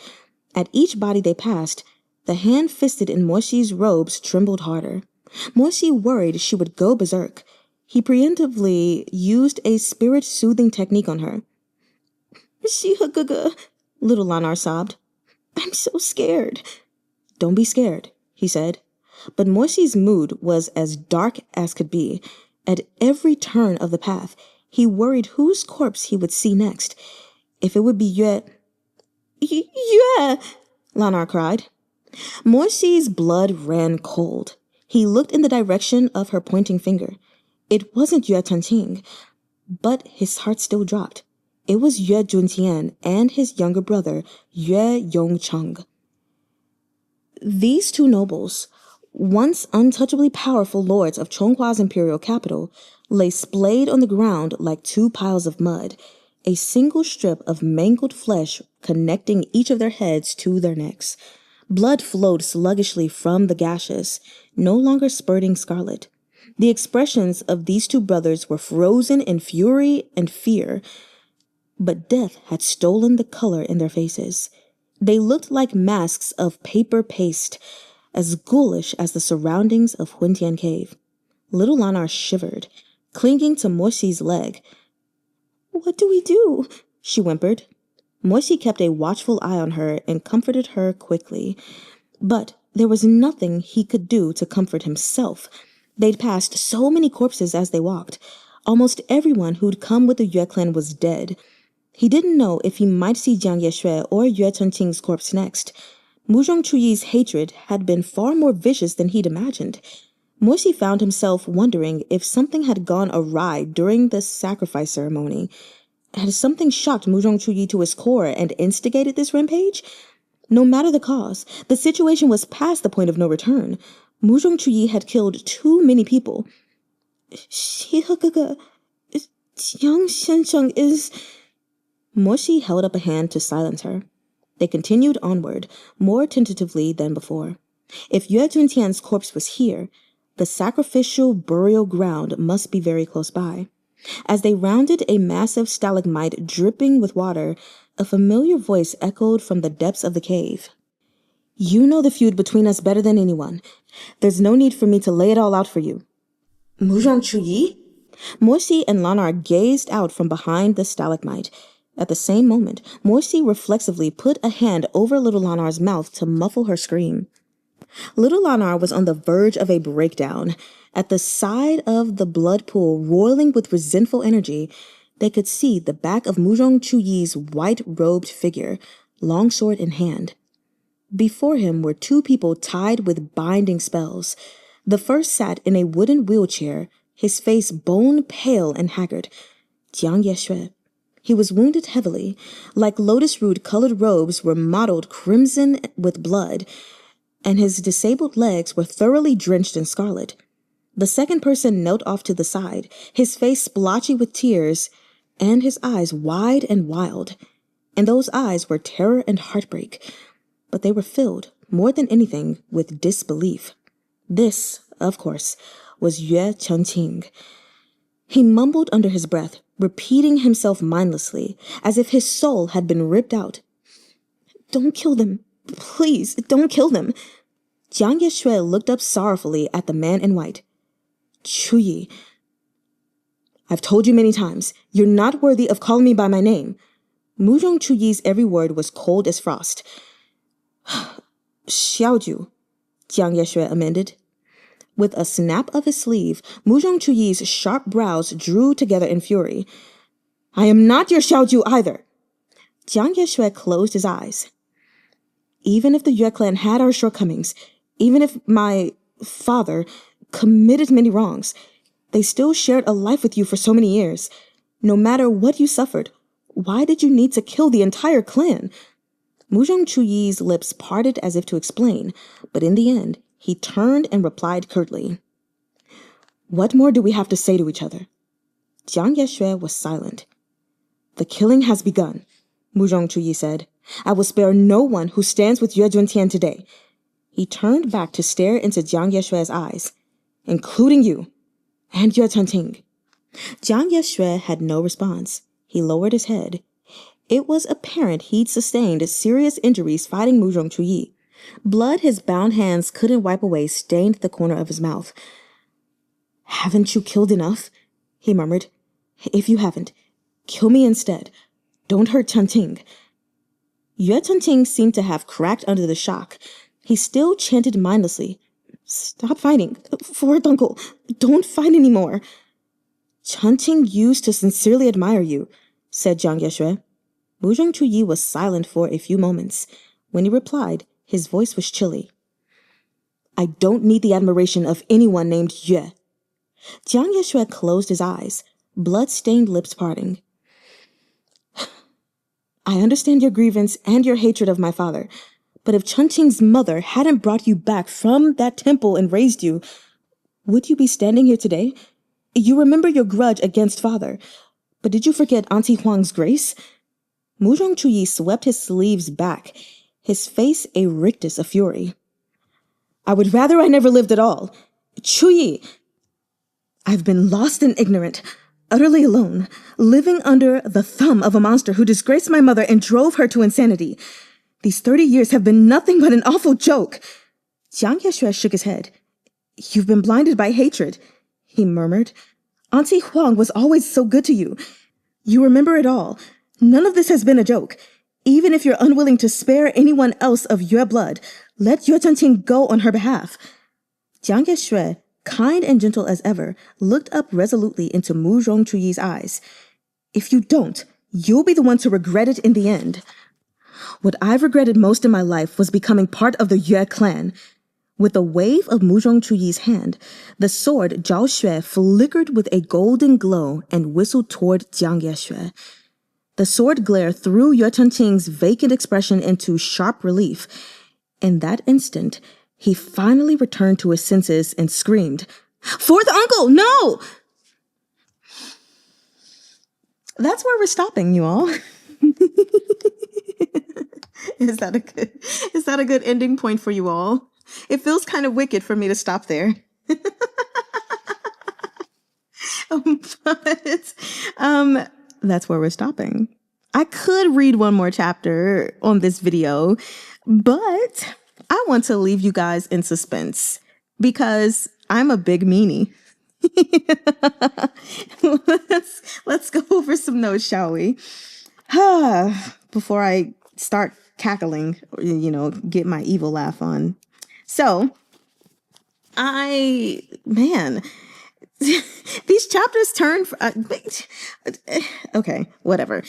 [SPEAKER 1] At each body they passed, the hand fisted in Morsi's robes trembled harder. Morsi worried she would go berserk. He preemptively used a spirit-soothing technique on her. Shihugege, little Lan'ar sobbed. I'm so scared. Don't be scared, he said. But Morsi's mood was as dark as could be. At every turn of the path, he worried whose corpse he would see next. If it would be Yue... Yue! Lan'ar cried. Morsi's blood ran cold. He looked in the direction of her pointing finger. It wasn't Yue Chun-ching, but his heart still dropped. It was Yue Juntian and his younger brother, Yue Yongcheng. These two nobles, once untouchably powerful lords of Chonghua's imperial capital, lay splayed on the ground like two piles of mud, a single strip of mangled flesh connecting each of their heads to their necks. Blood flowed sluggishly from the gashes, no longer spurting scarlet. The expressions of these two brothers were frozen in fury and fear, but death had stolen the color in their faces. They looked like masks of paper paste, as ghoulish as the surroundings of Juntian cave. Little Lan'ar shivered, clinging to Morsi's leg. What do we do? She whimpered. Morsi kept a watchful eye on her and comforted her quickly. But there was nothing he could do to comfort himself. They'd passed so many corpses as they walked. Almost everyone who'd come with the Yue clan was dead. He didn't know if he might see Jiang Yexue or Yue Chun-ching's corpse next. MURONG CHUYI's hatred had been far more vicious than he'd imagined. Morsi found himself wondering if something had gone awry during the sacrifice ceremony. Had something shocked MURONG CHUYI to his core and instigated this rampage? No matter the cause, the situation was past the point of no return. MURONG CHUYI had killed too many people. Shihugege, young Shensheng is... Morsi held up a hand to silence her. They continued onward, more tentatively than before. If Yue Juntian's corpse was here, the sacrificial burial ground must be very close by. As they rounded a massive stalagmite dripping with water, a familiar voice echoed from the depths of the cave. You know the feud between us better than anyone. There's no need for me to lay it all out for you. MURONG CHUYI? Morsi and Lan'ar gazed out from behind the stalagmite. At the same moment, Morsi reflexively put a hand over little Lan'ar's mouth to muffle her scream. Little Lan'ar was on the verge of a breakdown. At the side of the blood pool roiling with resentful energy, they could see the back of MURONG CHUYI's white-robed figure, longsword in hand. Before him were two people tied with binding spells. The first sat in a wooden wheelchair, his face bone pale and haggard. Jiang Yexue. He was wounded heavily. Like lotus root colored robes were mottled crimson with blood, and his disabled legs were thoroughly drenched in scarlet. The second person knelt off to the side, his face splotchy with tears, and his eyes wide and wild. And those eyes were terror and heartbreak, but they were filled, more than anything, with disbelief. This, of course, was Yue Chun-ching. He mumbled under his breath, repeating himself mindlessly, as if his soul had been ripped out. "Don't kill them. Please, don't kill them." Jiang Yexue looked up sorrowfully at the man in white. "Chew-yee, I've told you many times, you're not worthy of calling me by my name." Murong Chuyi's every word was cold as frost. "Xiaoju," Jiang Yexue amended. With a snap of his sleeve, Murong Chuyi's sharp brows drew together in fury. "I am not your Xiaoju either." Jiang Yexue closed his eyes. "Even if the Yue clan had our shortcomings, even if my father committed many wrongs, they still shared a life with you for so many years. No matter what you suffered, why did you need to kill the entire clan?" Murong Chuyi's lips parted as if to explain, but in the end, he turned and replied curtly. "What more do we have to say to each other?" Jiang Yexue was silent. "The killing has begun," Murong Chuyi said. "I will spare no one who stands with Yue Juntian today." He turned back to stare into Jiang Yexue's eyes, "Including you, and Yue Chun-ching." Jiang Yexue had no response. He lowered his head. It was apparent he'd sustained serious injuries fighting Murong Chuyi. Blood his bound hands couldn't wipe away stained the corner of his mouth. "Haven't you killed enough?" he murmured. "If you haven't, kill me instead. Don't hurt Chun-ching." Yue Chun-ching seemed to have cracked under the shock. He still chanted mindlessly, "Stop fighting. Fourth uncle, don't fight anymore." "Chun-ching used to sincerely admire you," said Jiang Yexue. Murong Chuyi was silent for a few moments. When he replied, his voice was chilly. "I don't need the admiration of anyone named Yue." Jiang Yexue closed his eyes, blood-stained lips parting. "I understand your grievance and your hatred of my father, but if Chun-ching's mother hadn't brought you back from that temple and raised you, would you be standing here today? You remember your grudge against father, but did you forget Auntie Huang's grace?" Murong Chuyi swept his sleeves back, his face a rictus of fury. "I would rather I never lived at all. Chew-yee, I've been lost and ignorant, utterly alone, living under the thumb of a monster who disgraced my mother and drove her to insanity. These 30 years have been nothing but an awful joke." Jiang Yexue shook his head. "You've been blinded by hatred," he murmured. "Auntie Huang was always so good to you. You remember it all. None of this has been a joke. Even if you're unwilling to spare anyone else of Yue blood, let Yue Chun-ching go on her behalf." Jiang Yexue, kind and gentle as ever, looked up resolutely into Murong Chuyi's eyes. "If you don't, you'll be the one to regret it in the end." "What I've regretted most in my life was becoming part of the Yue clan." With a wave of Murong Chuyi's hand, the sword Zhao Xue flickered with a golden glow and whistled toward Jiang Yexue. The sword glare threw Yue Chun-ching's vacant expression into sharp relief. In that instant, he finally returned to his senses and screamed, "Fourth uncle, no!" That's where we're stopping, you all. Is that a good ending point for you all? It feels kind of wicked for me to stop there. But that's where we're stopping. I could read one more chapter on this video, but I want to leave you guys in suspense because I'm a big meanie. Let's go over some notes, shall we? Before I start cackling, get my evil laugh on. So, these chapters turn... okay, whatever.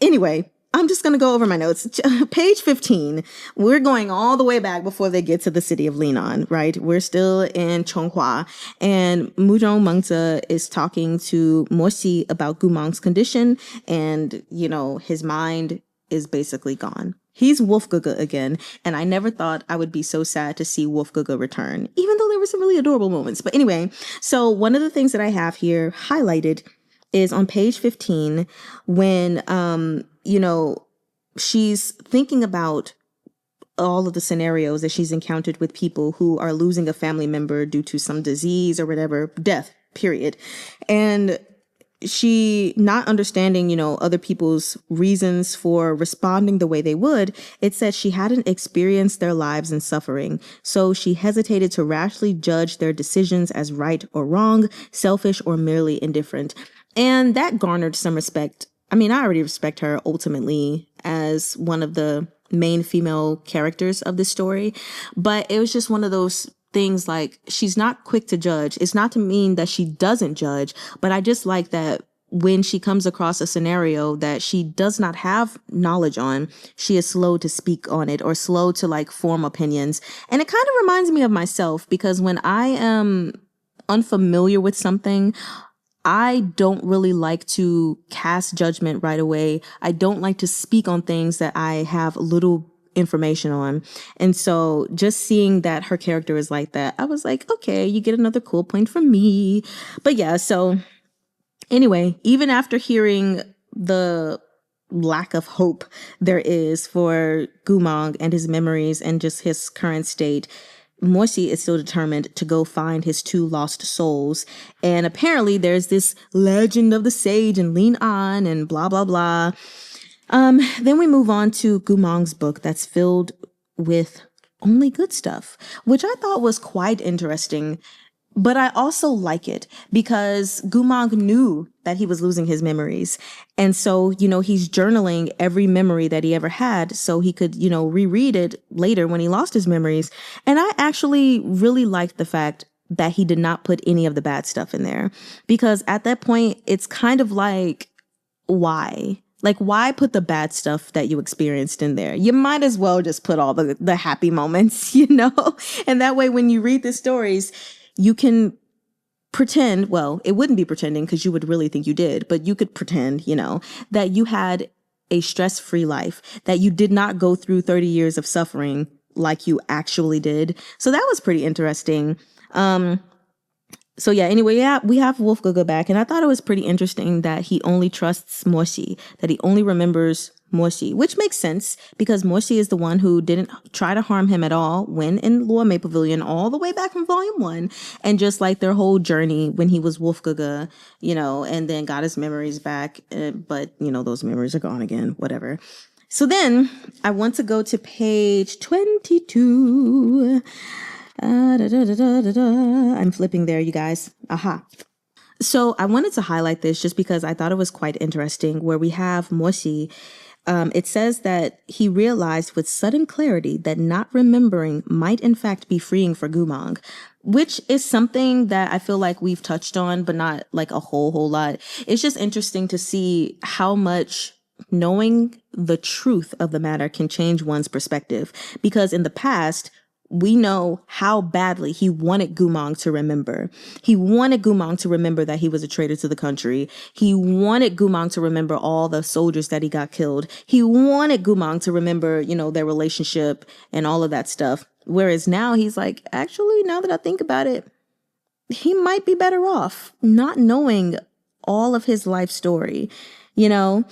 [SPEAKER 1] Anyway, I'm just going to go over my notes. Page 15, we're going all the way back before they get to the city of Lin'an, right? We're still in Chonghua, and Murong Mengzi is talking to Mo Xi about Goo Mahn's condition, and, you know, his mind is basically gone. He's Wolfgaga again, and I never thought I would be so sad to see Wolfgaga return, even though there were some really adorable moments. But anyway, so one of the things that I have here highlighted is on page 15 when, you know, she's thinking about all of the scenarios that she's encountered with people who are losing a family member due to some disease or whatever, death, period. And she not understanding, you know, other people's reasons for responding the way they would, it said she hadn't experienced their lives in suffering. So she hesitated to rashly judge their decisions as right or wrong, selfish or merely indifferent. And that garnered some respect. I mean, I already respect her ultimately as one of the main female characters of this story, but it was just one of those things like she's not quick to judge. It's not to mean that she doesn't judge, but I just like that when she comes across a scenario that she does not have knowledge on, she is slow to speak on it or slow to like form opinions. And it kind of reminds me of myself because when I am unfamiliar with something, I don't really like to cast judgment right away. I don't like to speak on things that I have little information on. And so just seeing that her character is like that, I was like, okay, you get another cool point from me. But yeah, so anyway, even after hearing the lack of hope there is for Goo Mahng and his memories and just his current state, Mo Xi is still determined to go find his two lost souls. And apparently there's this legend of the sage and Lin'an and blah, blah, blah. Then we move on to Goo Mahn's book that's filled with only good stuff, which I thought was quite interesting. But I also like it because Goo Mahng knew that he was losing his memories. And so, you know, he's journaling every memory that he ever had so he could, you know, reread it later when he lost his memories. And I actually really liked the fact that he did not put any of the bad stuff in there because at that point, it's kind of like, why? Like, why put the bad stuff that you experienced in there? You might as well just put all the happy moments, you know? And that way, when you read the stories, you can pretend, well, it wouldn't be pretending because you would really think you did, but you could pretend, you know, that you had a stress-free life, that you did not go through 30 years of suffering like you actually did. So that was pretty interesting. So yeah, anyway, yeah, we have Wolfgaga back, and I thought it was pretty interesting that he only trusts Mo Xi, that he only remembers Mo Xi, which makes sense because Mo Xi is the one who didn't try to harm him at all when in Loa May Pavilion all the way back from volume 1, and just like their whole journey when he was Wolfgaga, you know, and then got his memories back, but you know, those memories are gone again, whatever. So then I want to go to page 22. I'm flipping there, you guys. Aha. So I wanted to highlight this just because I thought it was quite interesting where we have Mo Xi. It says that he realized with sudden clarity that not remembering might in fact be freeing for Goo Mahng, which is something that I feel like we've touched on, but not like a whole lot. It's just interesting to see how much knowing the truth of the matter can change one's perspective, because in the past, we know how badly he wanted Goo Mahng to remember. He wanted Goo Mahng to remember that he was a traitor to the country. He wanted Goo Mahng to remember all the soldiers that he got killed. He wanted Goo Mahng to remember, you know, their relationship and all of that stuff. Whereas now he's like, actually, now that I think about it, he might be better off not knowing all of his life story, you know?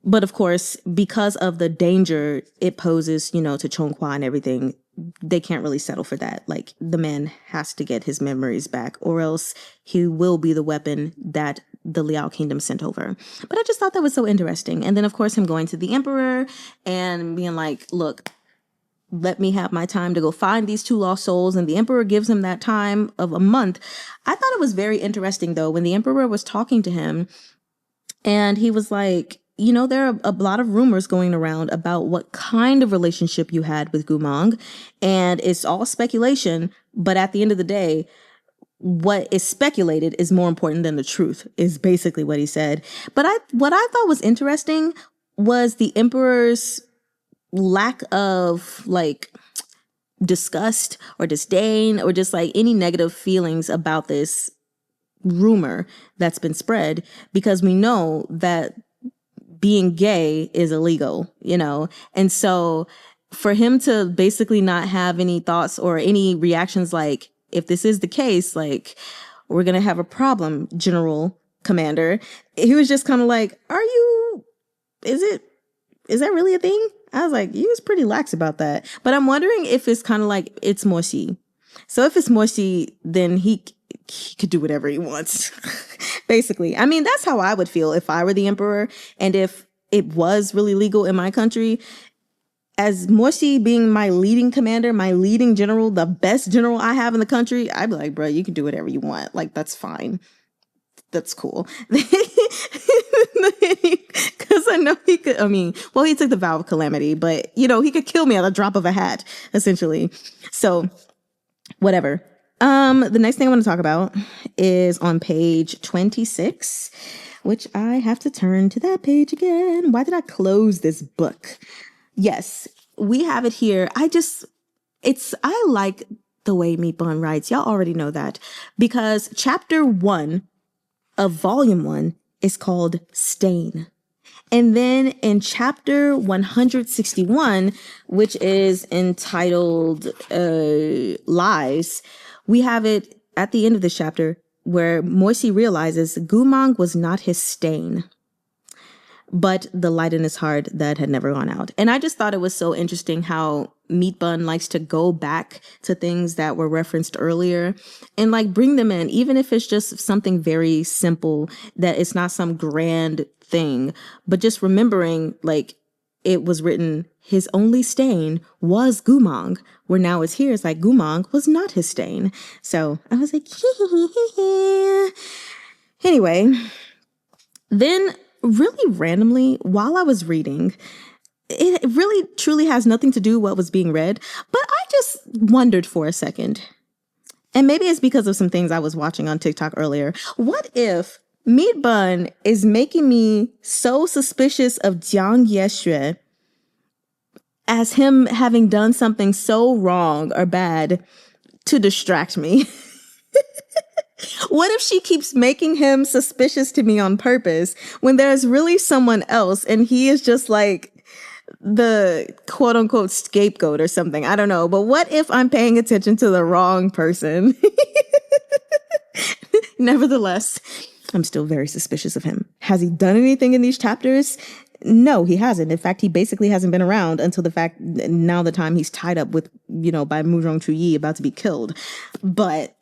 [SPEAKER 1] But of course, because of the danger it poses, you know, to Chonghua and everything, they can't really settle for that. Like, the man has to get his memories back or else he will be the weapon that the Liao Kingdom sent over. But I just thought that was so interesting. And then, of course, him going to the emperor and being like, look, let me have my time to go find these two lost souls. And the emperor gives him that time of a month. I thought it was very interesting, though, when the emperor was talking to him and he was like, you know, there are a lot of rumors going around about what kind of relationship you had with Goo Mahng, and it's all speculation. But at the end of the day, what is speculated is more important than the truth, is basically what he said. But what I thought was interesting was the emperor's lack of like disgust or disdain or just like any negative feelings about this rumor that's been spread, because we know that being gay is illegal, you know? And so for him to basically not have any thoughts or any reactions like, if this is the case, like, we're going to have a problem, General Commander. He was just kind of like, is that really a thing? I was like, he was pretty lax about that. But I'm wondering if it's kind of like, it's more Shee. So if it's more Shee, then he could do whatever he wants, basically. I mean, that's how I would feel if I were the emperor and if it was really legal in my country. As Morsi being my leading commander, my leading general, the best general I have in the country, I'd be like, bro, you can do whatever you want. Like, that's fine. That's cool. Because I know he could, he took the vow of calamity, but, you know, he could kill me at a drop of a hat, essentially. So, whatever. The next thing I want to talk about is on page 26, which I have to turn to that page again. Why did I close this book? Yes, we have it here. I like the way Meatbun writes. Y'all already know that, because chapter 1 of volume 1 is called Stain. And then in chapter 161, which is entitled Lies, we have it at the end of this chapter where Morsi realizes Goo Mahng was not his stain, but the light in his heart that had never gone out. And I just thought it was so interesting how Meatbun likes to go back to things that were referenced earlier and like bring them in, even if it's just something very simple, that it's not some grand thing, but just remembering like it was written, his only stain was Goo Mahng, where now it's here. It's like Goo Mahng was not his stain. So I was like, anyway, then really randomly while I was reading, it really truly has nothing to do with what was being read, but I just wondered for a second, and maybe it's because of some things I was watching on TikTok earlier. What if Meatbun is making me so suspicious of Jiang Yexue as him having done something so wrong or bad to distract me? What if she keeps making him suspicious to me on purpose when there's really someone else and he is just like the quote unquote scapegoat or something? I don't know. But what if I'm paying attention to the wrong person? Nevertheless, I'm still very suspicious of him. Has he done anything in these chapters? No, he hasn't. In fact, he basically hasn't been around until the time he's tied up with, by MURONG CHUYI, about to be killed. But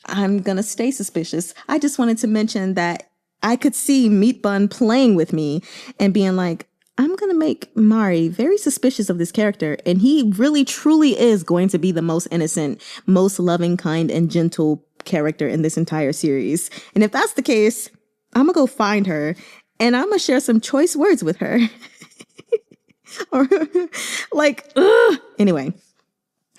[SPEAKER 1] I'm going to stay suspicious. I just wanted to mention that I could see Meatbun playing with me and being like, I'm going to make Mari very suspicious of this character. And he really, truly is going to be the most innocent, most loving, kind, and gentle character in this entire series. And if that's the case, I'm going to go find her and I'm going to share some choice words with her. Or like, anyway.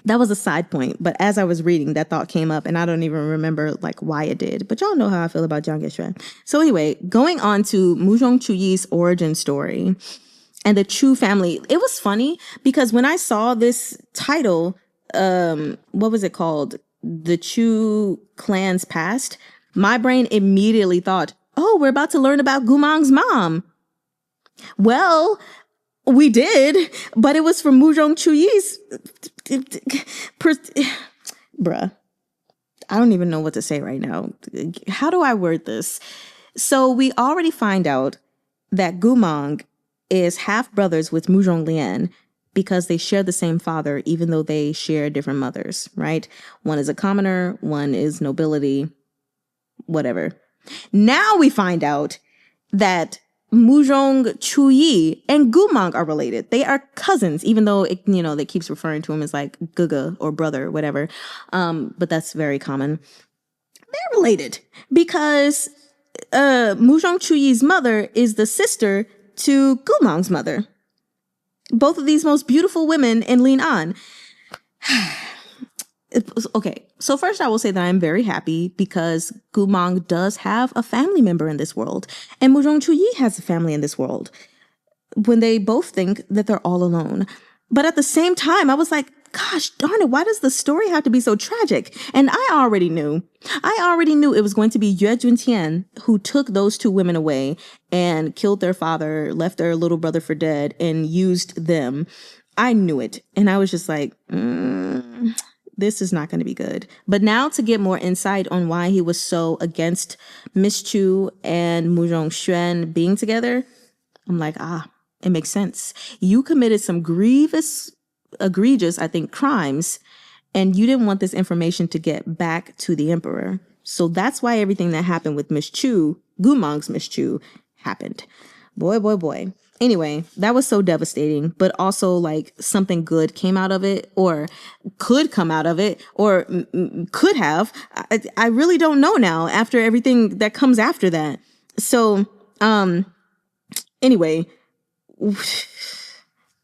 [SPEAKER 1] That was a side point, but as I was reading, that thought came up, and I don't even remember like why it did. But y'all know how I feel about Jiang Yexue. So anyway, going on to MURONG CHUYI's origin story and the Chu family, it was funny because when I saw this title, what was it called? The Chu clan's past. My brain immediately thought, oh, we're about to learn about Goo Mahn's mom. Well, we did, but it was from MURONG CHUYI's. Bruh, I don't even know what to say right now. How do I word this? So we already find out that Goo Mahng is half brothers with MURONG Lin'an because they share the same father, even though they share different mothers, right? One is a commoner, one is nobility, whatever. Now we find out that MURONG CHUYI and Goo Mahng are related. They are cousins, even though they keeps referring to him as like Guga or brother or whatever. But that's very common. They're related because MURONG CHUYI's mother is the sister to Goo Mahn's mother. Both of these most beautiful women in Lin'an. Okay, so first I will say that I'm very happy because Goo Mahng does have a family member in this world, and MURONG CHUYI has a family in this world. when they both think that they're all alone. But at the same time, I was like, gosh darn it, why does the story have to be so tragic? And I already knew it was going to be Yue Juntian who took those two women away and killed their father, left their little brother for dead, and used them. I knew it. And I was just like, this is not going to be good. But now to get more insight on why he was so against Miss Chu and MURONG CHUYI being together, I'm like, it makes sense. You committed some egregious, I think, crimes, and you didn't want this information to get back to the emperor. So that's why everything that happened with Miss Chu, Goo Mahnng's Miss Chu, happened. Boy. Anyway, that was so devastating, but also like something good came out of it, or could come out of it, or could have. I really don't know now after everything that comes after that. So, anyway, let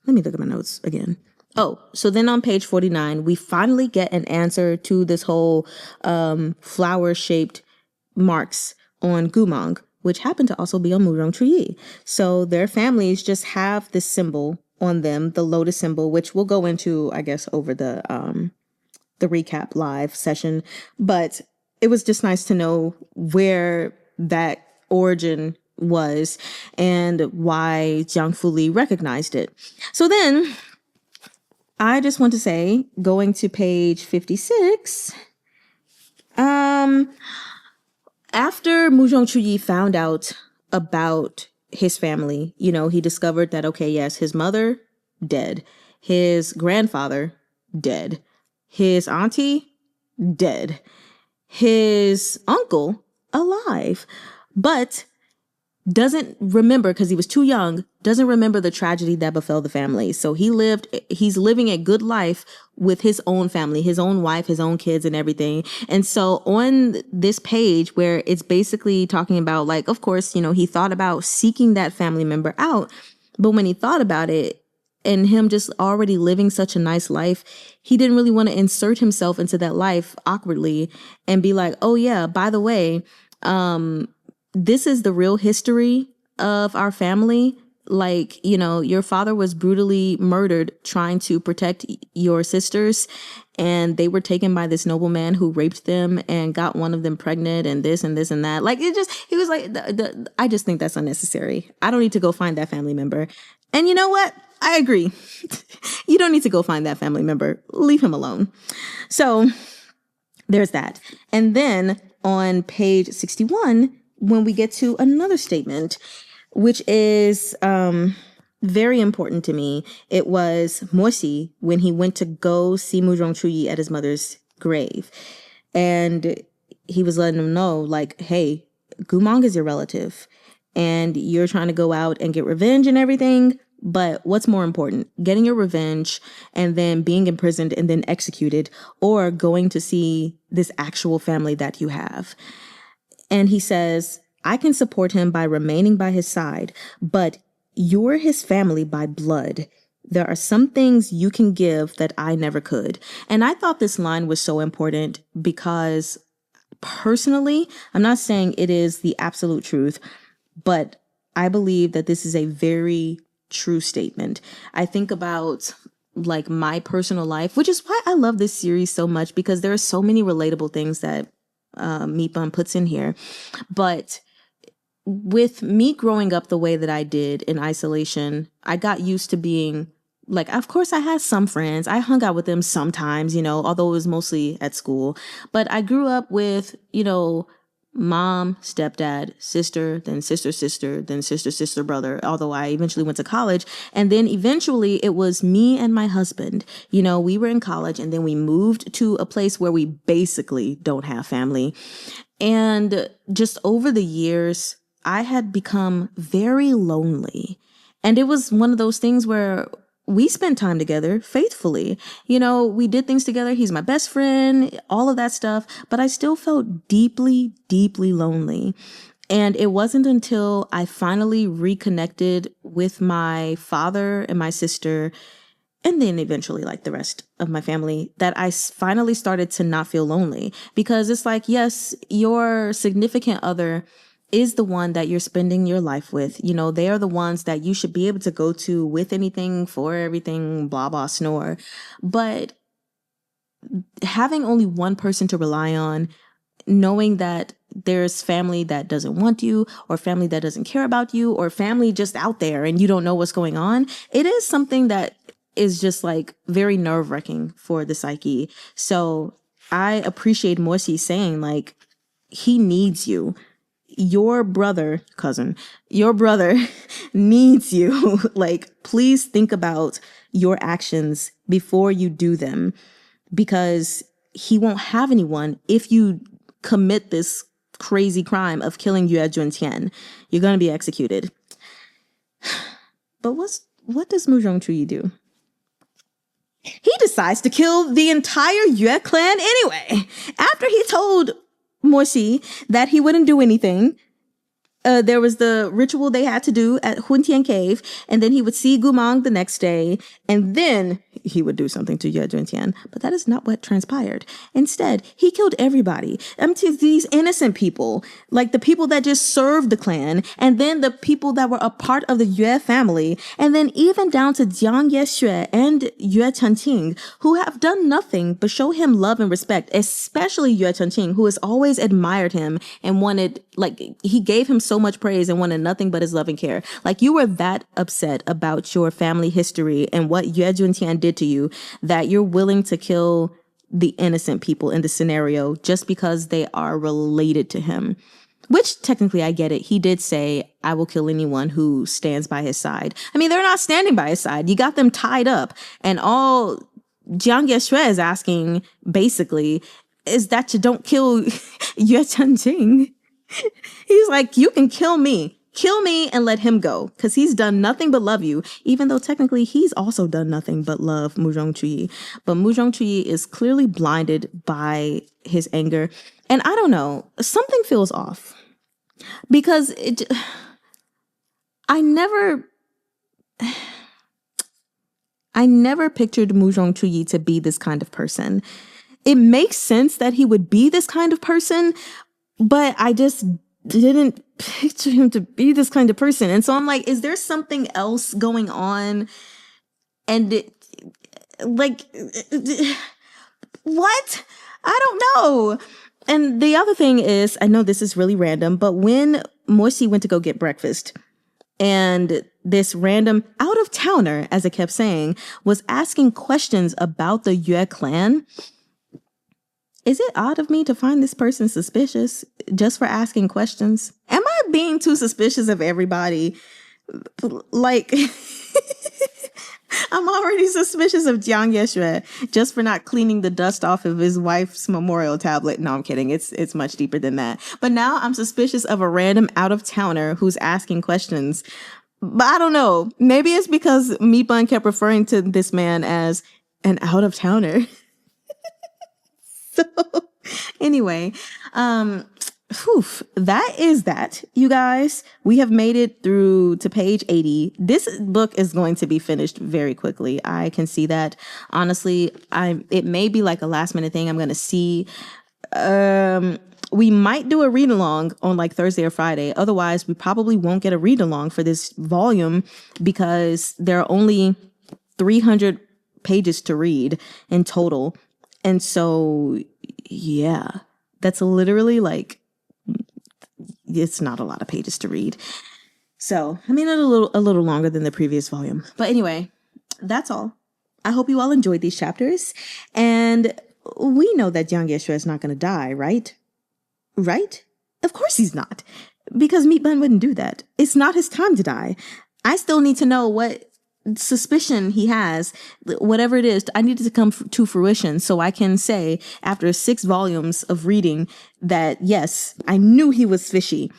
[SPEAKER 1] me look at my notes again. Oh, so then on page 49, we finally get an answer to this whole flower-shaped marks on Goo Mahng, which happen to also be on MURONG CHUYI. So their families just have this symbol on them, the lotus symbol, which we'll go into, I guess, over the recap live session. But it was just nice to know where that origin was and why Jiang Fuli recognized it. So then I just want to say, going to page 56, after MURONG CHUYI found out about his family, he discovered that, okay, yes, his mother, dead. His grandfather, dead. His auntie, dead. His uncle, alive. But doesn't remember, because he was too young, doesn't remember the tragedy that befell the family. So he's living a good life with his own family, his own wife, his own kids and everything. And so on this page where it's basically talking about, like, of course, he thought about seeking that family member out. But when he thought about it and him just already living such a nice life, he didn't really want to insert himself into that life awkwardly and be like, oh yeah, by the way, this is the real history of our family. Like, your father was brutally murdered trying to protect your sisters, and they were taken by this nobleman who raped them and got one of them pregnant and this and this and that. Like, he was like, I just think that's unnecessary. I don't need to go find that family member. And you know what? I agree. You don't need to go find that family member. Leave him alone. So there's that. And then on page 61, when we get to another statement, which is very important to me, it was Mosi when he went to go see MURONG CHUYI at his mother's grave. And he was letting him know, like, hey, Goo Mahng is your relative, and you're trying to go out and get revenge and everything. But what's more important, getting your revenge and then being imprisoned and then executed, or going to see this actual family that you have? And he says, I can support him by remaining by his side, but you're his family by blood. There are some things you can give that I never could. And I thought this line was so important because personally, I'm not saying it is the absolute truth, but I believe that this is a very true statement. I think about like my personal life, which is why I love this series so much, because there are so many relatable things that Meatbun puts in here. But with me growing up the way that I did in isolation, I got used to being like, of course I had some friends. I hung out with them sometimes, although it was mostly at school. But I grew up with, mom, stepdad, sister, then sister, then sister, brother, although I eventually went to college. And then eventually it was me and my husband. We were in college, and then we moved to a place where we basically don't have family. And just over the years, I had become very lonely. And it was one of those things where we spent time together faithfully. We did things together. He's my best friend, all of that stuff. But I still felt deeply, deeply lonely. And it wasn't until I finally reconnected with my father and my sister, and then eventually like the rest of my family, that I finally started to not feel lonely. Because it's like, yes, your significant other is the one that you're spending your life with. You know, they are the ones that you should be able to go to with anything, for everything, blah, blah, snore. But having only one person to rely on, knowing that there's family that doesn't want you, or family that doesn't care about you, or family just out there and you don't know what's going on, it is something that is just like very nerve-wracking for the psyche. So I appreciate Morsi saying like, he needs you. Your brother, cousin, your brother needs you. Like, please think about your actions before you do them, because he won't have anyone if you commit this crazy crime of killing Yue Juntian. You're going to be executed. But what does Murong Chuyi do? He decides to kill the entire Yue clan anyway. After he told Morsi that he wouldn't do anything, there was the ritual they had to do at Juntian Cave, and then he would see Goo Mahng the next day, and then he would do something to Juntian. But that is not what transpired. Instead, he killed everybody. These innocent people, like the people that just served the clan, and then the people that were a part of the Yue family, and then even down to Jiang Yexue and Yue Chenqing, who have done nothing but show him love and respect, especially Yue Chenqing, who has always admired him and wanted, like, he gave him so much praise and wanted nothing but his love and care. Like, you were that upset about your family history and what Yue Juntian did to you that you're willing to kill the innocent people in the scenario just because they are related to him. Which technically I get it. He did say, I will kill anyone who stands by his side. I mean, they're not standing by his side. You got them tied up, and all Jiang Yexue is asking basically is that you don't kill Yue Chenqing. He's like, you can kill me and let him go, because he's done nothing but love you, even though technically he's also done nothing but love Murong Chuyi. But Murong Chuyi is clearly blinded by his anger. And I don't know, something feels off, because I never pictured Murong Chuyi to be this kind of person. It makes sense that he would be this kind of person, but I just didn't picture him to be this kind of person. And so I'm like, is there something else going on? And what? I don't know. And the other thing is, I know this is really random, but when Morsi went to go get breakfast, and this random out-of-towner, as I kept saying, was asking questions about the Yue clan, is it odd of me to find this person suspicious just for asking questions? Am I being too suspicious of everybody? Like, I'm already suspicious of Jiang Yexue just for not cleaning the dust off of his wife's memorial tablet. No, I'm kidding. It's much deeper than that. But now I'm suspicious of a random out-of-towner who's asking questions. But I don't know. Maybe it's because Meatbun kept referring to this man as an out-of-towner. So anyway, that is that, you guys. We have made it through to page 80. This book is going to be finished very quickly. I can see that. Honestly, it may be like a last minute thing. I'm going to see. We might do a read along on like Thursday or Friday. Otherwise, we probably won't get a read along for this volume, because there are only 300 pages to read in total. And so, yeah, that's literally like, it's not a lot of pages to read. So, I mean, a little longer than the previous volume. But anyway, that's all. I hope you all enjoyed these chapters. And we know that Jiang Yexue is not going to die, right? Right? Of course he's not. Because Meatbun wouldn't do that. It's not his time to die. I still need to know what suspicion he has, whatever it is. I need it to come to fruition so I can say, after 6 volumes of reading, that yes, I knew he was fishy.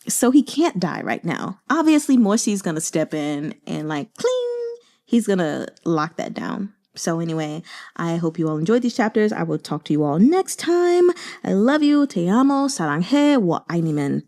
[SPEAKER 1] So he can't die right now. Obviously, Morsi's going to step in and like, cling, he's going to lock that down. So anyway, I hope you all enjoyed these chapters. I will talk to you all next time. I love you. Te amo. Saranghe. Wa ainimen.